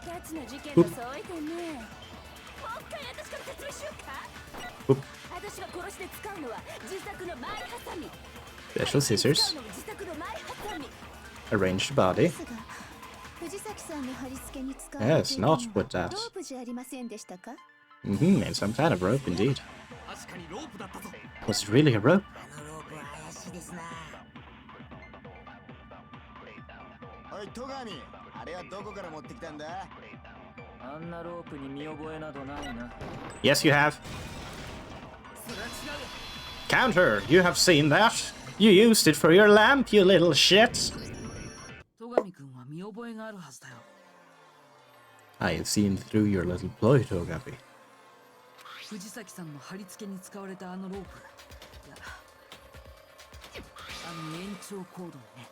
2つの事件の相違点ね。もう一回私から説明しようか。私が殺して使うのは自作の前ハサミ。 Special scissors. 自作の前ハサミ。 Arranged body. 藤崎さんの貼り付けに使う Yes, not with that. ロープじゃありませんでしたか？ Mm-hmm, and some kind of rope indeed. 確かにロープだったぞ。 Was it really a rope? あのロープは怪しいですな。おい、戸上、あれはどこから持ってきたんだ？あんなロープに見覚えなどないな。 Yes, you have. Counter! You have seen that! You used it for your lamp, you little shit! 戸上君は見覚えがあるはずだよ。 I have seen through your little ploy, Togapi. 藤崎さんの貼り付けに使われたあのロープ。いや、あの延長コードにね。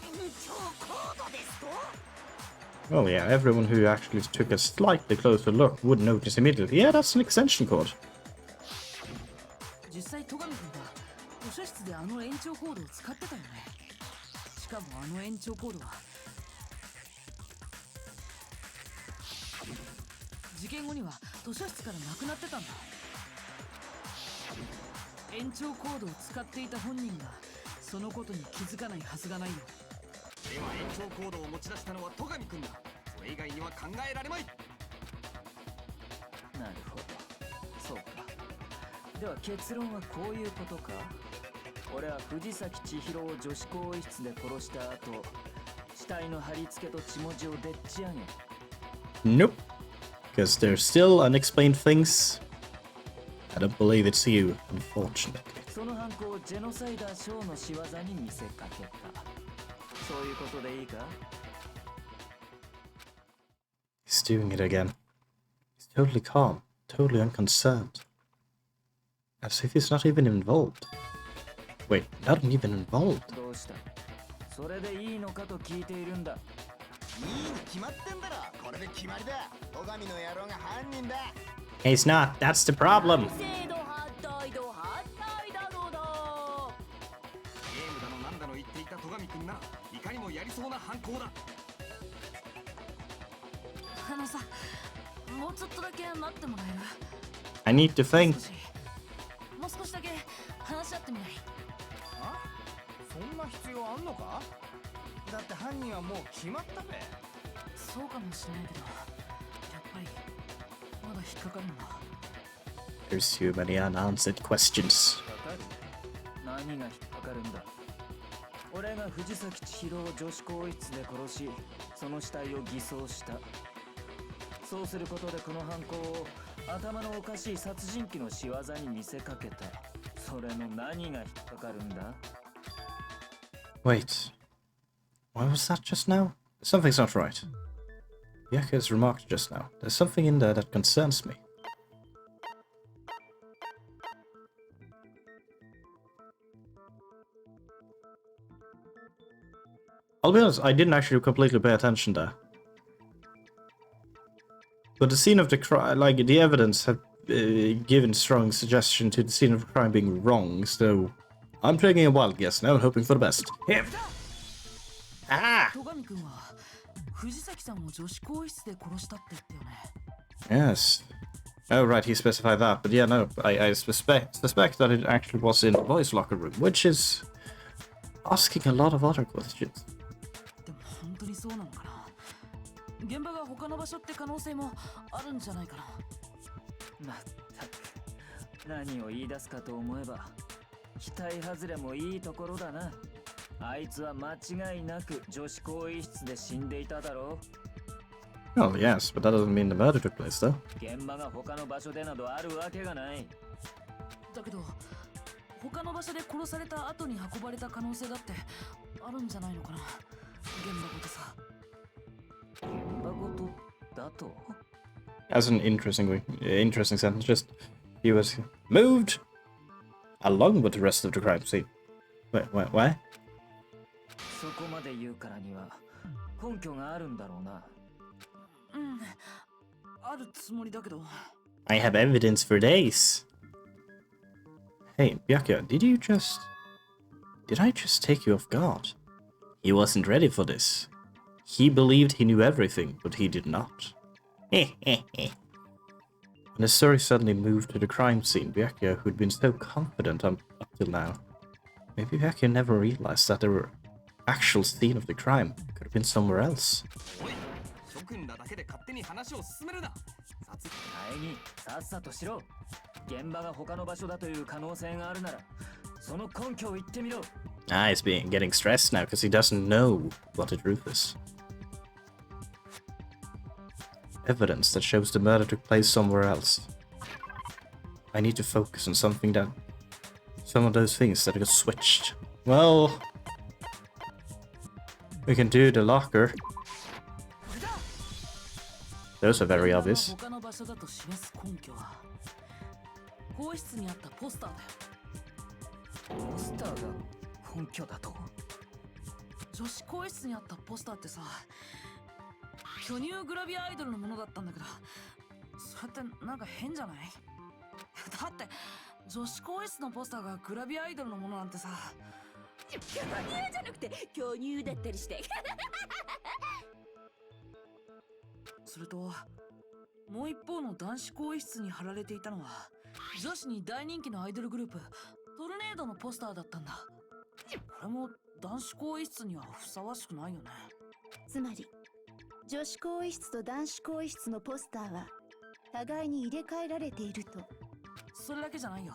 延長コードですと？ Well, yeah, everyone who actually took a slightly closer look would notice immediately. Yeah, that's an extension cord. 実際戸上君は図書室であの延長コードを使ってたよね。しかもあの延長コードは事件後には図書室からなくなってたんだ。延長コードを使っていた本人がそのことに気づかないはずがないよ。では延長コードを持ち出したのは戸上君だ。それ以外には考えられまい。なるほど。そうか。では結論はこういうことか。俺は藤崎千尋を女子更衣室で殺した後、死体の貼り付けと血文字をでっち上げ。Nope. Because there's still unexplained things. I don't believe it's you, unfortunately. その犯行をジェノサイダーショーの仕業に見せかけた。そういうことでいいか？ He's doing it again. He's totally calm, totally unconcerned. As if he's not even involved. Wait, not even involved. どうした？それでいいのかと聞いているんだ。いいに決まってんだろ。これで決まりだ。戸上の野郎が犯人だ。 He's not, that's the problem. ゲームだのなんだの言っていた戸上くんな。いかにもやりそうな犯行だ。あのさ、もうちょっとだけ待ってもらえる？ I need to think. もう少しだけ話し合ってみない？あ？そんな必要あんのか？だって犯人はもう決まったべ。そうかもしれないけど、やっぱりまだ引っかかるんだ。 There's too many unanswered questions. かかる？何が引っかかるんだ？俺が藤崎千尋を女子更衣室で殺し、その死体を偽装した。そうすることでこの犯行を頭のおかしい殺人鬼の仕業に見せかけた。それの何が引っかかるんだ？ Wait. What was that just now? Something's not right. Byakuya's remarked just now. There's something in there that concerns me. I'll be honest, I didn't actually completely pay attention there. But the scene of the crime, like the evidence had given strong suggestion to the scene of the crime being wrong, so I'm taking a wild guess now and hoping for the best. Here! Ah! 戸上くんは藤崎さんを女子更衣室で殺したって言ったよね。 Yes. Oh, right, he specified that. But yeah, no, I suspect that it actually was in the boys' locker room, which is asking a lot of other questions. でも本当にそうなのかな。現場が他の場所って可能性もあるんじゃないかな。まったく何を言い出すかと思えば期待外れもいいところだな。あいつは間違いなく女子更衣室で死んでいただろう。 Oh, yes, but that doesn't mean the murder took place, though. 現場が他の場所でなどあるわけがない。だけど他の場所で殺された後に運ばれた可能性だってあるんじゃないのかな。現場ごとさ。現場ごとだと That's an interesting sentence. Just, he was moved along with the rest of the crime scene. Wait, why? そこまで言うからには根拠があるんだろうな。うん、あるつもりだけど。I have evidence for days. Hey, Byakuya, did I just take you off guard? He wasn't ready for this. He believed he knew everything, but he did not. When the story suddenly moved to the crime scene, Byakuya, who'd been so confident up till now, maybe Byakuya never realized that the actual scene of the crime could have been somewhere else. 諸君らだけで勝手に話を進めるな。前にさっさとしろ。現場が他の場所だという可能性があるならその根拠を言ってみろ。Ah, he's getting stressed now because he doesn't know what the truth is. Evidence that shows the murder took place somewhere else. I need to focus on some of those things that got switched. Well, we can do the locker. Those are very obvious. 他の場所だと示す根拠は更衣室にあったポスターだよ。ポスターが根拠だと。女子更衣室にあったポスターってさ、巨乳グラビアアイドルのものだったんだけど、それってなんか変じゃない？だって女子更衣室のポスターがグラビアアイドルのものなんてさ。巨乳じゃなくて巨乳だったりして。するともう一方の男子更衣室に貼られていたのは女子に大人気のアイドルグループトルネードのポスターだったんだ。これも男子更衣室にはふさわしくないよね。つまり女子更衣室と男子更衣室のポスターは互いに入れ替えられていると。それだけじゃないよ。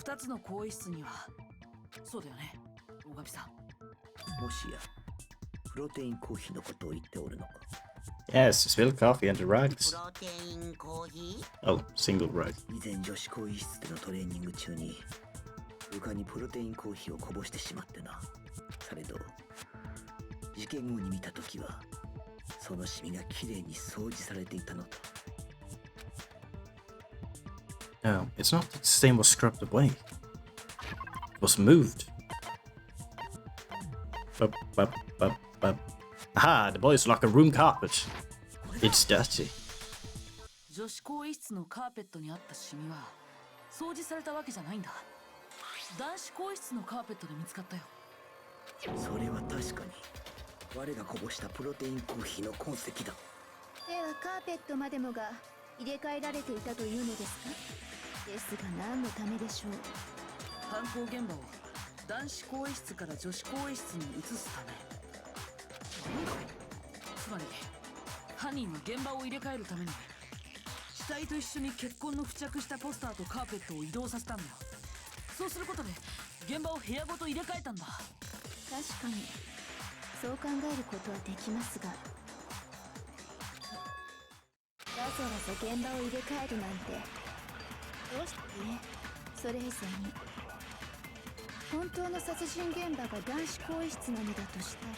2つの更衣室にはそうだよね、大神さん。もしやプロテインコーヒーのことを言っておるのか。 Yes, spilled coffee and the rugs. プロテインコーヒー Oh, single rug. 以前女子更衣室でのトレーニング中に床にプロテインコーヒーをこぼしてしまってな。されど事件後に見たときはそのシミがきれいに掃除されていたのだ。 No, it's not that the stain was scrubbed away. It was moved. Aha, the boys' locker room carpet. It's dirty. 女子更衣室のカーペットにあったシミは掃除されたわけじゃないんだ。男子更衣室のカーペットで見つかったよ。それは確かに我がこぼしたプロテインコーヒーの痕跡だ。ではカーペットまでもが入れ替えられていたというのですか？ですが何のためでしょう。犯行現場を男子更衣室から女子更衣室に移すため。つまり犯人は現場を入れ替えるために死体と一緒に血痕の付着したポスターとカーペットを移動させたんだよ。そうすることで現場を部屋ごと入れ替えたんだ。確かにそう考えることはできますが、わざわざ現場を入れ替えるなんてどうして？それ以前に本当の殺人現場が男子更衣室なのだとしたら。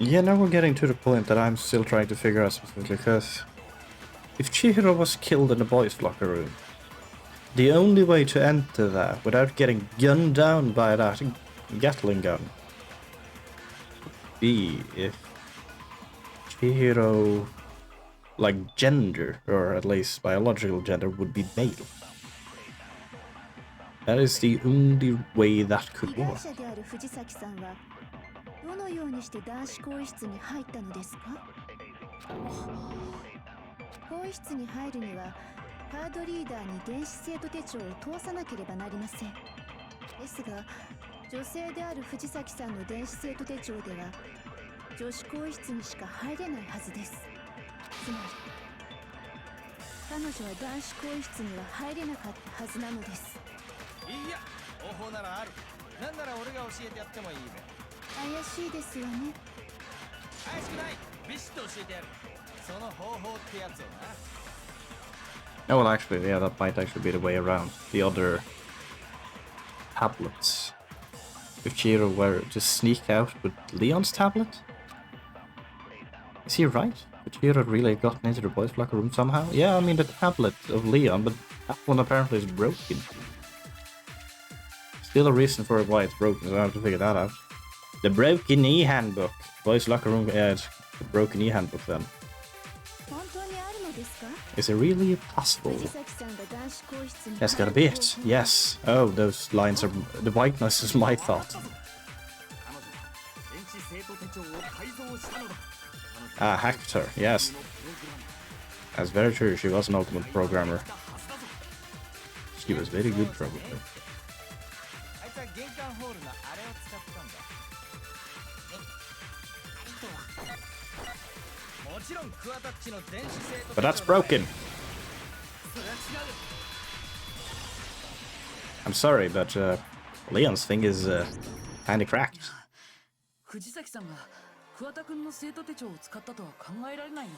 Yeah, now we're getting to the point that I'm still trying to figure out specifically, because if Chihiro was killed in the boys' locker room, the only way to enter that without getting gunned down by that Gatling gun would be if Chihiro, like gender, or at least biological gender, would be male. That is the only way that could work. どのようにして男子更衣室に入ったのですか？更衣室に入るにはカードリーダーに電子生徒手帳を通さなければなりません。ですが女性である藤崎さんの電子生徒手帳では女子更衣室にしか入れないはずです。つまり彼女は男子更衣室には入れなかったはずなのです。いや、方法ならある。なんなら俺が教えてやってもいいべ。怪しいですよね。怪しくない。ビシッと教えてやる。その方法ってやつをな。Oh, well, actually, yeah, that might actually be the way around. The other tablets. If Chihiro were to sneak out with Leon's tablet? Is he right? Could Chihiro really have gotten into the boys' locker room somehow? Yeah, I mean the tablet of Leon, but that one apparently is broken. Still a reason for why it's broken, so I have to figure that out. The broken e-handbook. Boys' locker room, yeah, it's the broken e-handbook then. Is it really possible? That's gotta be it. Yes. Oh, those lines are... The whiteness is my thought. Ah, hacked her. Yes. That's very true. She was an ultimate programmer. She was very good, probably. But that's broken. I'm sorry, but Leon's thing is kinda cracked. 藤崎さんが桑田くんの生徒手帳を使ったとは考えられないよ。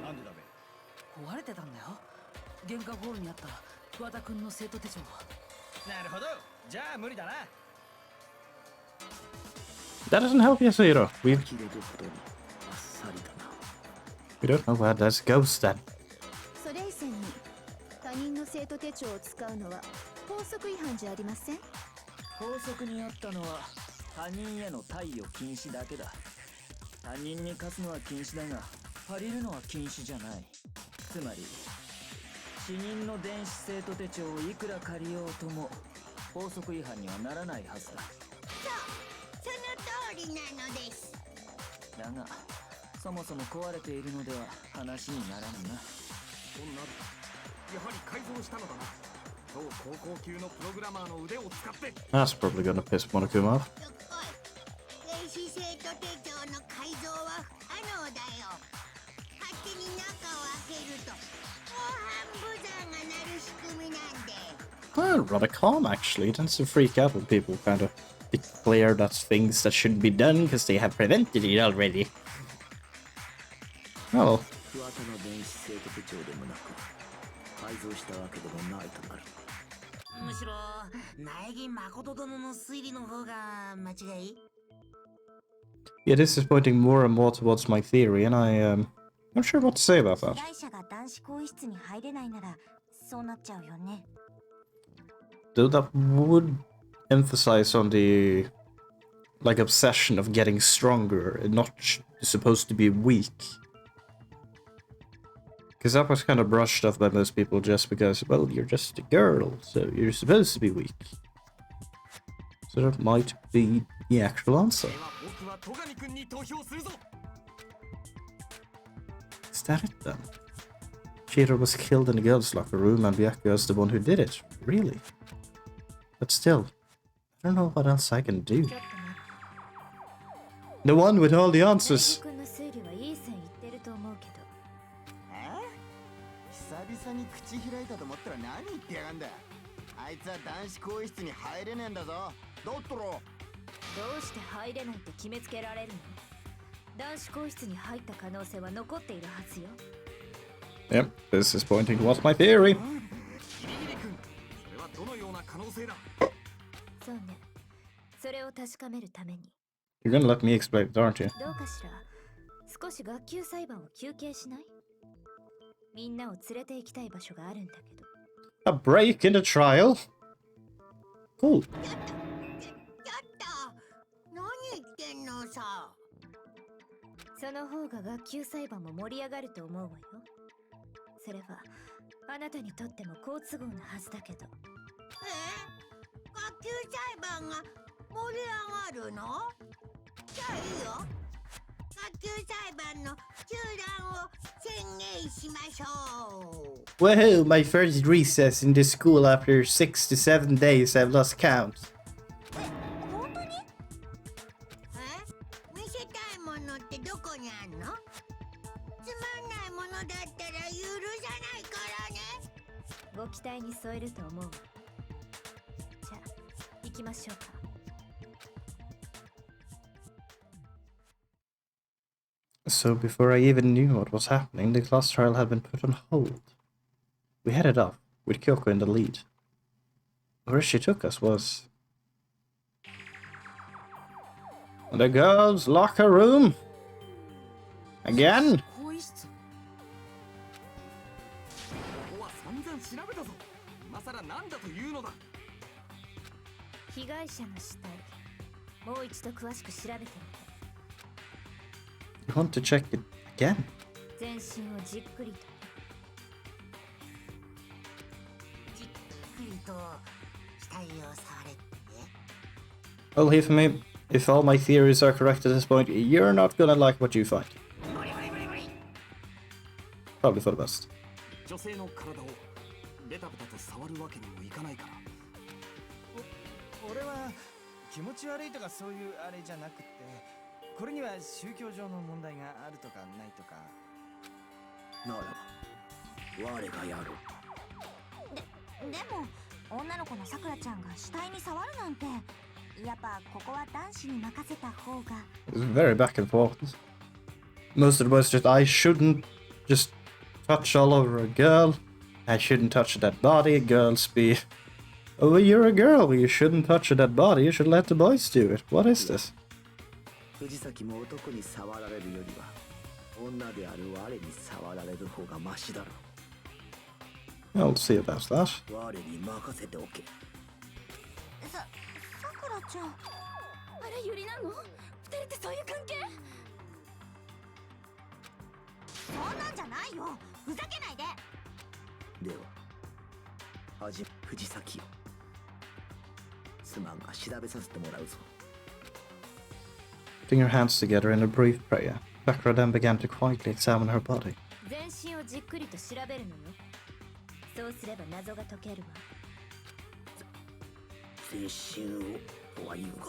なんでだべ？壊れてたんだよ。玄関ホールにあった桑田くんの生徒手帳。なるほど。じゃあ無理だな。That doesn't help you, Zero. We don't know where that goes then. それ以前に他人の生徒手帳を使うのは法則違反じゃありません。法則にあったのは他人への貸与禁止だけだ。他人に貸すのは禁止だが借りるのは禁止じゃない。つまり死人の電子生徒手帳をいくら借りようとも法則違反にはならないはずだ。その通りなのです。だがそもそも壊れているのでは話にならんな。そうなる。やはり改造したのだな。超高校級のプログラマーの腕を使って。That's probably gonna piss Monokuma off. 電子生徒手帳の改造は不可能だよ。勝手に中を開けると防犯ブザーが鳴る仕組みなんで。Well, rather calm actually. It tends to freak out when people kind of declare that's things that shouldn't be done because they have prevented it already. Oh. 桑田の電子生徒手帳でもなく改造したわけでもないとなる。むしろ苗木誠殿の推理の方が間違い。Yeah, this is pointing more and more towards my theory, and I'm not sure what to say about that. 被害者が男子更衣室に入れないならそうなっちゃうよね。 Though that would emphasize on the like obsession of getting stronger and not supposed to be weak. Because that was kind of brushed off by most people just because, well, you're just a girl, so you're supposed to be weak. So that might be the actual answer. Is that it then? Chihiro was killed in the girls' locker room and Byakuya is the one who did it. Really? But still, I don't know what else I can do. The one with all the answers. 久々に口開いたと思ったら何言ってやがんだ。あいつは男子更衣室に入れねえんだぞ。だったらどうして入れないって決めつけられるの？男子更衣室に入った可能性は残っているはずよ。Yep, this is pointing towards my theory. そうね。それを確かめるために。You're gonna let me explain it, aren't you? どうかしら。少し学級裁判を休憩しない？みんなを連れて行きたい場所があるんだけど。A break in the trial? Cool. ちょっと何言ってんのさ。その方が学級裁判も盛り上がると思うわよ。それはあなたにとっても好都合なはずだけど。学級裁判が盛り上がるの？じゃあいいよ。学級裁判の中断を宣言しましょう。Woohoo! My first recess in the school after 6 to 7 days I've lost count. 本当に？見せたいものってどこにあんの？つまんないものだったら許さないからね。ご期待に添えると思う。じゃあ行きましょうか。So before I even knew what was happening, the class trial had been put on hold. We headed off, with Kyoko in the lead. Where she took us was... the girls' locker room? Again? 被害者の死体、もう一度詳しく調べてみて。You want to check it again? 全身をじっくりと。じっくりと死体を触れって。 Well, hear from me. If all my theories are correct at this point, you're not gonna like what you find. Probably for the best. 女性の体をベタベタと触るわけにもいかないから。俺は気持ち悪いとかそういうあれじゃなくって、これには宗教上の問題があるとかないとか。ならば我がやる。でも女の子のさくらちゃんが死体に触るなんて、やっぱここは男子に任せた方が。 It's very back and forth. Most of the boys just, I shouldn't just touch all over a girl. I shouldn't touch a dead body. Girls be... oh, you're a girl. You shouldn't touch a dead body. You should let the boys do it. What is this? 藤崎も男に触られるよりは女である我に触られる方がマシだろう。 I'll see about that. 我に任せておけ。さくらちゃん、あれユリなの？二人ってそういう関係？そんなんじゃないよ。ふざけないで。では藤崎よ、すまんが調べさせてもらうぞ。 Putting her hands together in a brief prayer, Bakura then began to quietly examine her body. 全身をじっくりと調べるのよ。そうすれば謎が解けるわ。全身をとは言うが、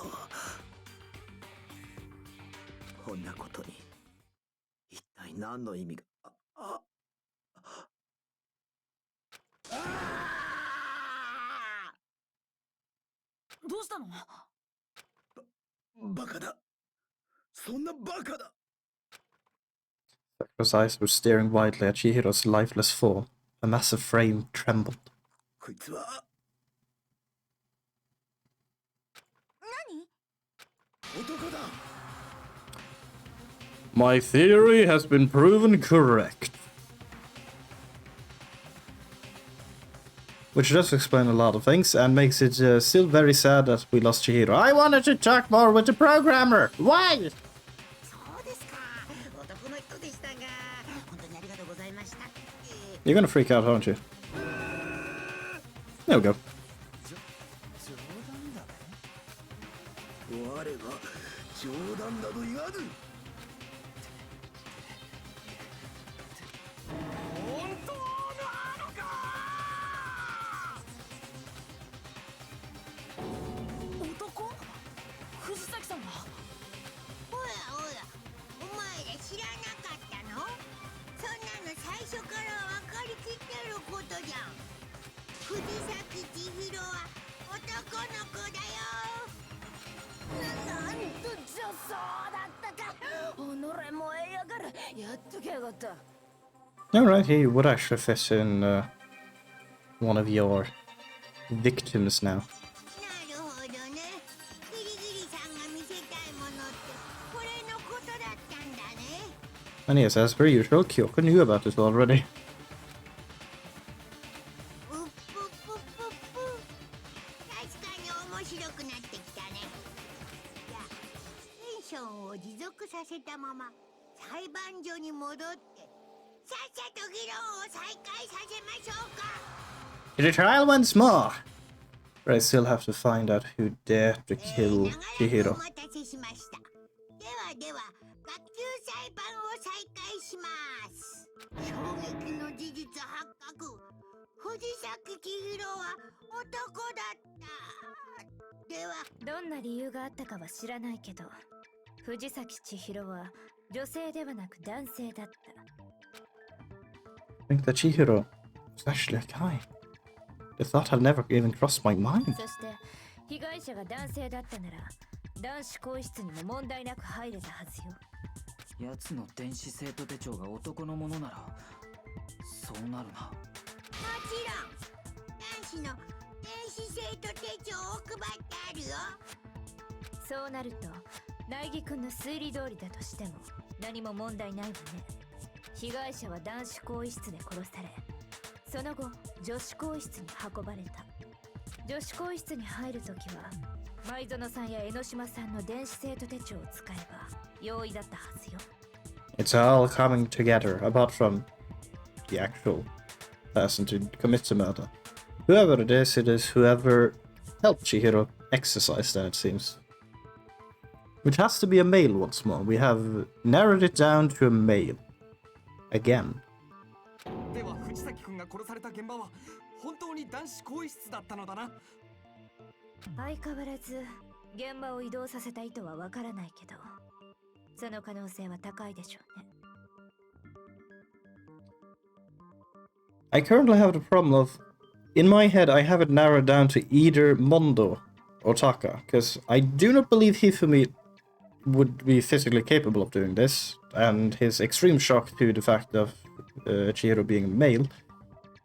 こんなことに一体何の意味が。どうしたの？バカだ。そんなバカだ。 Bakura's eyes were staring widely at Chihiro's lifeless form. Her massive frame trembled. こいつは何？男だ。My theory has been proven correct. Which does explain a lot of things and makes it still very sad that we lost Chihiro. I wanted to talk more with the programmer. Why? そうですか。男の人でしたが、本当にありがとうございました。You're gonna freak out, aren't you? There we go. 冗談だね。我が冗談など言わぬ。本当なのか。男藤崎さんがおやおや、お前ら知らなかったの？そんなの最初から分かりきってることじゃん。藤崎千尋は男の子だよ。なんと女装だったか。己燃えやがる。やっときやがった。Alright, he would actually fit in one of your victims now. なるほどね。ギリギリさんが見せたいものってこれのことだったんだね。And yes, as per usual, Kyoko knew about this already. うっぷっぷっぷっぷ。確かに面白くなってきたね。じゃあテンションを持続させたまま裁判所に戻ってさっさと議論を再開させましょうか。 To the trial once more! But I still have to find out who dared to kill 長らく Chihiro. お待たせしました。では学級裁判を再開します。衝撃の事実発覚。藤崎千尋は男だった。ではどんな理由があったかは知らないけど、藤崎千尋は女性ではなく男性だった。I think that Chihiro was actually a guy. The thought had never even crossed my mind. そして被害者が男性だったなら男子更衣室にも問題なく入れたはずよ。奴の電子生徒手帳が男のものならそうなるな。もちろん男子の電子生徒手帳を配ってあるよ。そうなると苗木君の推理通りだとしても何も問題ないわね。被害者は男子更衣室で殺され、その後女子更衣室に運ばれた。女子更衣室に入るときは舞園さんや江ノ島さんの電子生徒手帳を使えば容易だったはずよ。 It's all coming together, apart from the actual person to commit the murder. Whoever it is whoever helped Chihiro exercise that, it seems. Which has to be a male once more. We have narrowed it down to a male. Again. では藤崎君が殺された現場は本当に男子更衣室だったのだな。相変わらず現場を移動させた意図はわからないけど、その可能性は高いでしょうね。I currently have the problem of, in my head, I have it narrowed down to either Mondo or Taka, because I do not believe Hifumi would be physically capable of doing this, and his extreme shock to the fact of Chihiro being a male.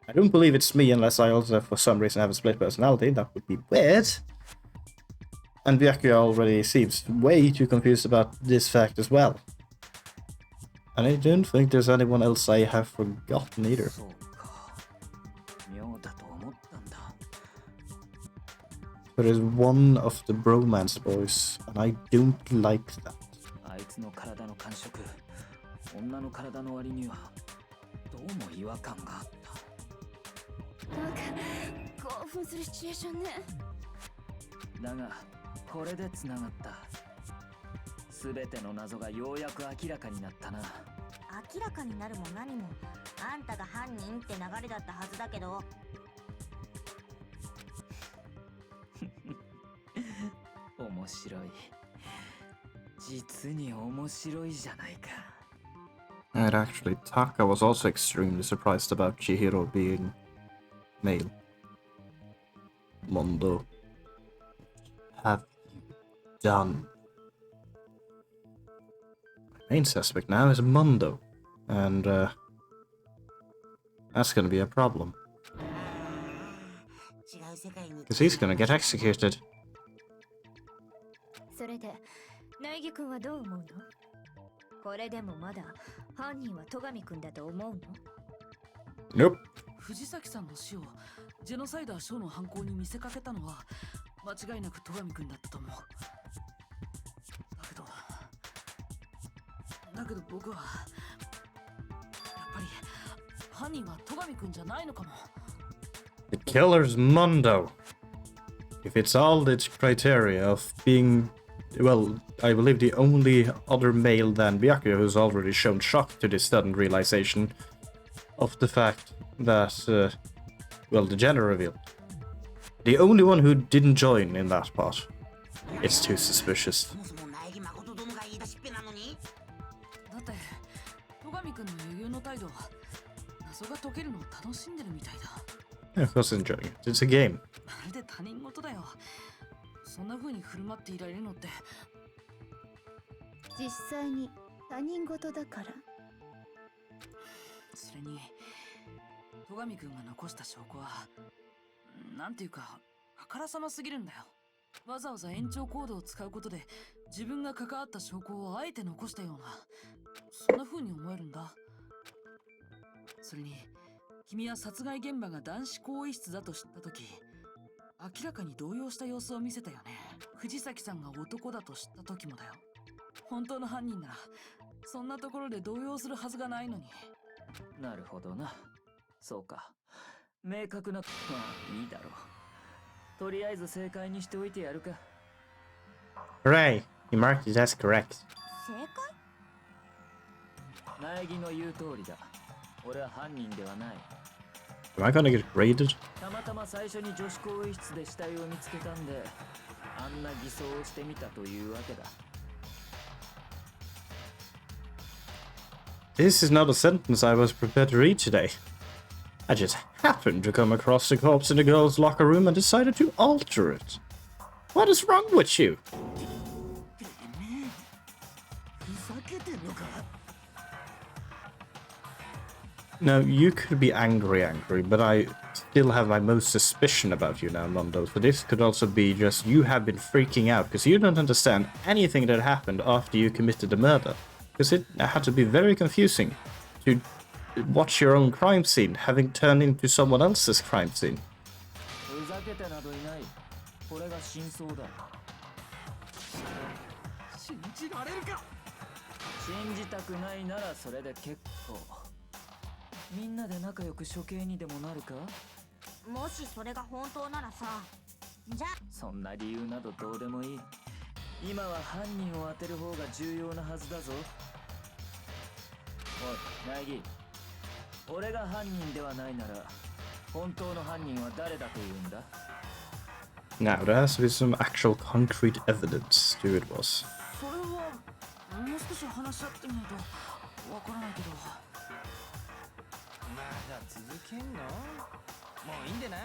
I don't believe it's me unless I also, for some reason, have a split personality. That would be weird. And Byakuya already seems way too confused about this fact as well. And I don't think there's anyone else I have forgotten either. そうか。妙だと思ったんだ。 There is one of the bromance boys, and I don't like that. あいつの体の感触、女の体の割にはどうも違和感があった。なんか興奮するシチュエーションね。だがこれで繋がった。すべての謎がようやく明らかになったな。明らかになるも何もあんたが犯人って流れだったはずだけど。面白い。実に面白いじゃないか。And actually, Taka was also extremely surprised about Chihiro being male. Mondo, have you done? My main suspect now is Mondo, and that's gonna be a problem. Because he's gonna get executed. それで苗木君はどう思うの？これでもまだ犯人は戸上くんだと思うの？ Nope. 藤崎さんの死をジェノサイダーショーの犯行に見せかけたのは間違いなく戸上くんだったと思う。だけど僕はやっぱり犯人は戸上くんじゃないのかも。 The killer's Mondo. If it's all its criteria of being, well, I believe the only other male than Byakuya who's already shown shock to this sudden realization of the fact that, well, the gender reveal. The only one who didn't join in that part. It's too suspicious. だって戸上くんの余裕の態度は謎が解けるのを楽しんでるみたいだ。Yeah, of course enjoying it. It's a game. まるで他人事だよ。そんな風に振る舞っていられるのって。実際に他人事だから。それに戸上くんが残した証拠はなんていうかあからさますぎるんだよ。わざわざ延長コードを使うことで自分が関わった証拠をあえて残したような、そんな風に思えるんだ。それに君は殺害現場が男子更衣室だと知った時明らかに動揺した様子を見せたよね。藤崎さんが男だと知った時もだよ。本当の犯人ならそんなところで動揺するはずがないのに。なるほどな。そうか。明確な。まあいいだろう。とりあえず正解にしておいてやるか。Hooray! You marked it as correct. 正解？苗木の言う通りだ。俺は犯人ではない。Am I gonna get graded? たまたま最初に女子更衣室で死体を見つけたんで、あんな偽装をしてみたというわけだ。This is not a sentence I was prepared to read today. I just happened to come across the corpse in the girls' locker room and decided to alter it. What is wrong with you? Now, you could be angry, but I still have my most suspicion about you now, Mondo. So this could also be just you have been freaking out because you don't understand anything that happened after you committed the murder. Because it had to be very confusing to watch your own crime scene having turned into someone else's crime scene. ふざけてなどいない。これが真相だ。信じられるか。信じたくないならそれで結構。みんなで仲良く処刑にでもなるか？もしそれが本当ならさ、じゃあそんな理由などどうでもいい。今は犯人を当てる方が重要なはずだぞ。おい、苗木。俺が犯人ではないなら、本当の犯人は誰だというんだ？ Now, there has to be some actual concrete evidence to it was. それはもう少し話し合ってみないとわからないけど。まだ続けんの？もういいんでない？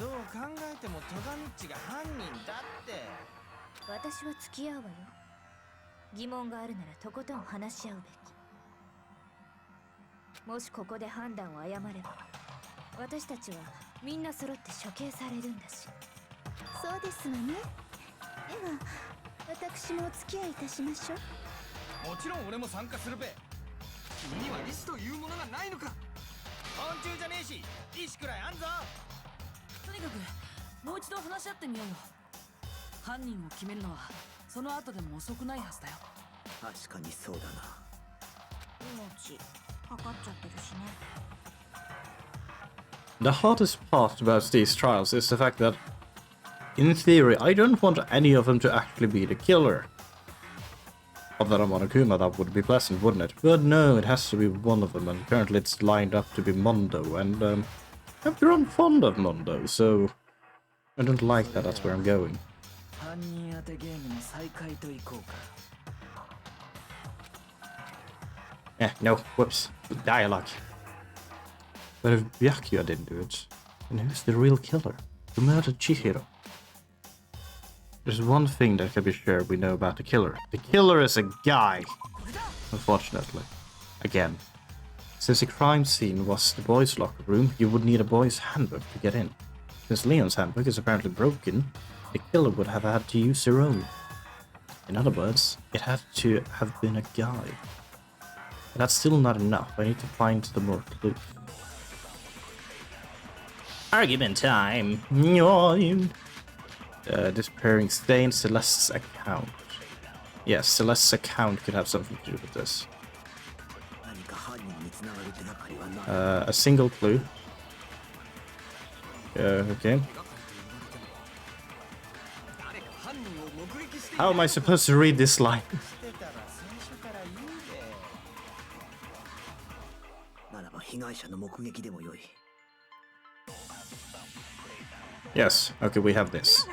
どう考えても戸上っちが犯人だって。私は付き合うわよ。疑問があるならとことん話し合うべき。もしここで判断を誤れば、私たちはみんな揃って処刑されるんだし。そうですわね。では私もお付き合いいたしましょう。もちろん俺も参加するべ。君には意志というものがないのか。昆虫じゃねえし、意志くらいあんぞ。とにかくもう一度話し合ってみようよ。犯人を決めるのはその後でも遅くないはずだよ。確かにそうだな。命かかっちゃってるしね。The hardest part about these trials is the fact that, in theory, I don't want any of them to actually be the killer. Other than Monokuma, that would be pleasant, wouldn't it? But no, it has to be one of them, and currently it's lined up to be Mondo, and I've grown fond of Mondo, so I don't like that that's where I'm going. 犯人当てゲームの再開といこうか。No, whoops, dialogue. But if Byakuya didn't do it, then who's the real killer? Who murdered Chihiro? There's one thing that can be sure we know about the killer. The killer is a guy, unfortunately. Again. Since the crime scene was the boys' locker room, you would need a boys' handbook to get in. Since Leon's handbook is apparently broken, the killer would have had to use their own. In other words, it had to have been a guy. But that's still not enough. I need to find the more clues. Argument time! Disappearing stain, Celeste's account. Yes, Celeste's account could have something to do with this. A single clue. Okay. How am I supposed to read this line? Yes, okay, we have this.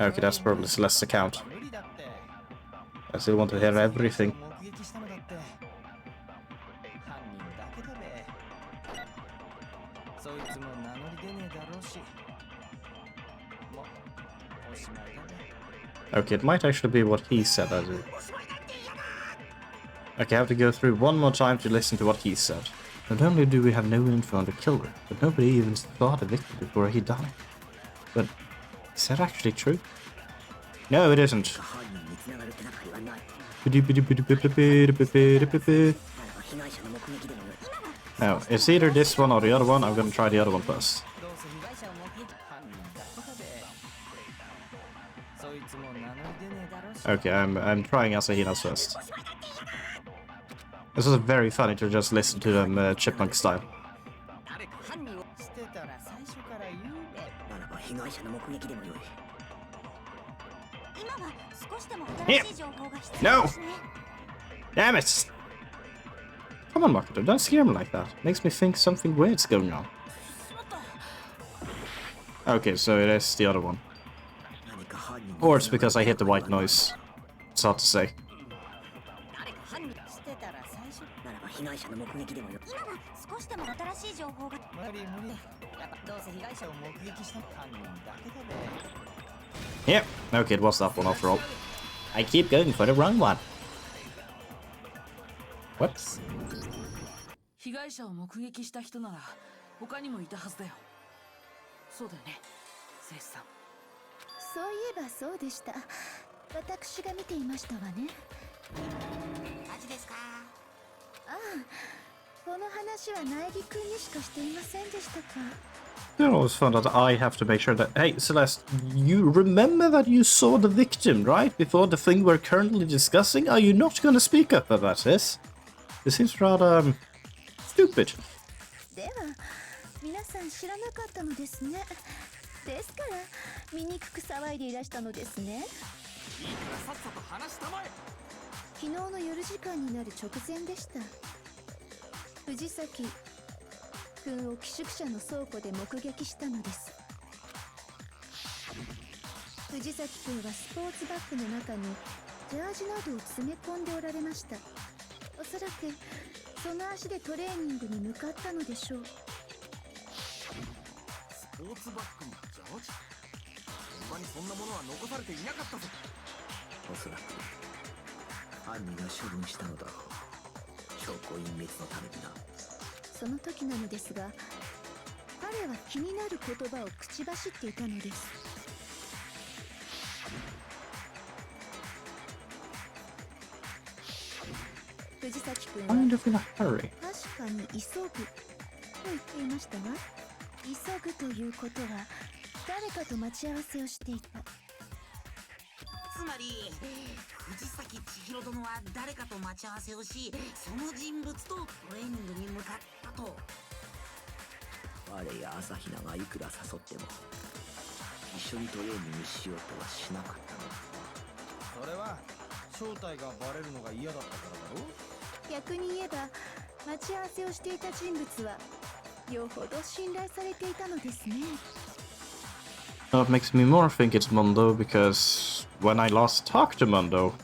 Okay, that's probably Celeste's account. I still want to hear everything. Okay, it might actually be what he said, I do. Okay, I have to go through one more time to listen to what he said. Not only do we have no info on the killer, but nobody even saw the victim before he died. But is that actually true? No, it isn't. No, it's either this one or the other one. I'm gonna try the other one first. Okay, I'm trying Asahina's first. This was very funny to just listen to them chipmunk style. Yeah. No! Damn it! Come on, Makoto, don't scare me like that. Makes me think something weird's going on. Okay, so it is the other one. Or it's because I hit the white noise. It's hard to say. Yep, okay, it was that one after all. I keep going for the wrong one. Whoops. 被害者を目撃した人なら他にもいたはずだよ。そうだよね、セイさん。そういえばそうでした。私が見ていましたわね。マジですか？ああ、この話は苗木くんにしかしていませんでしたか。You know, it's fun that I have to make sure that... Hey, Celeste, you remember that you saw the victim, right? Before the thing we're currently discussing? Are you not going to speak up about this? This seems rather, stupid. では、皆さん知らなかったのですね。ですから、醜く騒いでいらしたのですね。いいからさっさと話したまえ。昨日の夜時間になる直前でした。藤崎君を寄宿舎の倉庫で目撃したのです。藤崎君はスポーツバッグの中にジャージなどを詰め込んでおられました。おそらくその足でトレーニングに向かったのでしょう。スポーツバッグにジャージ？現場にそんなものは残されていなかったぞ。おそらく犯人が処分したのだろう。証拠隠滅のためにな。その時なのですが、彼は気になる言葉を口走っていたのです。藤崎君は確かに急ぐと言っていましたが、急ぐということは誰かと待ち合わせをしていた。つまり藤崎千尋殿は誰かと待ち合わせをし、その人物とトレーニングに向かったと。我や朝比奈がいくら誘っても一緒にトレーニングしようとはしなかったのだ。それは正体がバレるのが嫌だったからだろう。逆に言えば、待ち合わせをしていた人物はよほど信頼されていたのですね。That makes me more think it's Mondo, because when I last talked to Mondo,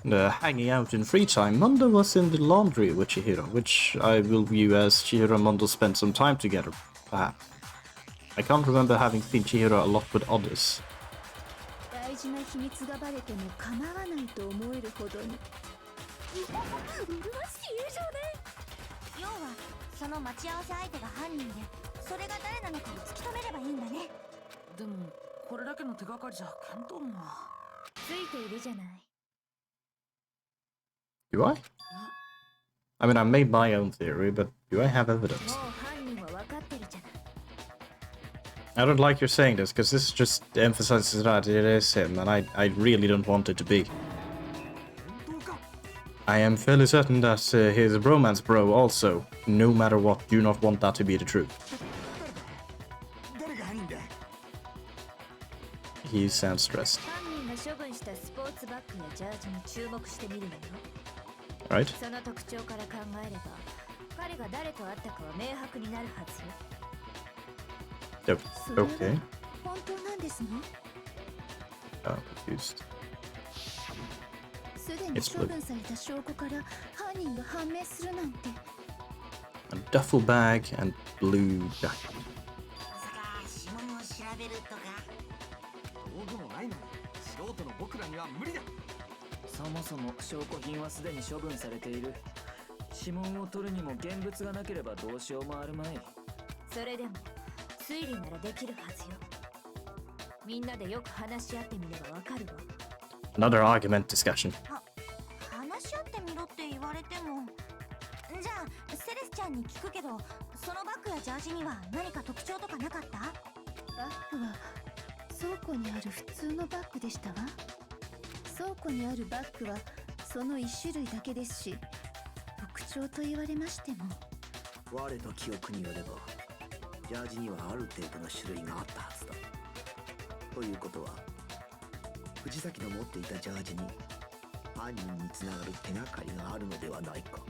hanging out in free time, Mondo was in the laundry with Chihiro, which I will view as Chihiro and Mondo spent some time together, perhaps. I can't remember having seen Chihiro a lot with others. 大事な秘密がバレても構わないと思えるほどに。麗しい友情ね。要はその待ち合わせ相手が犯人で、それが誰なのかを突き止めればいいんだね。でもこれだけの手がかりじゃ見当も。ついているじゃない。Do I? I mean, I made my own theory, but do I have evidence? もう犯人は分かってるじゃない。I don't like you saying this, because this just emphasizes that it is him, and I really don't want it to be. I am fairly certain that his bromance bro also, no matter what, do not want that to be the truth. He sounds stressed. 犯人が処分したスポーツバッグやジャージに注目してみるのよ。Right? その特徴から考えれば、彼が誰と会ったかは明白になるはずよ。Okay. 本当なんですね。Confused. すでに処分された証拠から犯人が判明するなんて。A duffel bag and blue jacket. まさか指紋を調べるとか。道具もないのに素人の僕らには無理だ。そもそも証拠品はすでに処分されている。指紋を取るにも現物がなければどうしようもあるまい。それでも推理ならできるはずよ。みんなでよく話し合ってみればわかるわ。Another argument discussion. 話し合ってみろって言われても。じゃあセレスちゃんに聞くけど、そのバッグやジャージには何か特徴とかなかった？バッグは倉庫にある普通のバッグでしたわ。倉庫にあるバッグはその一種類だけですし、特徴と言われましても。我の記憶によればジャージにはある程度の種類があったはずだ。ということは藤崎の持っていたジャージに犯人につながる手がかりがあるのではないか。だっ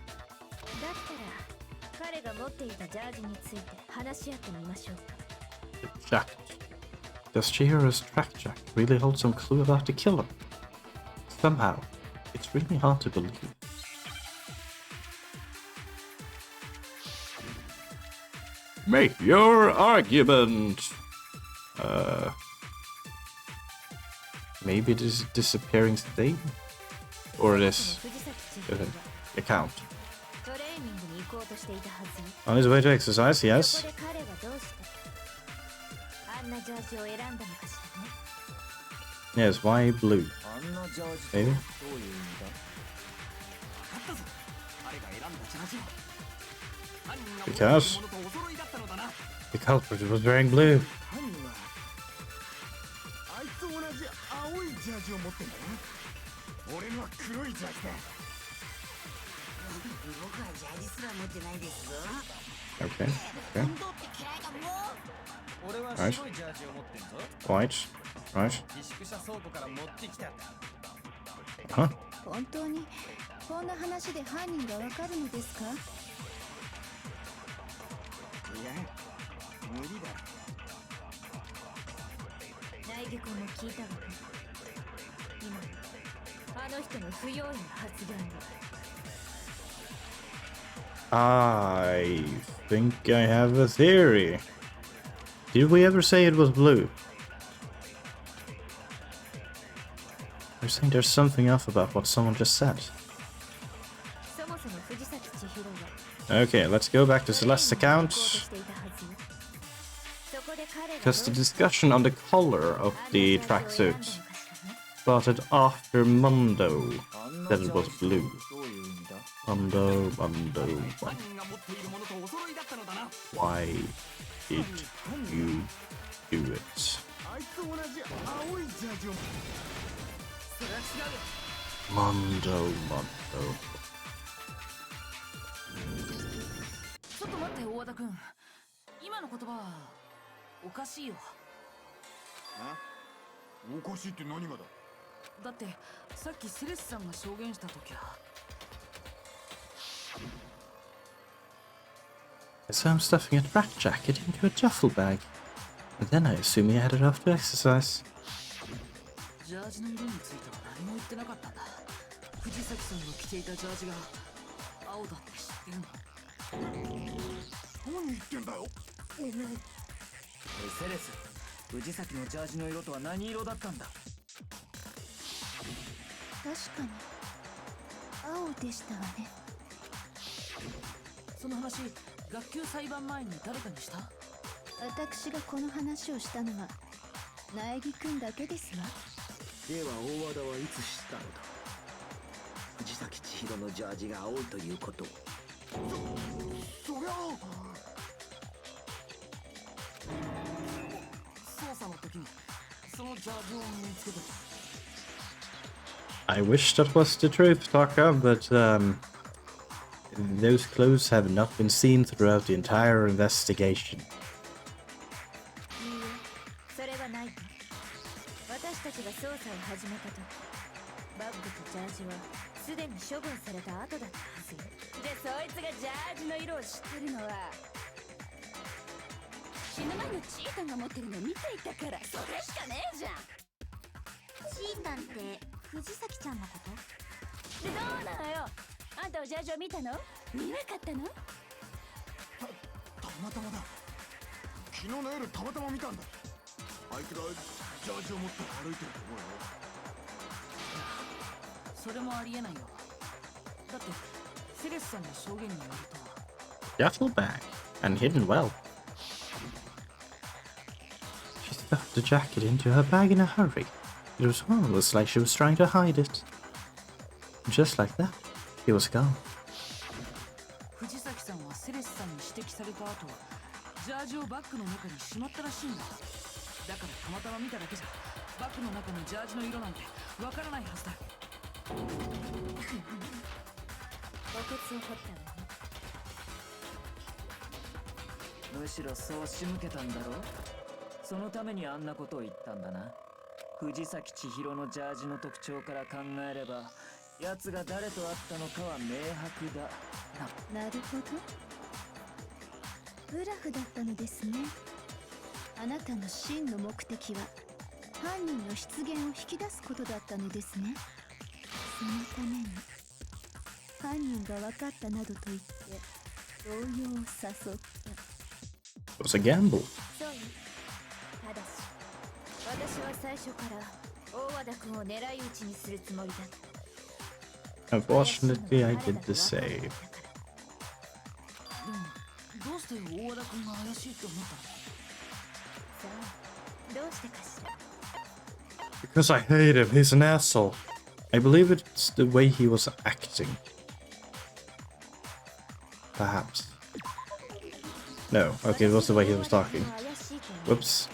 たら彼が持っていたジャージについて話し合ってみましょうか。 Jack. Does Chihira's track jacket really hold some clue about the killer? Somehow, it's really hard to believe. Make your argument! Maybe this disappearing state? Or this account? On his way to exercise, yes. Yes, why blue? Maybe? Because the culprit was wearing blue. あいつ同じ青いジャージを持ってんだよ。俺のは黒いジャージだ。僕はジャージすら持ってないですぞ。 Okay, okay. 運動って嫌いだもん。俺は白いジャージを持ってんぞ。 White, right? 自粛車倉庫から持ってきたんだ。 Huh? 本当にこんな話で犯人がわかるのですか？いや、無理だ。内義君も聞いたわね。今あの人の不用意な発言が。 I think I have a theory. Did we ever say it was blue? They're saying there's something off about what someone just said. Okay, let's go back to Celeste's account. Because the discussion on the color of the tracksuit started after Mondo said it was blue. Mondo. Why did you do it? Mondo. ちょっと待って大和田君、今の言葉はおかしいよ。おかしいって何がだ？だってさっきセレスさんが証言した時は。I saw him stuffing a track jacket into a duffel bag. And then I assume he headed off to exercise. ジャージの色については何も言ってなかったんだ。藤崎さんの着ていたジャージが青だって知ってるの。何言ってんだよ。セレス、藤崎のジャージの色とは何色だったんだ？確かに青でしたわね。その話、学級裁判前に誰かにした？私がこの話をしたのは苗木くんだけですわ。では大和田はいつ知ったのだ。藤崎千尋のジャージが青いということを。そりゃ捜査の時にそのジャージを見つけた。 I wish that was the truth, Taka, but those clothes have not been seen throughout the entire investigation. それはないわ。私たちが捜査を始めた時、バッグとジャージはすでに処分された後だったはずよ。で、そいつがジャージの色を知ってるのは死ぬ前のチータンが持ってるの見ていたから、それしかねえじゃん。チータンって藤崎ちゃんのこと？で、どうなのよ。あんたはジャージを見たの？見なかったの？たまたまだ。昨日の夜たまたま見たんだ。あいつがジャージを持って歩いてると思うよ。それもありえないよ。だってセレスさんの証言によると Duffel bag, and hidden well. She stuffed the jacket into her bag in a hurry. It was almost like she was trying to hide it. Just like that, he was gone. 藤崎さんはセレスさんに指摘された後、ジャージをバッグの中にしまったらしいんだ。だからたまたま見ただけじゃバッグの中のジャージの色なんてわからないはずだ。墓穴を掘ったわね。むしろそう仕向けたんだろう。そのためにあんなことを言ったんだな。藤崎千尋のジャージの特徴から考えれば、奴が誰と会ったのかは明白だなるほど。ブラフだったのですね。あなたの真の目的は犯人の出現を引き出すことだったのですね。そのために犯人が分かったなどと言って動揺を誘った。 It was a gamble. そうよ。ただし私は最初から大和田君を狙い撃ちにするつもりだった。 Unfortunately, I did the same. でもどうして大和田君が怪しいって思ったの？さあ、どうしてかしら。 Because I hate him, he's an asshole. I believe it's the way he was acting. Perhaps. No, okay, it was the way he was talking. Whoops.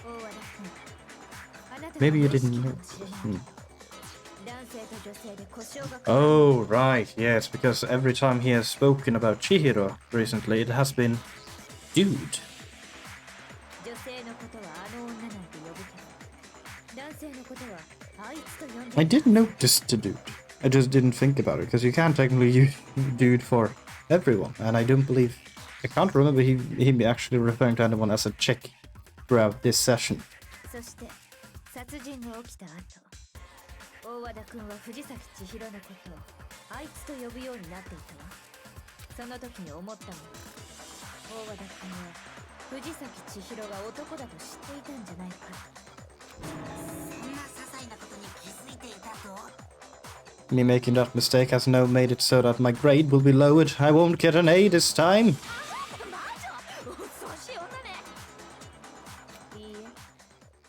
Maybe you didn't know. Oh, right, yes, because every time he has spoken about Chihiro recently, it has been dude. I did notice the dude. I just didn't think about it, because you can't technically use dude for everyone, and I don't believe... I can't remember him actually referring to anyone as a chick throughout this session. そして殺人が起きた後、大和田君は藤崎千尋のことをあいつと呼ぶようになっていたわ。その時に思ったもの。大和田君は藤崎千尋が男だと知っていたんじゃないか。そんな些細なことに気づいていたと。 Me making that mistake has now made it so that my grade will be lowered. I won't get an A this time.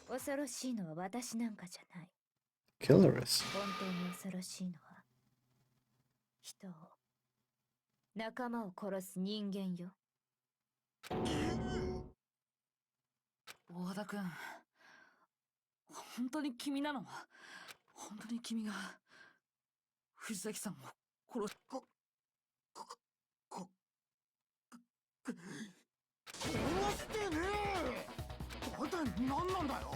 恐ろしいのは私なんかじゃない。 Killerous. 本当に恐ろしいのは人を、仲間を殺す人間よ。大和田君、本当に君なの？本当に君が藤崎さんを殺し殺してねえ。大体何なんだよ。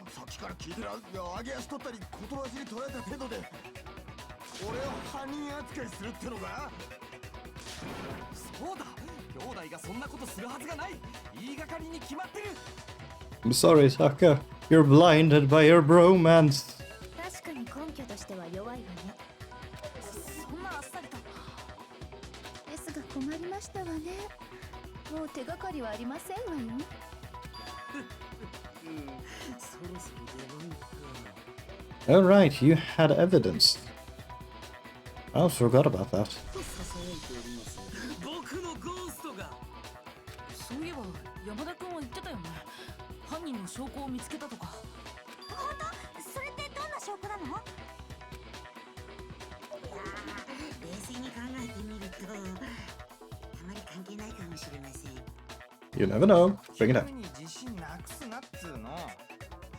さっきから聞いてる揚げ足取ったり言葉尻取られた程度で俺を犯人扱いするってのか。そうだ、兄弟がそんなことするはずがない。言いがかりに決まってる。 I'm sorry, Saka. You're blinded by your bromance. 確かに根拠としては弱いわね。そんなあっさりと。ですが困りましたわね。もう手がかりはありませんわよ。Alright, you had evidence. I forgot about that. 僕のゴーストが。そういえば山田君は言ってたよね。犯人の証拠を見つけたとか。証拠なの？いやー、冷静に考えてみるとあまり関係ないかもしれません。 You never know. Bring it up. に自信なくすなっつうの。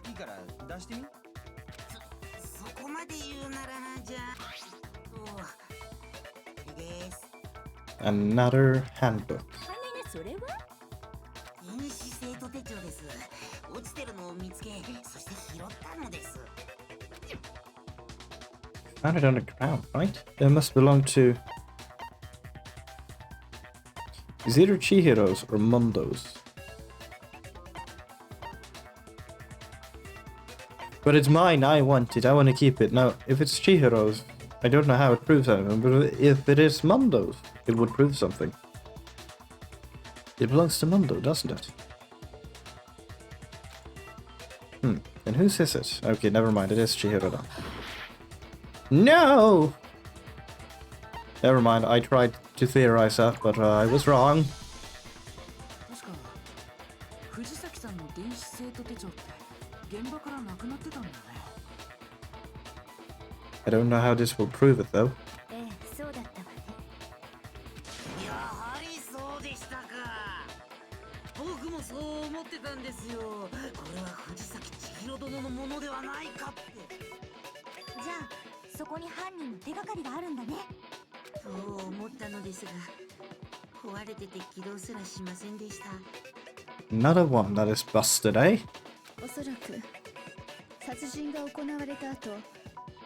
いいから出してみ。そこまで言うならじゃあこれです。 Another handbook. それは電子生徒手帳です。落ちてるのを見つけ、そして拾ったのです。 Found it on the ground, right? It must belong to... It's either Chihiro's or Mondo's. But it's mine, I want it, I want to keep it. Now, if it's Chihiro's, I don't know how it proves anything, but if it is Mondo's, it would prove something. It belongs to Mondo, doesn't it? And whose is it? Okay, never mind, it is Chihiro now. No! Never mind, I tried to theorize that, but I was wrong. 確か藤崎さんの電子生徒手帳って現場からなくなってたんだよね。 I don't know how this will prove it though. ええ、そうだったわね。やはりそうでしたか。僕もそう思ってたんですよ。これは藤崎千尋殿のものではないかって。じゃあそこに犯人の手がかりがあるんだね。そう思ったのですが、壊れてて起動すらしませんでした。 Another one that is busted, eh? おそらく殺人が行われた後、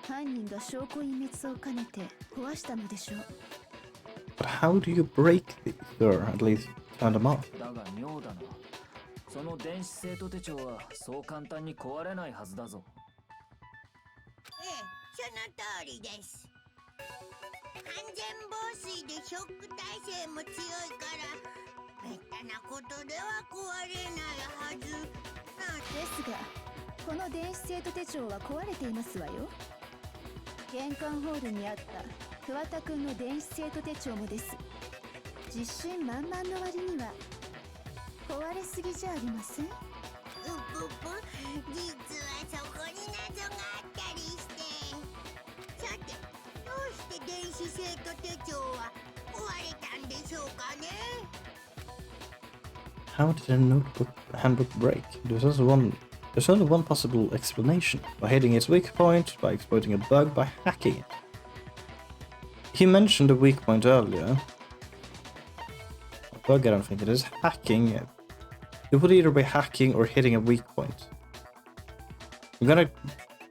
犯人が証拠隠滅を兼ねて壊したのでしょう。 But how do you break these? Or at least turn them off? だが妙だな。その電子生徒手帳はそう簡単に壊れないはずだぞ。ええ、その通りです。完全防水でショック耐性も強いからめったなことでは壊れないはずなんですが、この電子生徒手帳は壊れていますわよ。玄関ホールにあった桑田くんの電子生徒手帳もです。自信満々の割には壊れすぎじゃありません？うぷぷ、実はそこに謎があったりして。さて、どうして電子生徒手帳は壊れたんでしょうかね。 How did a handbook break? There's only one possible explanation. By hitting its weak point, by exploiting a bug, by hacking it. He mentioned a weak point earlier. A bug, I don't think it is. Hacking. It would either be hacking or hitting a weak point. I'm gonna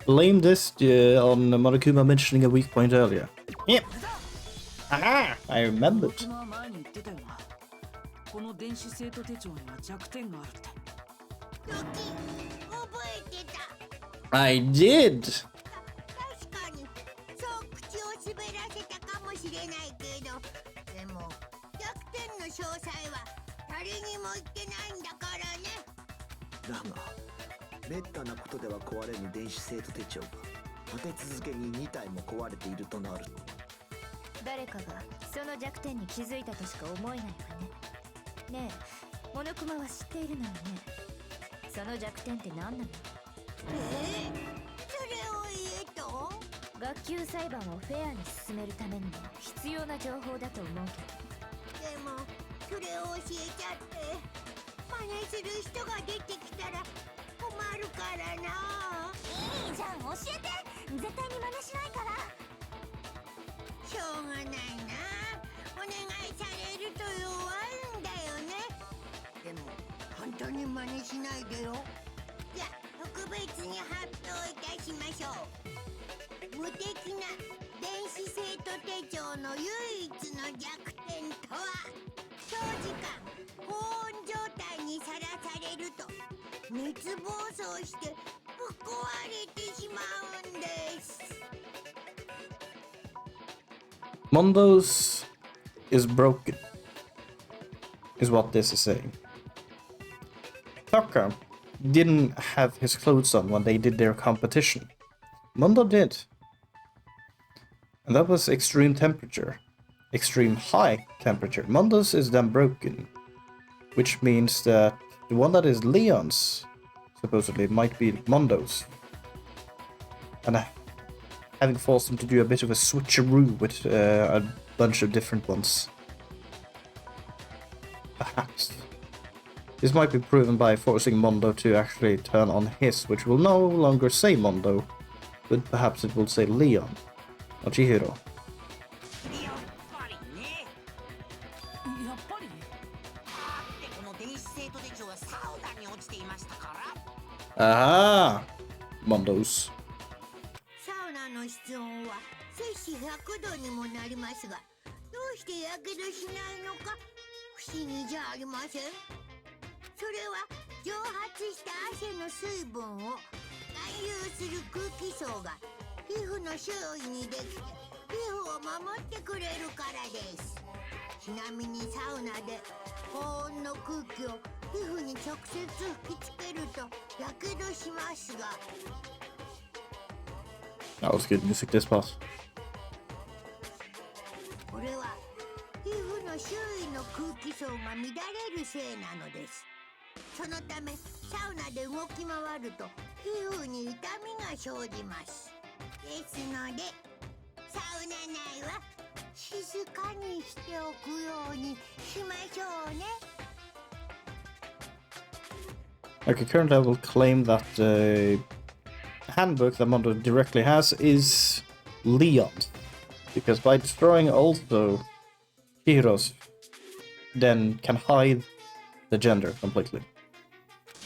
blame this on Monokuma mentioning a weak point earlier. Yep. Aha! I remembered. 僕が前に言ってたよな。この電子生徒手帳には弱点があるって。時、覚えてた。 I did! 確かに、そう口を滑らせたかもしれないけど、でも、弱点の詳細は誰にも言ってないんだからね。だがめったなことでは壊れぬ電子生徒手帳が立て続けに2体も壊れているとなる。誰かがその弱点に気づいたとしか思えないわね。ねえ、モノクマは知っているのよね。その弱点って何なの？それを言えと？学級裁判をフェアに進めるためにも必要な情報だと思うけど。でも、それを教えちゃって、真似する人が出てきたら困るからな。いいじゃん、教えて。絶対に真似しないから。しょうがないな。お願いされると弱いんだよね。でも本当に真似しないでよ。じゃあ特別に発表いたしましょう。無敵な電子生徒手帳の唯一の弱点とは、長時間高温状態にさらされると熱暴走してぶっ壊れてしまうんです。Mondo's is broken, is what this is saying. Taka didn't have his clothes on when they did their competition. Mondo did. And that was extreme temperature. Extreme high temperature. Mondo's is then broken. Which means that the one that is Leon's, supposedly, might be Mondo's. and having forced them to do a bit of a switcheroo with a bunch of different ones. Perhaps. This might be proven by forcing Mondo to actually turn on his, which will no longer say Mondo, but perhaps it will say Leon, or Chihiro. やっぱりね。やっぱりだってこの電子生徒手帳はサウナに落ちていましたから。 Aha! Mondos. サウナの室温は摂氏100度にもなりますが、どうしてやけどしないのか不思議じゃありません。それは蒸発した汗の水分を含有する空気層が皮膚の周囲にできて皮膚を守ってくれるからです。ちなみにサウナで高温の空気を皮膚に直接吹きつけるとやけどしますが。 That was good music, this part. これは皮膚の周囲の空気層が乱れるせいなのです。そのためサウナで動き回ると皮膚に痛みが生じます。ですのでサウナ内は静かにしておくようにしましょうね。 Okay, currently I will claim that the handbook that Mondo directly has is Leon's. Because by destroying also Chihiro's, then can hide the gender completely.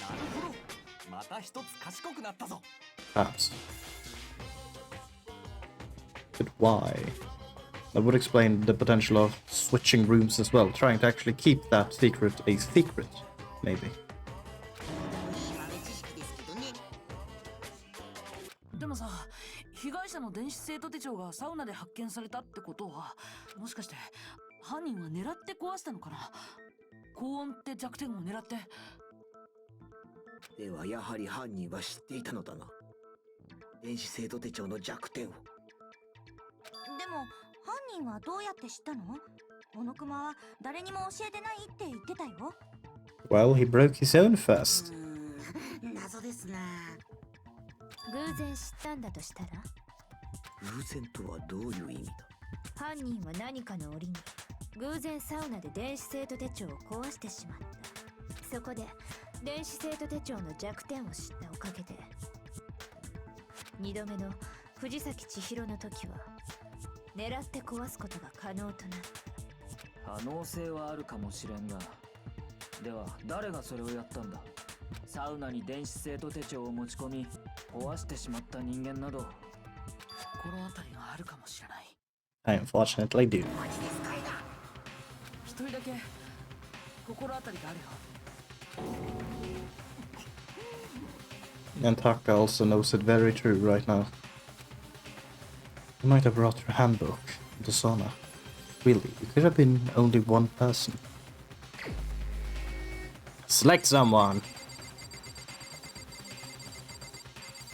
なるほど。また一つ賢くなったぞ。 Perhaps. But why? That would explain the potential of switching rooms as well, trying to actually keep that secret a secret, maybe. いい豆知識ですけどね。でもさ、被害者の電子生徒手帳がサウナで発見されたってことは、もしかして犯人は狙って壊したのかな。高温って弱点を狙って。ではやはり犯人は知っていたのだな。電子生徒手帳の弱点を。でも犯人はどうやって知ったの？小野熊は誰にも教えてないって言ってたよ。Well, he broke his own first. 謎ですな。偶然知ったんだとしたら、偶然とはどういう意味だ？犯人は何かの折に偶然サウナで電子生徒手帳を壊してしまった。そこで電子生徒手帳の弱点を知ったおかげで、2度目の藤崎千尋の時は狙って壊すことが可能となった。可能性はあるかもしれんが、では誰がそれをやったんだ。サウナに電子生徒手帳を持ち込み壊してしまった人間など心当たりがあるかもしれない。I unfortunately do. 一人だけ心当たりがあるよ。 And Taka also knows it very true right now. You might have brought your handbook into sauna. Really, it could have been only one person. Select someone!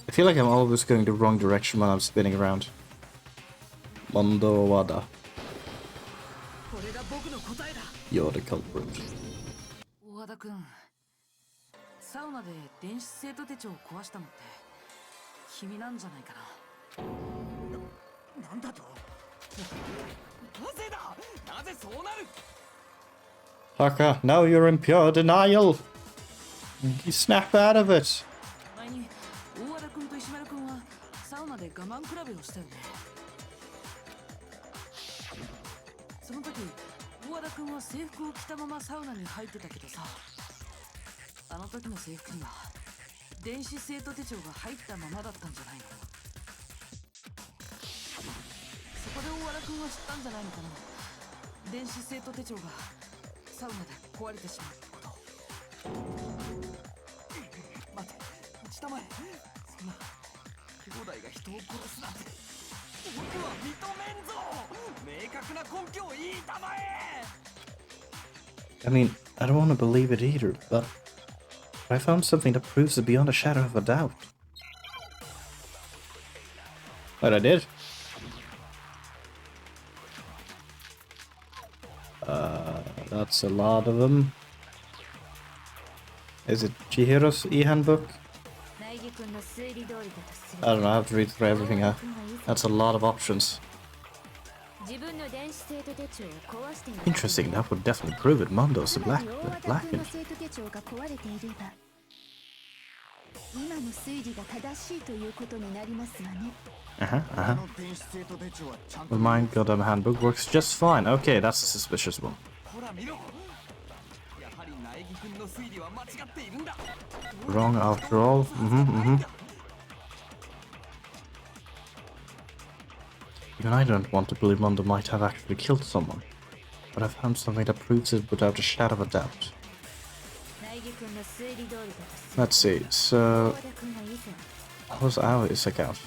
I feel like I'm always going the wrong direction when I'm spinning around. Mondo Wada. これが僕の答えだ。 You're the culprit. 大和田君、サウナで電子生徒手帳を壊したのって君なんじゃないかな。なんだと？なぜだ？なぜそうなる？ Taka, now you're in pure denial! You snap out of it! 前に大和田君と石丸君はサウナで我慢比べをしたよね。その時大和田君は制服を着たままサウナに入ってたけどさ、あの時の制服には電子生徒手帳が入ったままだったんじゃないの？そこで大和田君は知ったんじゃないのかな。電子生徒手帳がサウナで壊れてしまうってこと。待て、落ちたまえ。そんな兄弟が人を殺すなんて僕は認めんぞ。明確な根拠を言いたまえ。 I mean, I don't want to believe it either, but I found something that proves it beyond a shadow of a doubt. But I did. That's a lot of them. Is it Chihiro's e-handbook? 苗 I don't know, I have to read through everything. That's a lot of options. Interesting, that would definitely prove it. Mondo's the blackened. Well, mine goddamn handbook works just fine. Okay, that's a suspicious one. Wrong after all. Even I don't want to believe Mondo might have actually killed someone, but I found something that proves it without a shadow of a doubt. Let's see, so... what was Aoi's account?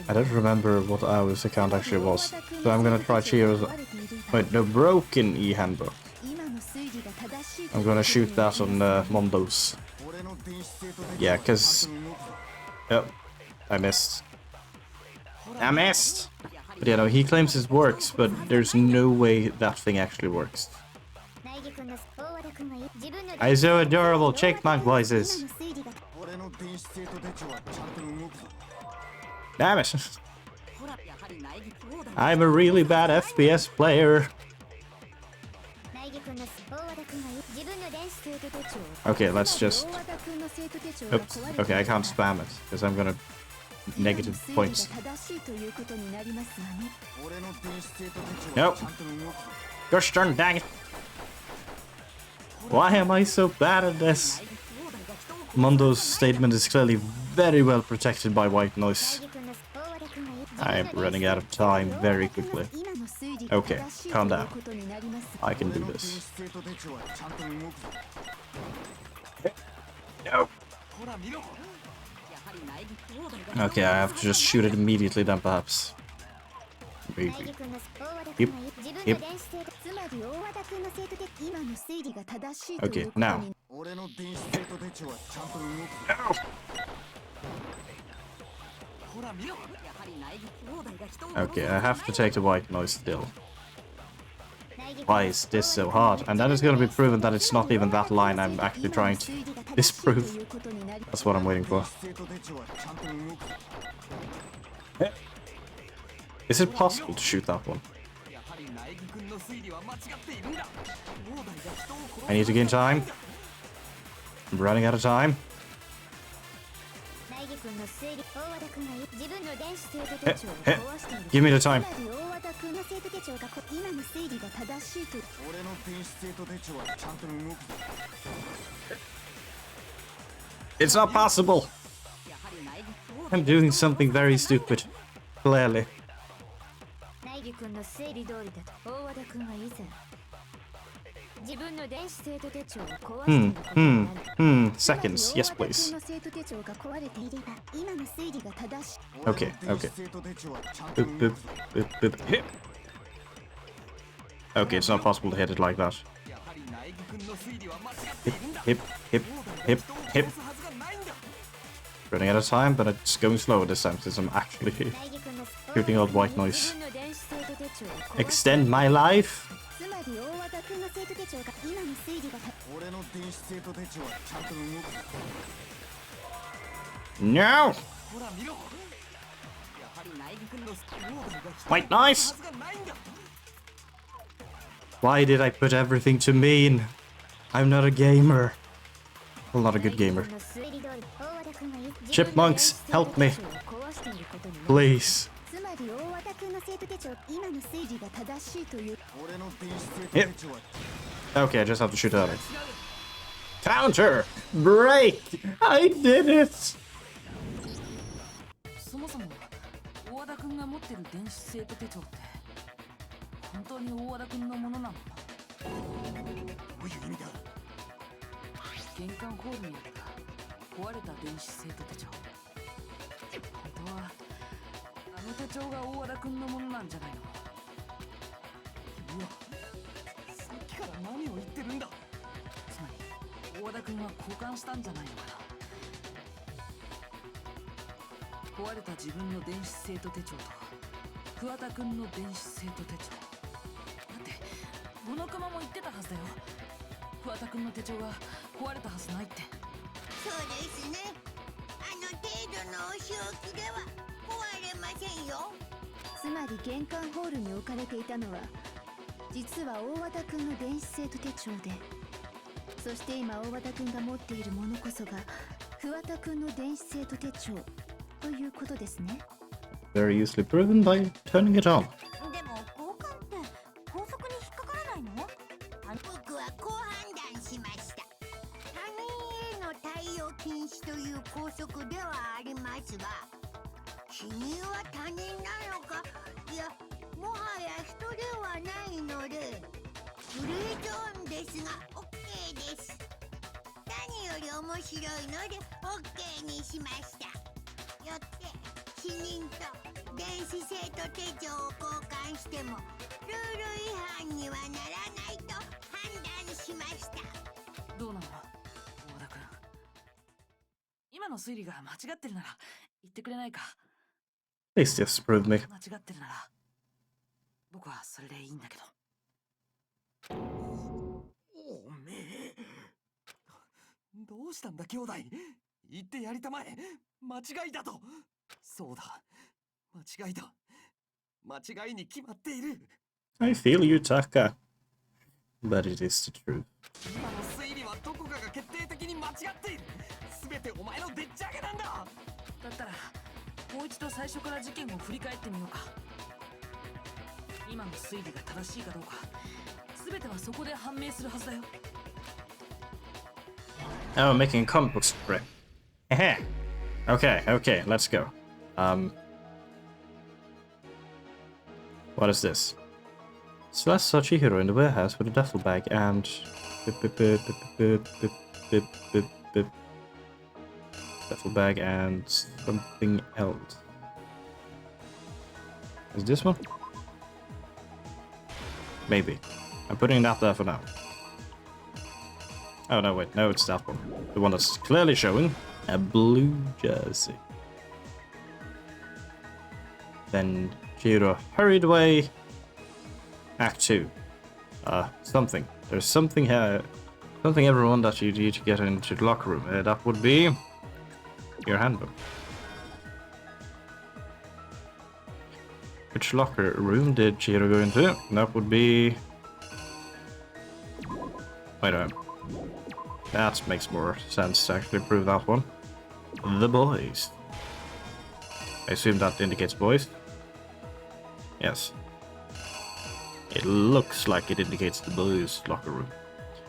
I don't remember what Aoi's account actually was, so I'm gonna try Chio's... wait, no, broken e-handbook. I'm gonna shoot that on Mondo's. Yeah, cause... yep, I missed. But yeah, no, he claims it works, but there's no way that thing actually works. I'm so adorable, check my voices. Damn it. I'm a really bad FPS player. Okay, let's just... oops, okay, I can't spam it, because I'm gonna... negative points. Nope. Gosh darn dang it. Why am I so bad at this? Mondo's statement is clearly very well protected by white noise. I am running out of time very quickly. Okay, calm down. I can do this. No. Okay, I have to just shoot it immediately then, perhaps. Maybe. Yep. Yep. Okay, now. Okay, I have to take the white noise still. Why is this so hard? And then it's gonna be proven that it's not even that line I'm actually trying to disprove. That's what I'm waiting for. Is it possible to shoot that one? I need to gain time. I'm running out of time. Give me the time. It's not possible. I'm doing something very stupid. Clearly. Seconds. Yes, please. Okay, okay. Boop, boop, boop, boop. Hit. Okay, it's not possible to hit it like that. Hip, hip, hip, hip. Running out of time, but it's going slower this time since I'm actually shooting out white noise. Extend my life? No! White noise! Why did I put everything to mean? I'm not a gamer. Well, not a good gamer. Chipmunks, help me. Please. Yep. Okay, I just have to shoot at it. Counter! Break! I did it! そもそも大和田君が持ってる電子生徒手帳って本当に大和田君のものなの？どういう意味だ？玄関ホールにあった壊れた電子生徒手帳。本当はあの手帳が大和田君のものなんじゃないの？うわ、さっきから何を言ってるんだ？つまり大和田君は交換したんじゃないのかな？壊れた自分の電子生徒手帳と桑田くんの電子生徒手帳だって五ノ熊も言ってたはずだよ。桑田くんの手帳が壊れたはずないって。そうですね。あの程度のお仕置きでは壊れませんよ。つまり玄関ホールに置かれていたのは実は大和田くんの電子生徒手帳で、そして今大和田くんが持っているものこそが桑田くんの電子生徒手帳ということですね。 Very easily proven by turning it on. でも交換って法則に引っかからないの？僕はこう判断しました。他人への対応禁止という校則ではありますが、君は他人なのか、いやもはや人ではないのでグレーゾーンですが OK です。何より面白いので OK にしました。よって死人と電子生徒手帳を交換してもルール違反にはならないと判断しました。どうなの大田君。今の推理が間違ってるなら言ってくれないか。 Please disprove me. 間違ってるなら僕はそれでいいんだけど。おめえどうしたんだ兄弟。言ってやりたまえ。間違いだと。そうだ、間違いだ。間違いに決まっている。 I feel you, Taka. But it is the truth. 今の推理はどこかが決定的に間違っている。全てお前のでっち上げなんだ。だったらもう一度最初から事件を振り返ってみようか。今の推理が正しいかどうか全てはそこで判明するはずだよ。 Oh, making a comic book script. Heh. Okay, let's go. What is this? Slash saw Chihiro in the warehouse with a duffel bag and... Duffel bag and something else. Is this one? Maybe. I'm putting that there for now. Oh no, wait, no, it's that one. The one that's clearly showing a blue jersey. Then Chihiro hurried away. Act 2. Something. There's something here. Something everyone that you need to get into the locker room. That would be your handbook. Which locker room did Chihiro go into? That would be... Wait a minute. That makes more sense to actually prove that one. The boys. I assume that indicates boys. Yes. It looks like it indicates the boys' locker room.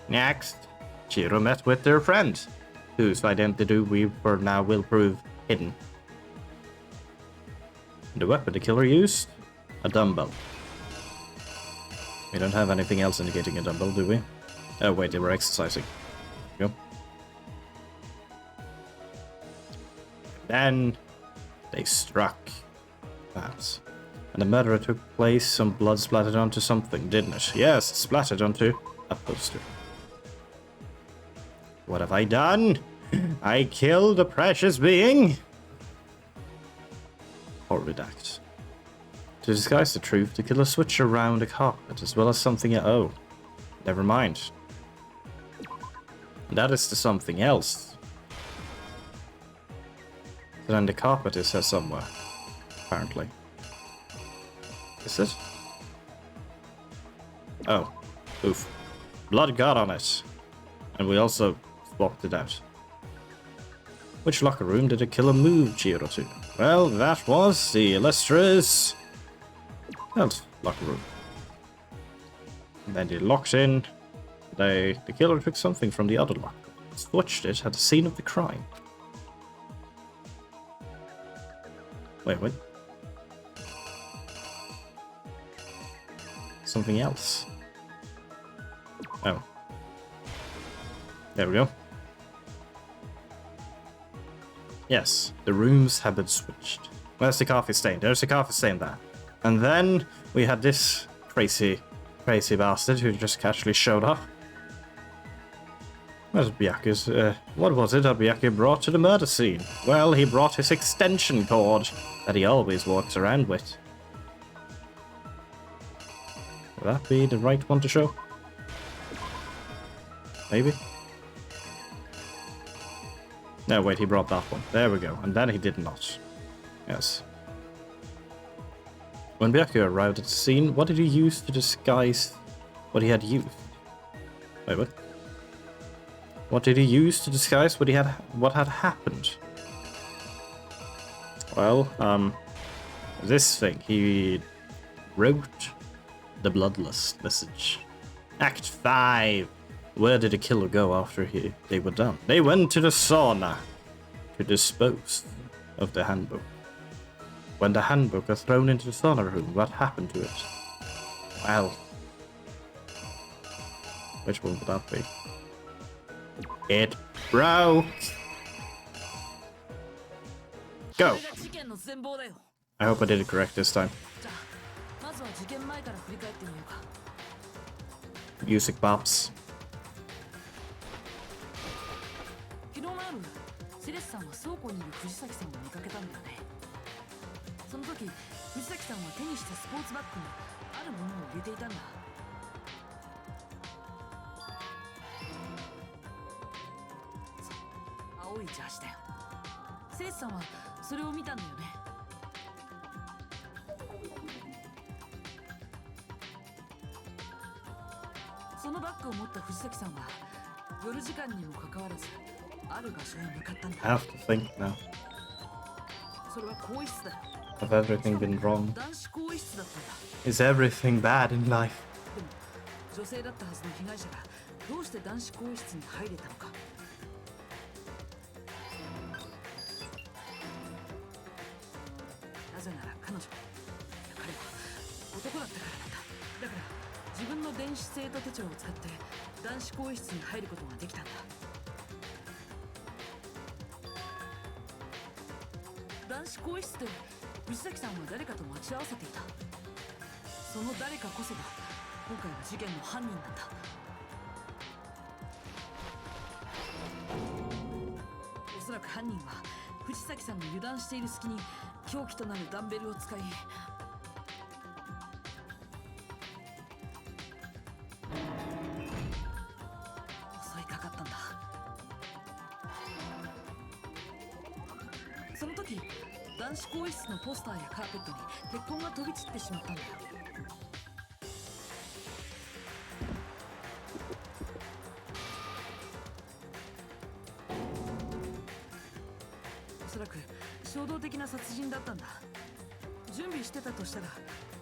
Next, Chihiro met with their friend, whose identity we for now will prove hidden. The weapon the killer used? A dumbbell. We don't have anything else indicating a dumbbell, do we? Oh wait, they were exercising. Go. Then they struck. That. And the murder took place, some blood splattered onto something, didn't it? Yes, it splattered onto a poster. What have I done? I killed a precious being? Horrid act. To disguise the truth, the killer switched around a carpet as well as something oh. Never mind. That is the something else. So then the carpet is here somewhere. Apparently. Is it? Oh. Oof. Blood got on it. And we also swapped it out. Which locker room did the killer move Chihiro to? Well, that was the illustrious health locker room. And then they locked in. The killer took something from the other locker, switched it at the scene of the crime. Wait, what? Something else. Oh. There we go. Yes, the rooms have been switched. Where's the coffee stain? There's the coffee stain there. And then we had this crazy bastard who just casually showed up. Where's Byaku's, what was it that Byaku brought to the murder scene? Well, he brought his extension cord that he always walks around with. Will that be the right one to show? No, wait, he brought that one. There we go. And then he did not. Yes. When Byakuya arrived at the scene, what did he use to disguise what he had used? Wait, what? What did he use to disguise what had happened? Well, this thing. He wrote the bloodlust message. Act 5. Where did the killer go after they were done? They went to the sauna to dispose of the handbook. When the handbook was thrown into the sauna room, what happened to it? Well, which one would that be? It broke. Go. I hope I did it correct this time. Music bops. 昨日の夜セレスさんは倉庫にいる藤崎さんを見かけたんだよね。その時藤崎さんは手にしたスポーツバッグにあるものを入れていたんだ。そう、青いジャージだよ。セレスさんはそれを見たんだよね。そのバッグを持った藤崎さんは夜時間にもかかわらずある場所へ向かったんだ。 I have to think now. それは更衣室だ。 Have everything been wrong? 男子更衣室だったんだ。 Is everything bad in life? でも女性だったはずの被害者がどうして男子更衣室に入れたのか。なぜなら彼は男だったからなんだ。だから自分の電子生徒手帳を使って男子更衣室に入ることができたんだ。男子更衣室で藤崎さんは誰かと待ち合わせていた。その誰かこそが今回の事件の犯人なんだ。おそらく犯人は藤崎さんの油断している隙に凶器となるダンベルを使い、襲いかかったんだ。その時男子更衣室のポスターやカーペットに鉄痕が飛び散ってしまったんだよ。おそらく衝動的な殺人だったんだ。準備してたとしたら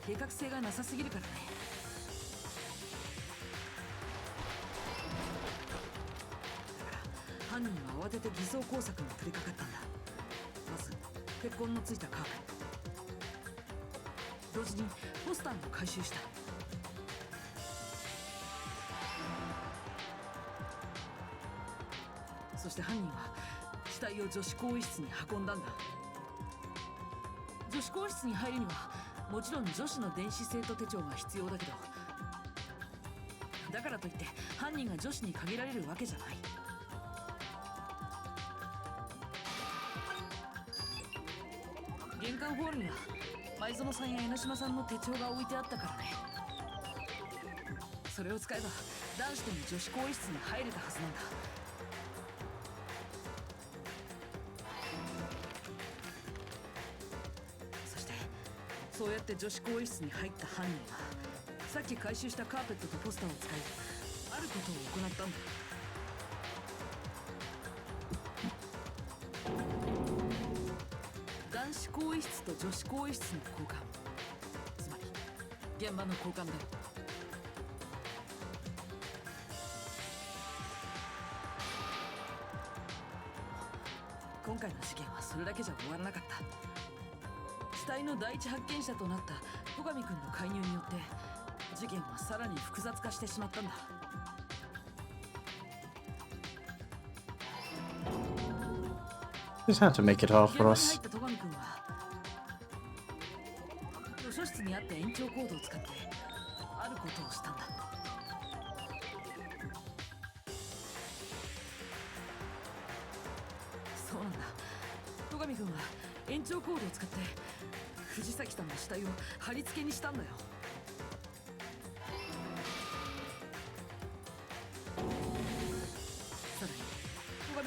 計画性がなさすぎるからね。だから犯人は慌てて偽装工作に取り掛かったんだ。まず鉄痕のついたカーペット、同時にポスターも回収した。そして犯人は死体を女子更衣室に運んだんだ。女子更衣室に入るにはもちろん女子の電子生徒手帳が必要だけど、だからといって犯人が女子に限られるわけじゃない。玄関ホールには前園さんや江ノ島さんの手帳が置いてあったからね。それを使えば男子でも女子更衣室に入れたはずなんだ。そしてそうやって女子更衣室に入った犯人はさっき回収したカーペットとポスターを使いあることを行ったんだ。男子更衣室と女子更衣室の交換、つまり現場の交換だよ。今回の事件はそれだけじゃ終わらなかった。死体の第一発見者となった戸上君の介入によって事件はさらに複雑化してしまったんだ。Just had to make it hard 現 for 場に入 us. った戸上君は図書室にあった延長コードを使ってあることをしたんだ。そうなんだ。戸上君は延長コードを使って藤崎さんの死体を貼り付けにしたんだよ。さらに戸上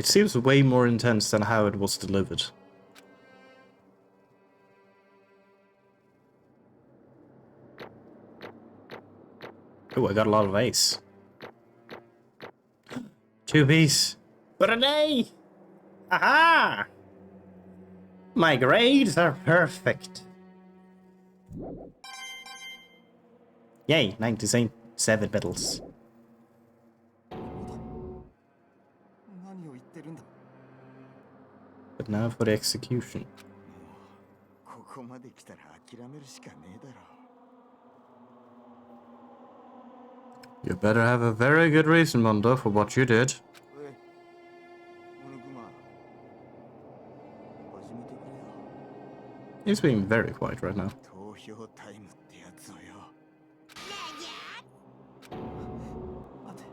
It seems way more intense than how it was delivered. Oh, I got a lot of ace. 2 Bs. But an A! Aha! My grades are perfect. Yay, 97 medals. 何を言ってるんだ。 But now for the execution. ここまで来たら諦めるしかねえだろ。 You better have a very good reason, Mondo, for what you did. おい、モノクマ、始めてくれよ。 He's being very quiet right now. 投票タイムってやつをよ。待て。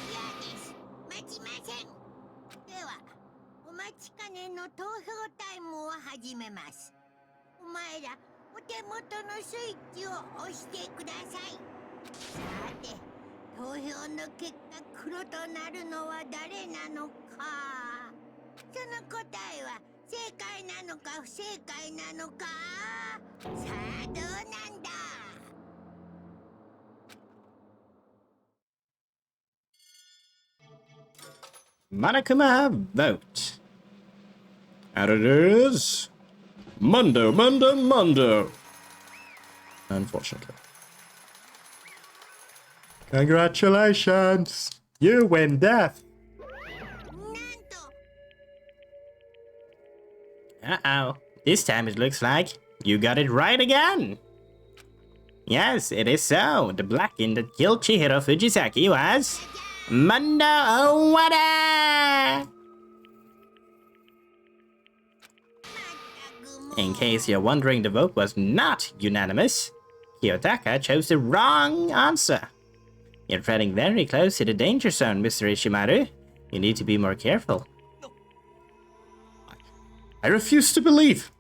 嫌です。待ちません。では、お待ちかねの投票タイムを始めます。お前ら、お手元のスイッチを押してください。さて、投票の結果、黒となるのは誰なのか。その答えは正解なのか不正解なのか。さあ、どうなんだ。Monokuma vote. And it is Mondo, Mondo, Mondo. Unfortunately. Congratulations! You win death! Uh-oh. This time it looks like you got it right again! Yes, it is so. The Blackin that killed Chihiro Fujisaki was... Mondo Owada! In case you're wondering, the vote was not unanimous. Kiyotaka chose the wrong answer. You're treading very close to the danger zone, Mr. Ishimaru. You need to be more careful. I refuse to believe.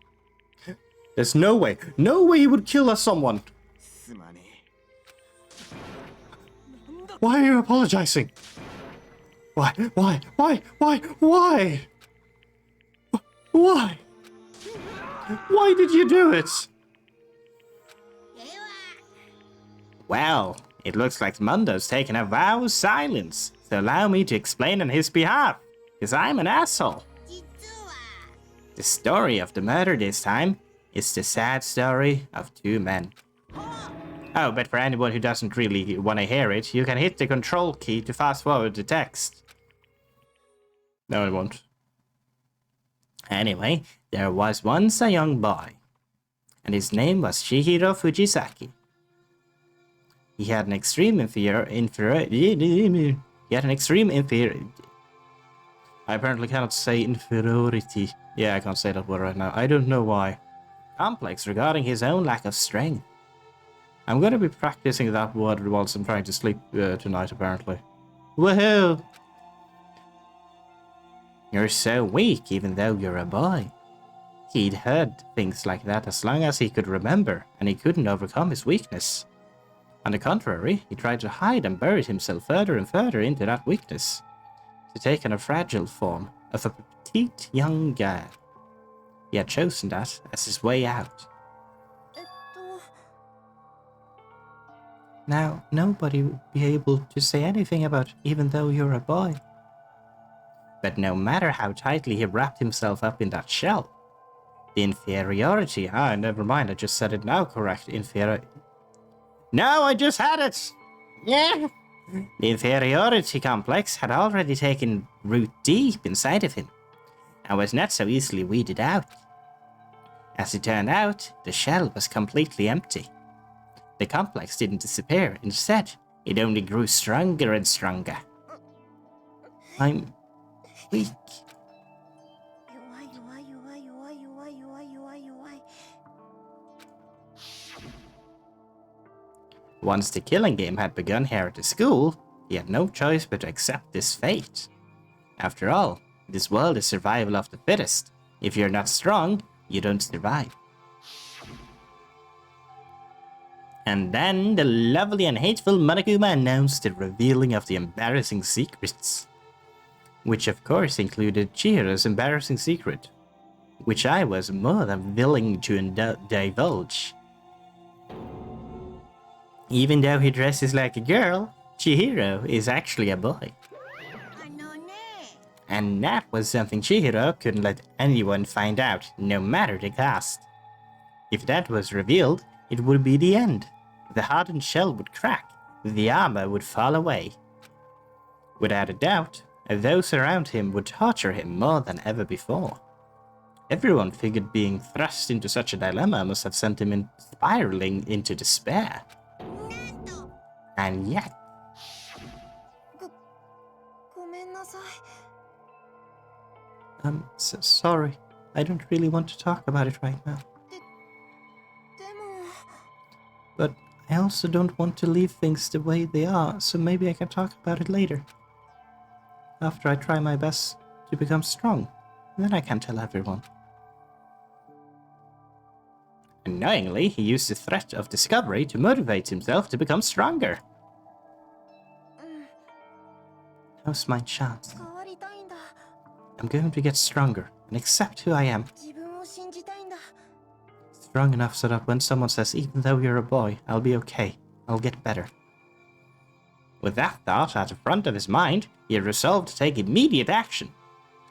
There's no way he would kill someone. Why are you apologizing? Why? Why did you do it? Well, it looks like Mondo's taken a vow of silence, so allow me to explain on his behalf, because I'm an asshole. The story of the murder this time is the sad story of 2 men. Oh, but for anyone who doesn't really want to hear it, you can hit the control key to fast forward the text. No, it won't. Anyway, there was once a young boy, and his name was Chihiro Fujisaki. He had an extreme I apparently cannot say inferiority. Yeah, I can't say that word right now. I don't know why. Complex regarding his own lack of strength. I'm gonna be practicing that word whilst I'm trying to sleep tonight, apparently. Woohoo! You're so weak, even though you're a boy. He'd heard things like that as long as he could remember, and he couldn't overcome his weakness. On the contrary, he tried to hide and buried himself further and further into that weakness, to take on a fragile form of a petite young girl. He had chosen that as his way out. Now, nobody would be able to say anything about even though you're a boy. But no matter how tightly he wrapped himself up in that shell, the inferiority... never mind, I just said it now correct. No, I just had it! Yeah! The inferiority complex had already taken root deep inside of him, and was not so easily weeded out. As it turned out, the shell was completely empty. The complex didn't disappear. Instead, it only grew stronger and stronger. I'm weak. Once the killing game had begun here at the school, he had no choice but to accept this fate. After all, this world is survival of the fittest. If you're not strong, you don't survive. And then the lovely and hateful Monokuma announced the revealing of the embarrassing secrets. which of course included Chihiro's embarrassing secret, which I was more than willing to divulge. Even though he dresses like a girl, Chihiro is actually a boy. And that was something Chihiro couldn't let anyone find out, no matter the cost. If that was revealed, it would be the end. The hardened shell would crack, the armor would fall away. Without a doubt, those around him would torture him more than ever before. Everyone figured being thrust into such a dilemma must have sent him spiraling into despair. And yet... sorry. I don't really want to talk about it right now. But I also don't want to leave things the way they are, so maybe I can talk about it later. After I try my best to become strong, then I can tell everyone. Annoyingly, he used the threat of discovery to motivate himself to become stronger. Now's my chance. I'm going to get stronger and accept who I am. Strong enough so that when someone says, even though you're a boy, I'll be okay. I'll get better. With that thought at the front of his mind, he had resolved to take immediate action.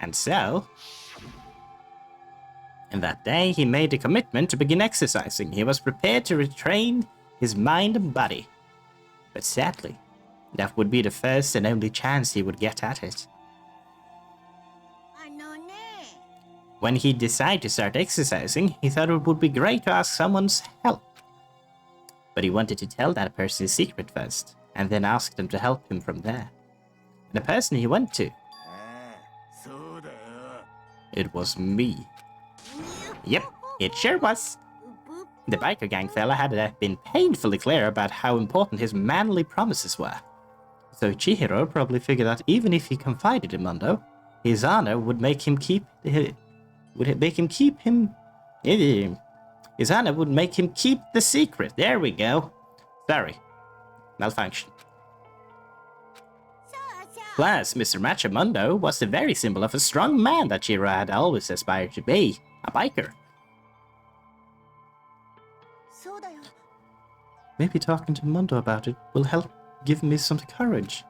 And so... And that day, he made a commitment to begin exercising. He was prepared to retrain his mind and body. But sadly, that would be the first and only chance he would get at it. When he decided to start exercising, he thought it would be great to ask someone's help. But he wanted to tell that person his secret first, and then ask them to help him from there. And the person he went to... It was me. Yep, it sure was. The biker gang fella had been painfully clear about how important his manly promises were. So Chihiro probably figured that even if he confided in Mondo, his honor would make him keep... His honor would make him keep the secret. There we go. Sorry. Malfunction. Plus, Mr. Machamundo was the very symbol of a strong man that Chihiro had always aspired to be. A biker. Maybe talking to Mondo about it will help give me some courage.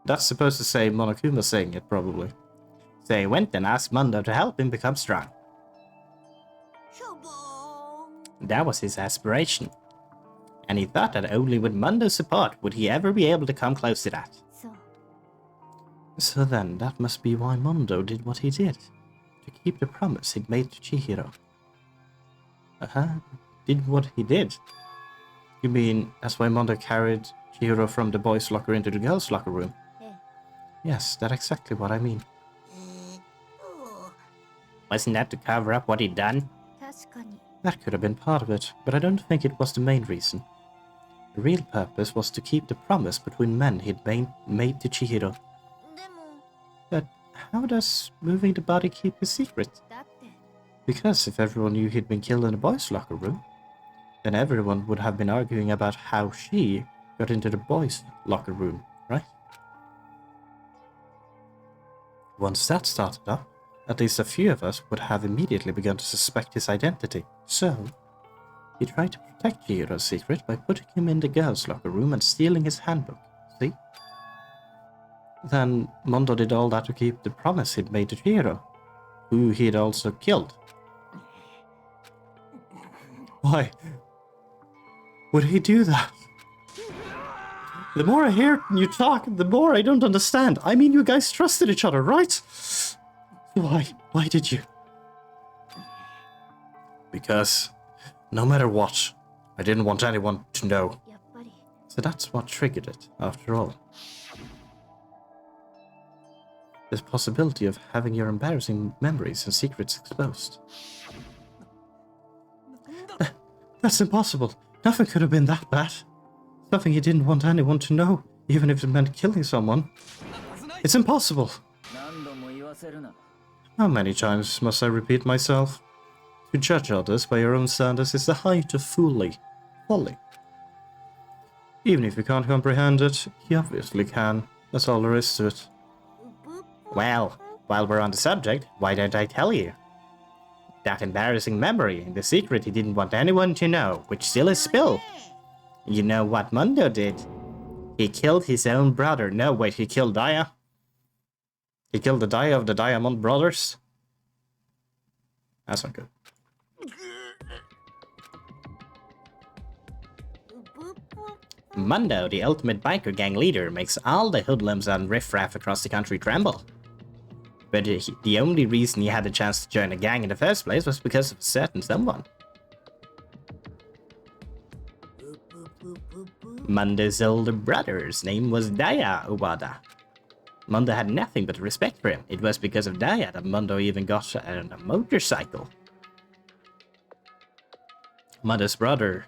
That's supposed to say Monokuma saying it, probably. So he went and asked Mondo to help him become strong. That was his aspiration. And he thought that only with Mondo's support would he ever be able to come close to that. So then, that must be why Mondo did what he did. To keep the promise he'd made to Chihiro. Did what he did? You mean, that's why Mondo carried Chihiro from the boys' locker into the girls' locker room? Yes, that's exactly what I mean. Wasn't that to cover up what he'd done? That could have been part of it, but I don't think it was the main reason. The real purpose was to keep the promise between men he'd made to Chihiro. But how does moving the body keep a secret? Because if everyone knew he'd been killed in the boys' locker room, then everyone would have been arguing about how she got into the boys' locker room, right? Once that started up, at least a few of us would have immediately begun to suspect his identity. So, he tried to protect Chihiro's secret by putting him in the girls' locker room and stealing his handbook. See? Then Mondo did all that to keep the promise he'd made to Chihiro, who he'd also killed. Why would he do that? The more I hear you talk, the more I don't understand. I mean, you guys trusted each other, right? Why? Why did you? Because, no matter what, I didn't want anyone to know. So that's what triggered it, after all. The possibility of having your embarrassing memories and secrets exposed. That's impossible. Nothing could have been that bad. Something he didn't want anyone to know, even if it meant killing someone. It's impossible. How many times must I repeat myself? To judge others by your own standards is the height of folly. Even if you can't comprehend it, he obviously can. That's all there is to it. Well, while we're on the subject, why don't I tell you? That embarrassing memory, the secret he didn't want anyone to know, which still is spilled. You know what Mundo did? He killed his own brother. No, wait, he killed Daya? He killed the Daya of the Diamond Brothers? That's not good. Mundo, the ultimate biker gang leader, makes all the hoodlums and riffraff across the country tremble. But the only reason he had the chance to join a gang in the first place was because of a certain someone. Mundo's older brother's name was Daya Owada. Mundo had nothing but respect for him. It was because of Daya that Mundo even got a motorcycle. Mundo's brother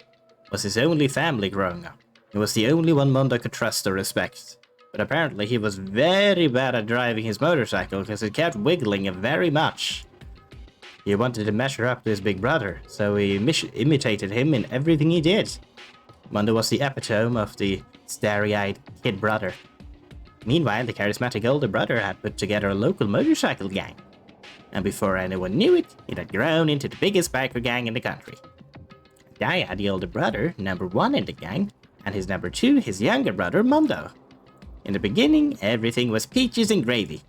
was his only family growing up. He was the only one Mundo could trust or respect. But apparently he was very bad at driving his motorcycle because it kept wiggling very much. He wanted to measure up to his big brother, so he imitated him in everything he did. Mundo was the epitome of the starry-eyed kid brother. Meanwhile, the charismatic older brother had put together a local motorcycle gang. And before anyone knew it, it had grown into the biggest biker gang in the country. Daya, the older brother, number 1 in the gang, and his number 2, his younger brother, Mundo. In the beginning, everything was peaches and gravy.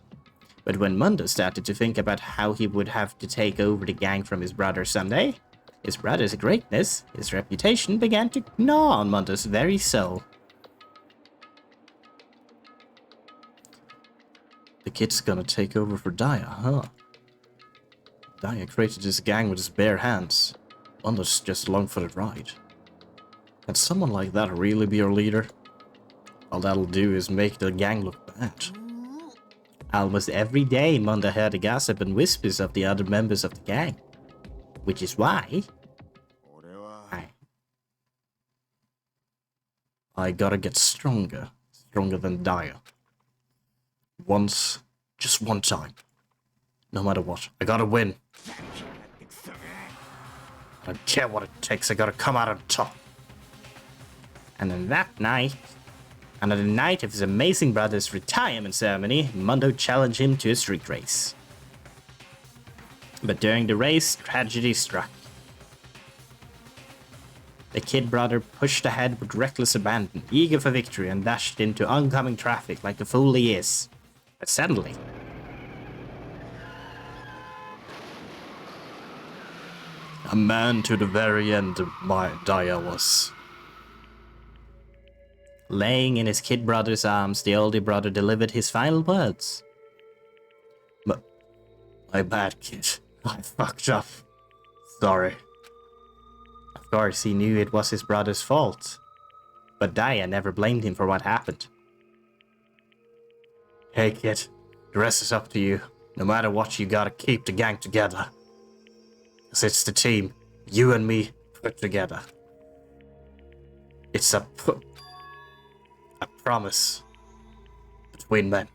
But when Mundo started to think about how he would have to take over the gang from his brother someday, his brother's greatness, his reputation began to gnaw on Mundo's very soul. The kid's gonna take over for Daya, huh? Daya created this gang with his bare hands. Mundo's just along for the ride. Can someone like that really be your leader? All that'll do is make the gang look bad. Almost every day, Mundo heard the gossip and whispers of the other members of the gang. Which is why... I gotta get stronger. Stronger than Daya. Once. Just one time. No matter what. I gotta win. I don't care what it takes. I gotta come out on top. And then that night... And on the night of his amazing brother's retirement ceremony, Mundo challenged him to a street race. But during the race, tragedy struck. The kid brother pushed ahead with reckless abandon, eager for victory, and dashed into oncoming traffic like the fool he is. But suddenly... a man to the very end of my Daya was... Laying in his kid brother's arms, the older brother delivered his final words. My bad, kid. I fucked up. Sorry. Of course, he knew it was his brother's fault. But Daya never blamed him for what happened. Hey, kid. The rest is up to you. No matter what, you gotta keep the gang together. 'Cause it's the team, you and me, put together. It's a promise between men.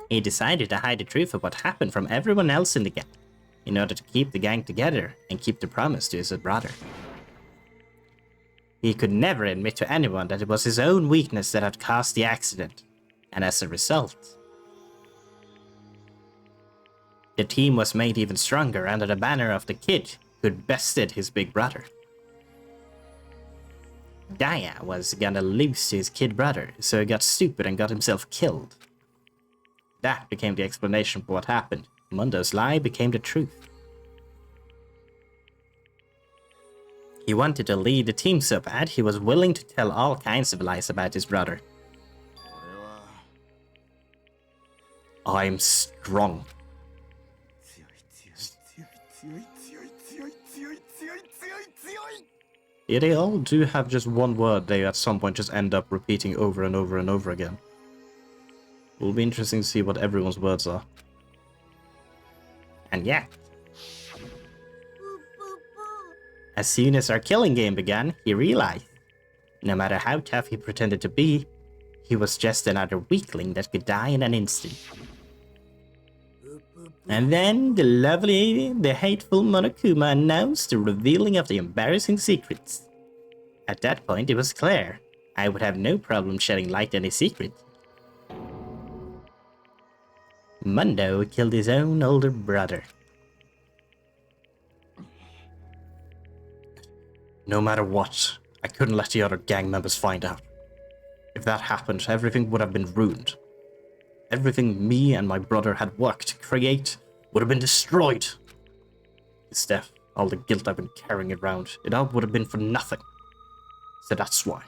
He decided to hide the truth of what happened from everyone else in the gang, in order to keep the gang together and keep the promise to his brother. He could never admit to anyone that it was his own weakness that had caused the accident, and as a result, the team was made even stronger under the banner of the kid who'd bested his big brother. Daya was gonna lose to his kid brother, so he got stupid and got himself killed. That became the explanation for what happened. Mundo's lie became the truth. He wanted to lead the team so bad, he was willing to tell all kinds of lies about his brother. I'm strong. Yeah, they all do have just one word they at some point just end up repeating over and over and over again. It will be interesting to see what everyone's words are. And yeah. As soon as our killing game began, he realized, no matter how tough he pretended to be, he was just another weakling that could die in an instant. And then the hateful Monokuma announced the revealing of the embarrassing secrets. At that point, it was clear I would have no problem shedding light on his secret. Mundo killed his own older brother. No matter what, I couldn't let the other gang members find out. If that happened, everything would have been ruined. Everything me and my brother had worked to create would have been destroyed. His death, all the guilt I've been carrying around, it all would have been for nothing. So that's why.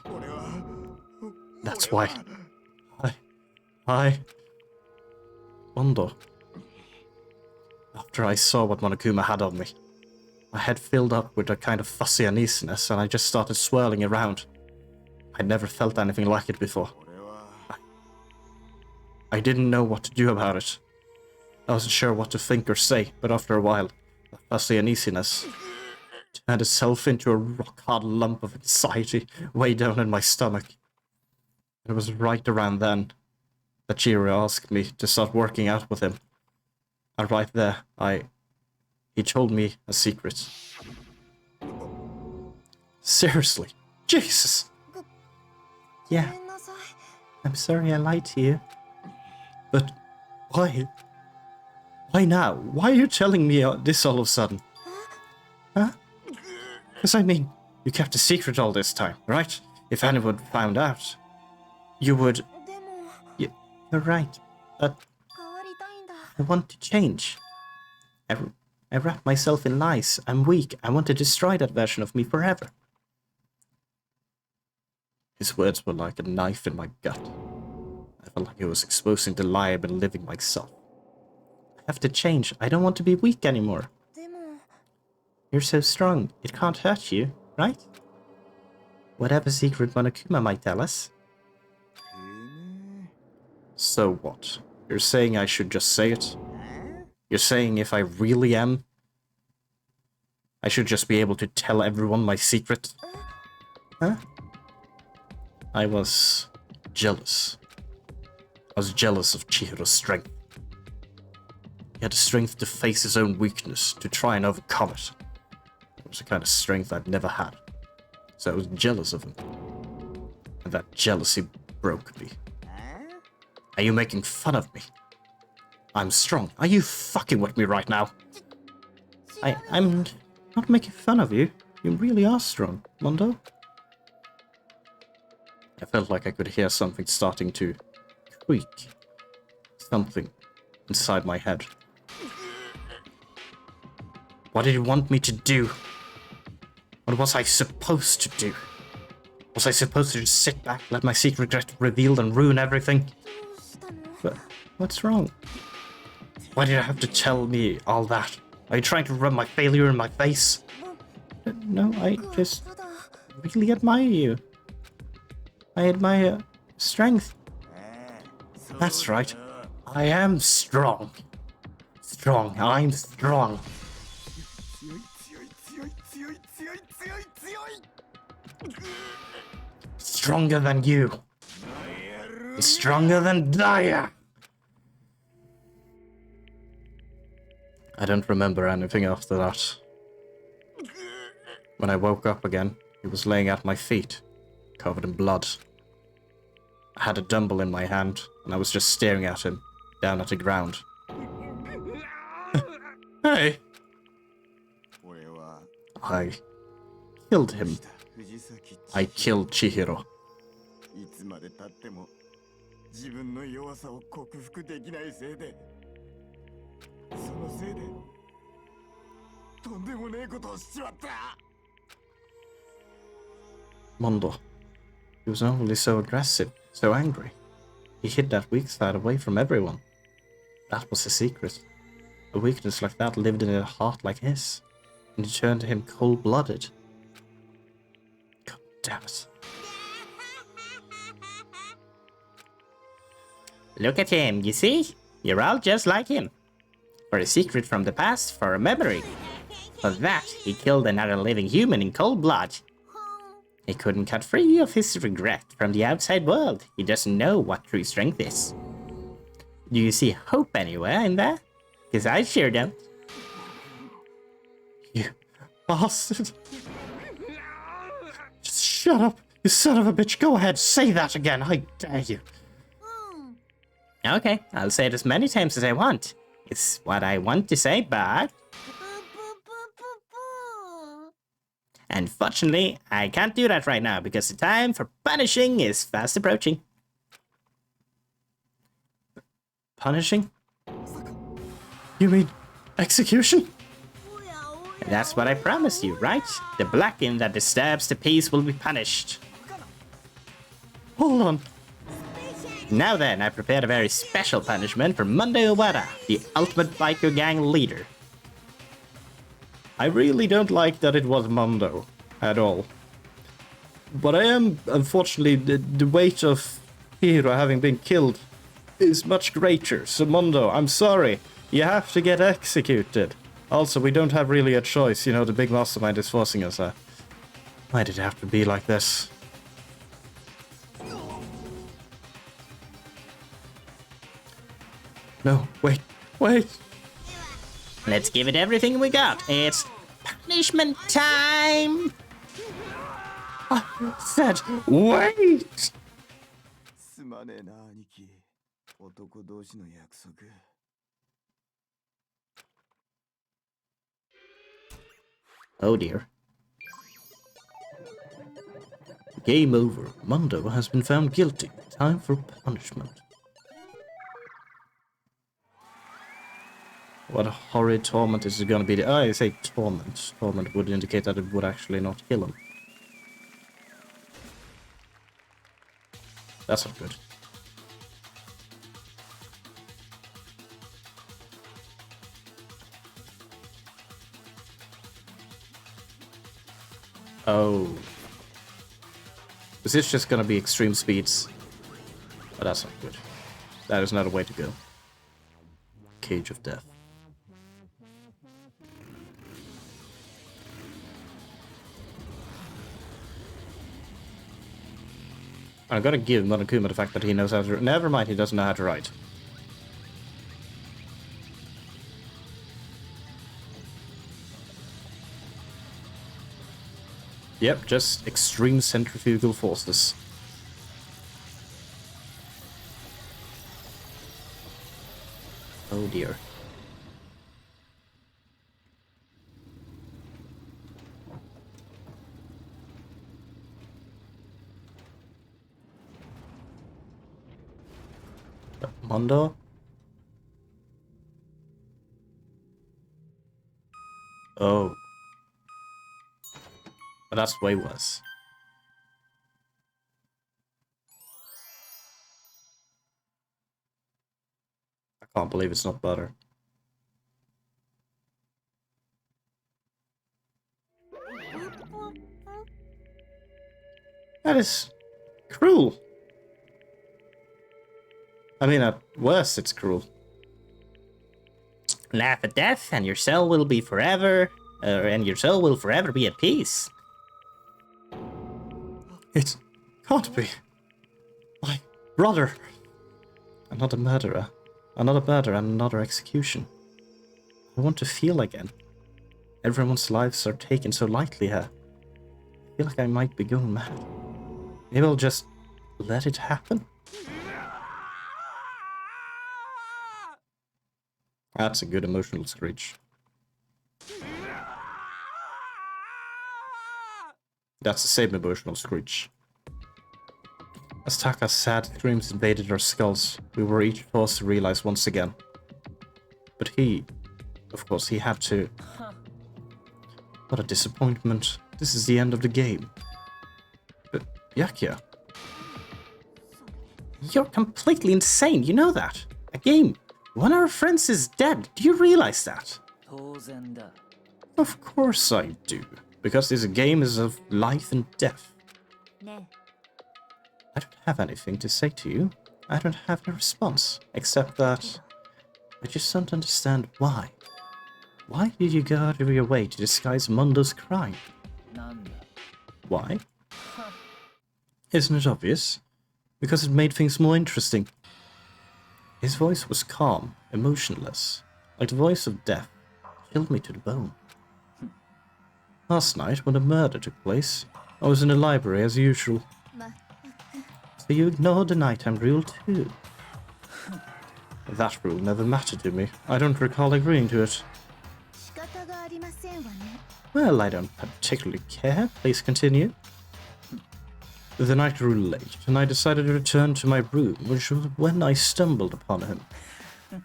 Mondo. After I saw what Monokuma had on me, my head filled up with a kind of fussy uneasiness and I just started swirling around. I'd never felt anything like it before. I didn't know what to do about it. I wasn't sure what to think or say, but after a while, the fussy uneasiness turned itself into a rock-hard lump of anxiety way down in my stomach. It was right around then that Chihiro asked me to start working out with him. And right there, he told me a secret. Seriously? Jesus! Yeah. I'm sorry I lied to you. But why? Why now? Why are you telling me this all of a sudden? Huh? Because I mean, you kept a secret all this time, right? If anyone found out, you would... You're right, but I want to change. I wrap myself in lies. I'm weak. I want to destroy that version of me forever. His words were like a knife in my gut. I felt like he was exposing the lie I've been living myself. I have to change. I don't want to be weak anymore. You're so strong. It can't hurt you, right? Whatever secret Monokuma might tell us. So what? You're saying I should just say it? You're saying if I really am, I should just be able to tell everyone my secret? Huh? I was jealous. I was jealous of Chihiro's strength. He had the strength to face his own weakness, to try and overcome it. It was a kind of strength I'd never had. So I was jealous of him. And that jealousy broke me. Are you making fun of me? I'm strong. Are you fucking with me right now? I'm not making fun of you. You really are strong, Mondo. I felt like I could hear something starting to creak. Something inside my head. What did you want me to do? What was I supposed to do? Was I supposed to just sit back, let my secret get revealed and ruin everything? But what's wrong? Why did I have to tell me all that? Are you trying to rub my failure in my face? No, I just really admire you. I admire strength. That's right. I am strong. Strong. I'm strong. Stronger than you. Stronger than Daya. I don't remember anything after that. When I woke up again, he was laying at my feet, covered in blood. I had a dumbbell in my hand, and I was just staring at him, down at the ground. Hey! I killed him. I killed Chihiro. Mondo. He was only so aggressive, so angry. He hid that weak side away from everyone. That was the secret. A weakness like that lived in a heart like his, and it turned him cold-blooded. God damn it. Look at him, you see? You're all just like him. For a secret from the past, for a memory. For that, he killed another living human in cold blood. He couldn't cut free of his regret from the outside world. He doesn't know what true strength is. Do you see hope anywhere in there? Because I sure don't. You bastard. Just shut up, you son of a bitch. Go ahead, say that again. I dare you. Okay, I'll say it as many times as I want. It's what I want to say, but... Unfortunately, I can't do that right now because the time for punishing is fast approaching. Punishing? You mean execution? That's what I promised you, right? The blacking that disturbs the peace will be punished. Hold on. Now then, I prepared a very special punishment for Monday Owada, the ultimate biker gang leader. I really don't like that it was Mondo at all. But I am, unfortunately, the weight of Hiro having been killed is much greater. So Mondo, I'm sorry. You have to get executed. Also, we don't have really a choice. You know, the big mastermind is forcing us. Why did it have to be like this? No, wait. Let's give it everything we got. It's punishment time! I said, wait! Oh dear. Game over. Mondo has been found guilty. Time for punishment. What horrid torment is it gonna be? Oh, I say torment. Torment would indicate that it would actually not kill him. That's not good. Oh. Is this just gonna be extreme speeds? Oh, that's not good. That is not a way to go. Cage of Death. I gotta give Monokuma the fact that he knows how to... Never mind, he doesn't know how to write. Yep, just extreme centrifugal forces. Oh dear. Mondo? Oh. But that's way worse. I can't believe it's not butter. That is cruel. I mean, at worst, it's cruel. Laugh at death, and your soul will be forever, and your soul will forever be at peace. It can't be. My brother. Another murderer. Another murder and another execution. I want to feel again. Everyone's lives are taken so lightly here. I feel like I might be going mad. Maybe I'll just let it happen. That's a good emotional screech. That's the same emotional screech. As Taka's sad screams invaded our skulls, we were each forced to realize once again. But he, of course, he had to. What a disappointment. This is the end of the game. But, Yakia. You're completely insane, you know that. A game. One of our friends is dead. Do you realize that? Of course I do. Because this game is of life and death. I don't have anything to say to you. I don't have a response. Except that I just don't understand why. Why did you go out of your way to disguise Mondo's crime? Why? Isn't it obvious? Because it made things more interesting. His voice was calm, emotionless, like the voice of death, chilled me to the bone. Last night, when the murder took place, I was in the library as usual. So you ignored the nighttime rule too? That rule never mattered to me. I don't recall agreeing to it. Well, I don't particularly care. Please continue. The night grew late, and I decided to return to my room, which was when I stumbled upon him.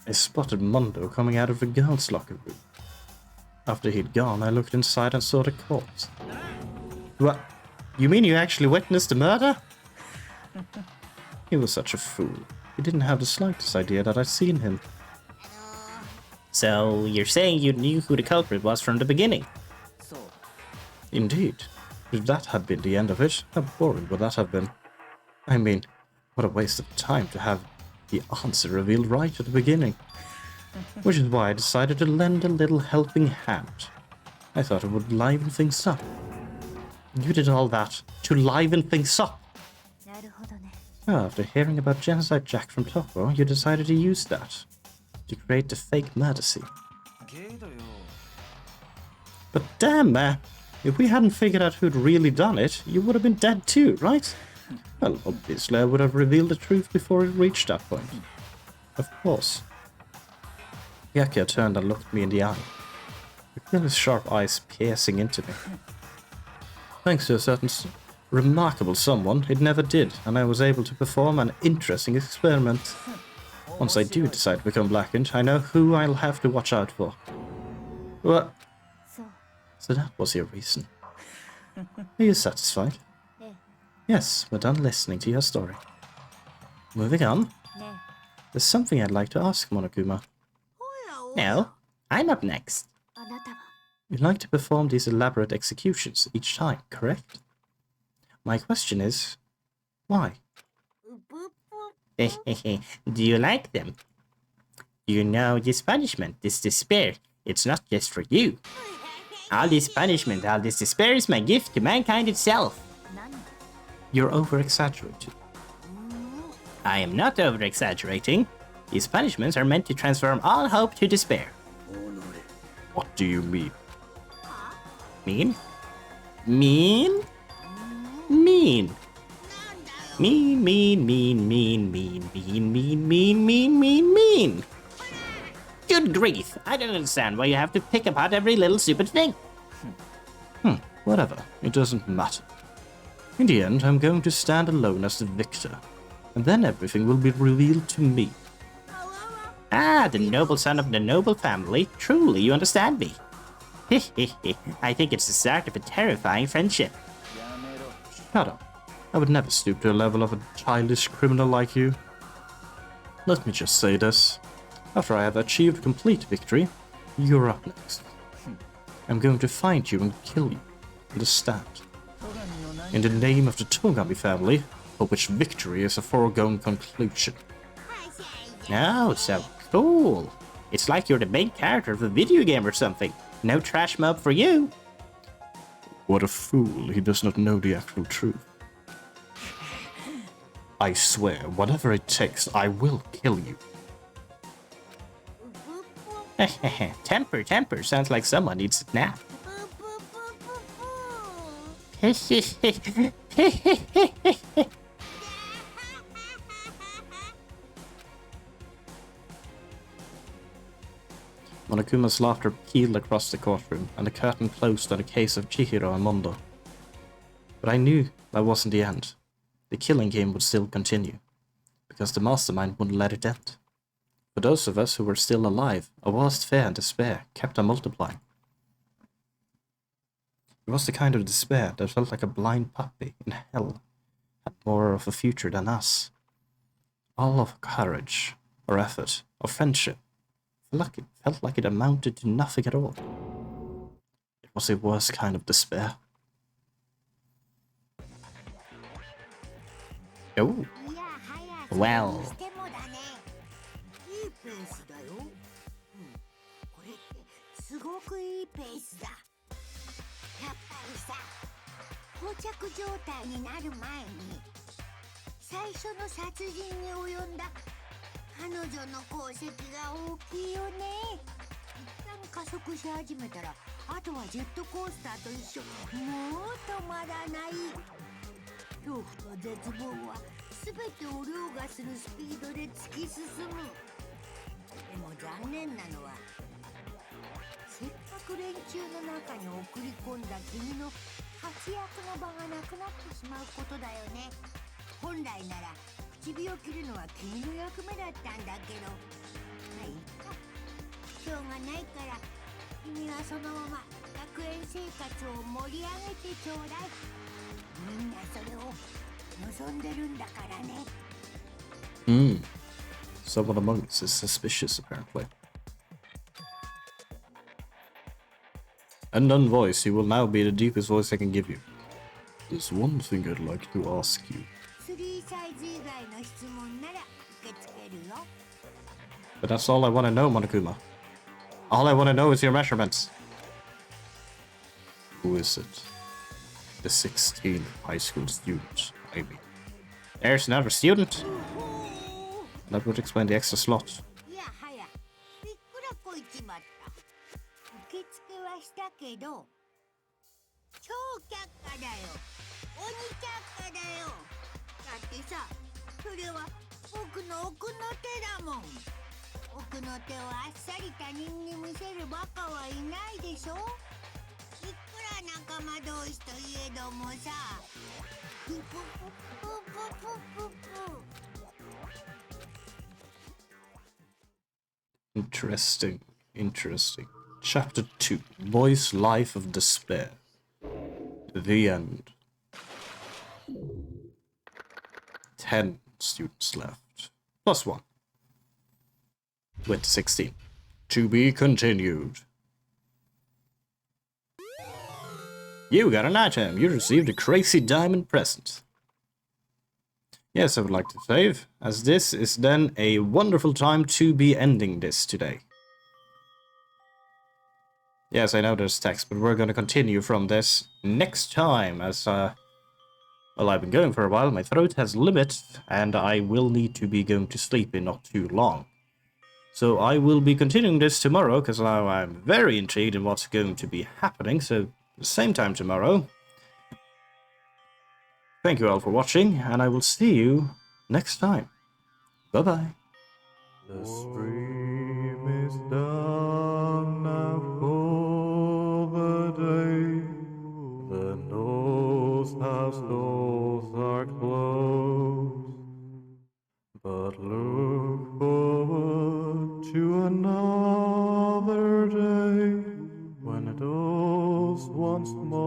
I spotted Mondo coming out of the girls' locker room. After he'd gone, I looked inside and saw the corpse. What? You mean you actually witnessed the murder? He was such a fool. He didn't have the slightest idea that I'd seen him. So, you're saying you knew who the culprit was from the beginning? Indeed. If that had been the end of it, how boring would that have been? I mean, what a waste of time to have the answer revealed right at the beginning. Which is why I decided to lend a little helping hand. I thought it would liven things up. You did all that to liven things up? After hearing about Genocide Jack from Toko, you decided to use that to create the fake murder scene. But damn, if we hadn't figured out who'd really done it, you would have been dead too, right? Well, obviously I would have revealed the truth before it reached that point. Of course. Byakuya turned and looked me in the eye. I feel his sharp eyes piercing into me. Thanks to a certain remarkable someone, it never did, and I was able to perform an interesting experiment. Once I do decide to become blackened, I know who I'll have to watch out for. What? So that was your reason. Are you satisfied? Yes, we're done listening to your story. Moving on. There's something I'd like to ask Monokuma. No, I'm up next. You'd like to perform these elaborate executions each time, correct? My question is, why? Do you like them? You know, this punishment, this despair, it's not just for you. All this punishment, all this despair is my gift to mankind itself. You're over-exaggerating. I am not over-exaggerating. These punishments are meant to transform all hope to despair. What do you mean? Mean? Mean? Mean. Mean, mean, mean, mean, mean, mean, mean, mean, mean, mean, mean. Good grief, I don't understand why you have to pick apart every little stupid thing. Whatever, it doesn't matter. In the end, I'm going to stand alone as the victor, and then everything will be revealed to me. Ah, the noble son of the noble family. Truly, you understand me. I think it's the start of a terrifying friendship. Shut up. I would never stoop to the level of a childish criminal like you. Let me just say this. After I have achieved complete victory, you're up next. I'm going to find you and kill you. Understand? In the name of the Togami family, for which victory is a foregone conclusion. Oh, so cool. It's like you're the main character of a video game or something. No trash mob for you. What a fool, he does not know the actual truth. I swear, whatever it takes, I will kill you. Temper, temper. Sounds like someone needs a nap. Monokuma's laughter peeled across the courtroom, and the curtain closed on the case of Chihiro and Mondo. But I knew that wasn't the end. The killing game would still continue, because the mastermind wouldn't let it end. For those of us who were still alive, our worst fear and despair kept on multiplying. It was the kind of despair that felt like a blind puppy in hell had more of a future than us. All of courage, or effort, or friendship felt like it amounted to nothing at all. It was the worst kind of despair. Oh. Well. すごくいいペースだ。やっぱりさ、膠着状態になる前に最初の殺人に及んだ彼女の功績が大きいよね。加速し始めたら、あとはジェットコースターと一緒、もう止まらない。恐怖と絶望は全てを凌駕するスピードで突き進む。でも残念なのは、せっかく連中の中に送り込んだ君の活躍の場がなくなってしまうことだよね。本来なら口火を切るのは君の役目だったんだけど、まあいいか、しょうがないから、君はそのまま学園生活を盛り上げてちょうだい。みんなそれを望んでるんだからね。Someone among us is suspicious, apparently. Unknown voice, you will now be the deepest voice I can give you. There's one thing I'd like to ask you. 3サイズ以外の質問なら受け付けるよ。 But that's all I want to know, Monokuma. All I want to know is your measurements. Who is it? The 16th high school student, I mean. There's another student? That would explain the extra slot. いやはや、びっくらこいちまった。受付はしたけど、超却下だよ。鬼却下だよ。だってさ、それは僕の奥の手だもん。奥の手をあっさり他人に見せるバカはいないでしょ。いくら仲間同士といえどもさ。ププププププププ。Interesting. Chapter 2. Boy's Life of Despair. The end. 10 students left. Plus 1. With 16. To be continued. You got an item. You received a crazy diamond present. Yes, I would like to save, as this is then a wonderful time to be ending this today. Yes, I know there's text, but we're going to continue from this next time, as, well, I've been going for a while, my throat has limits, and I will need to be going to sleep in not too long. So I will be continuing this tomorrow, because now I'm very intrigued in what's going to be happening, so same time tomorrow. Thank you all for watching, and I will see you next time. Bye-bye. The stream is done now for the day. The nose house doors are closed. But look forward to another day when it all once more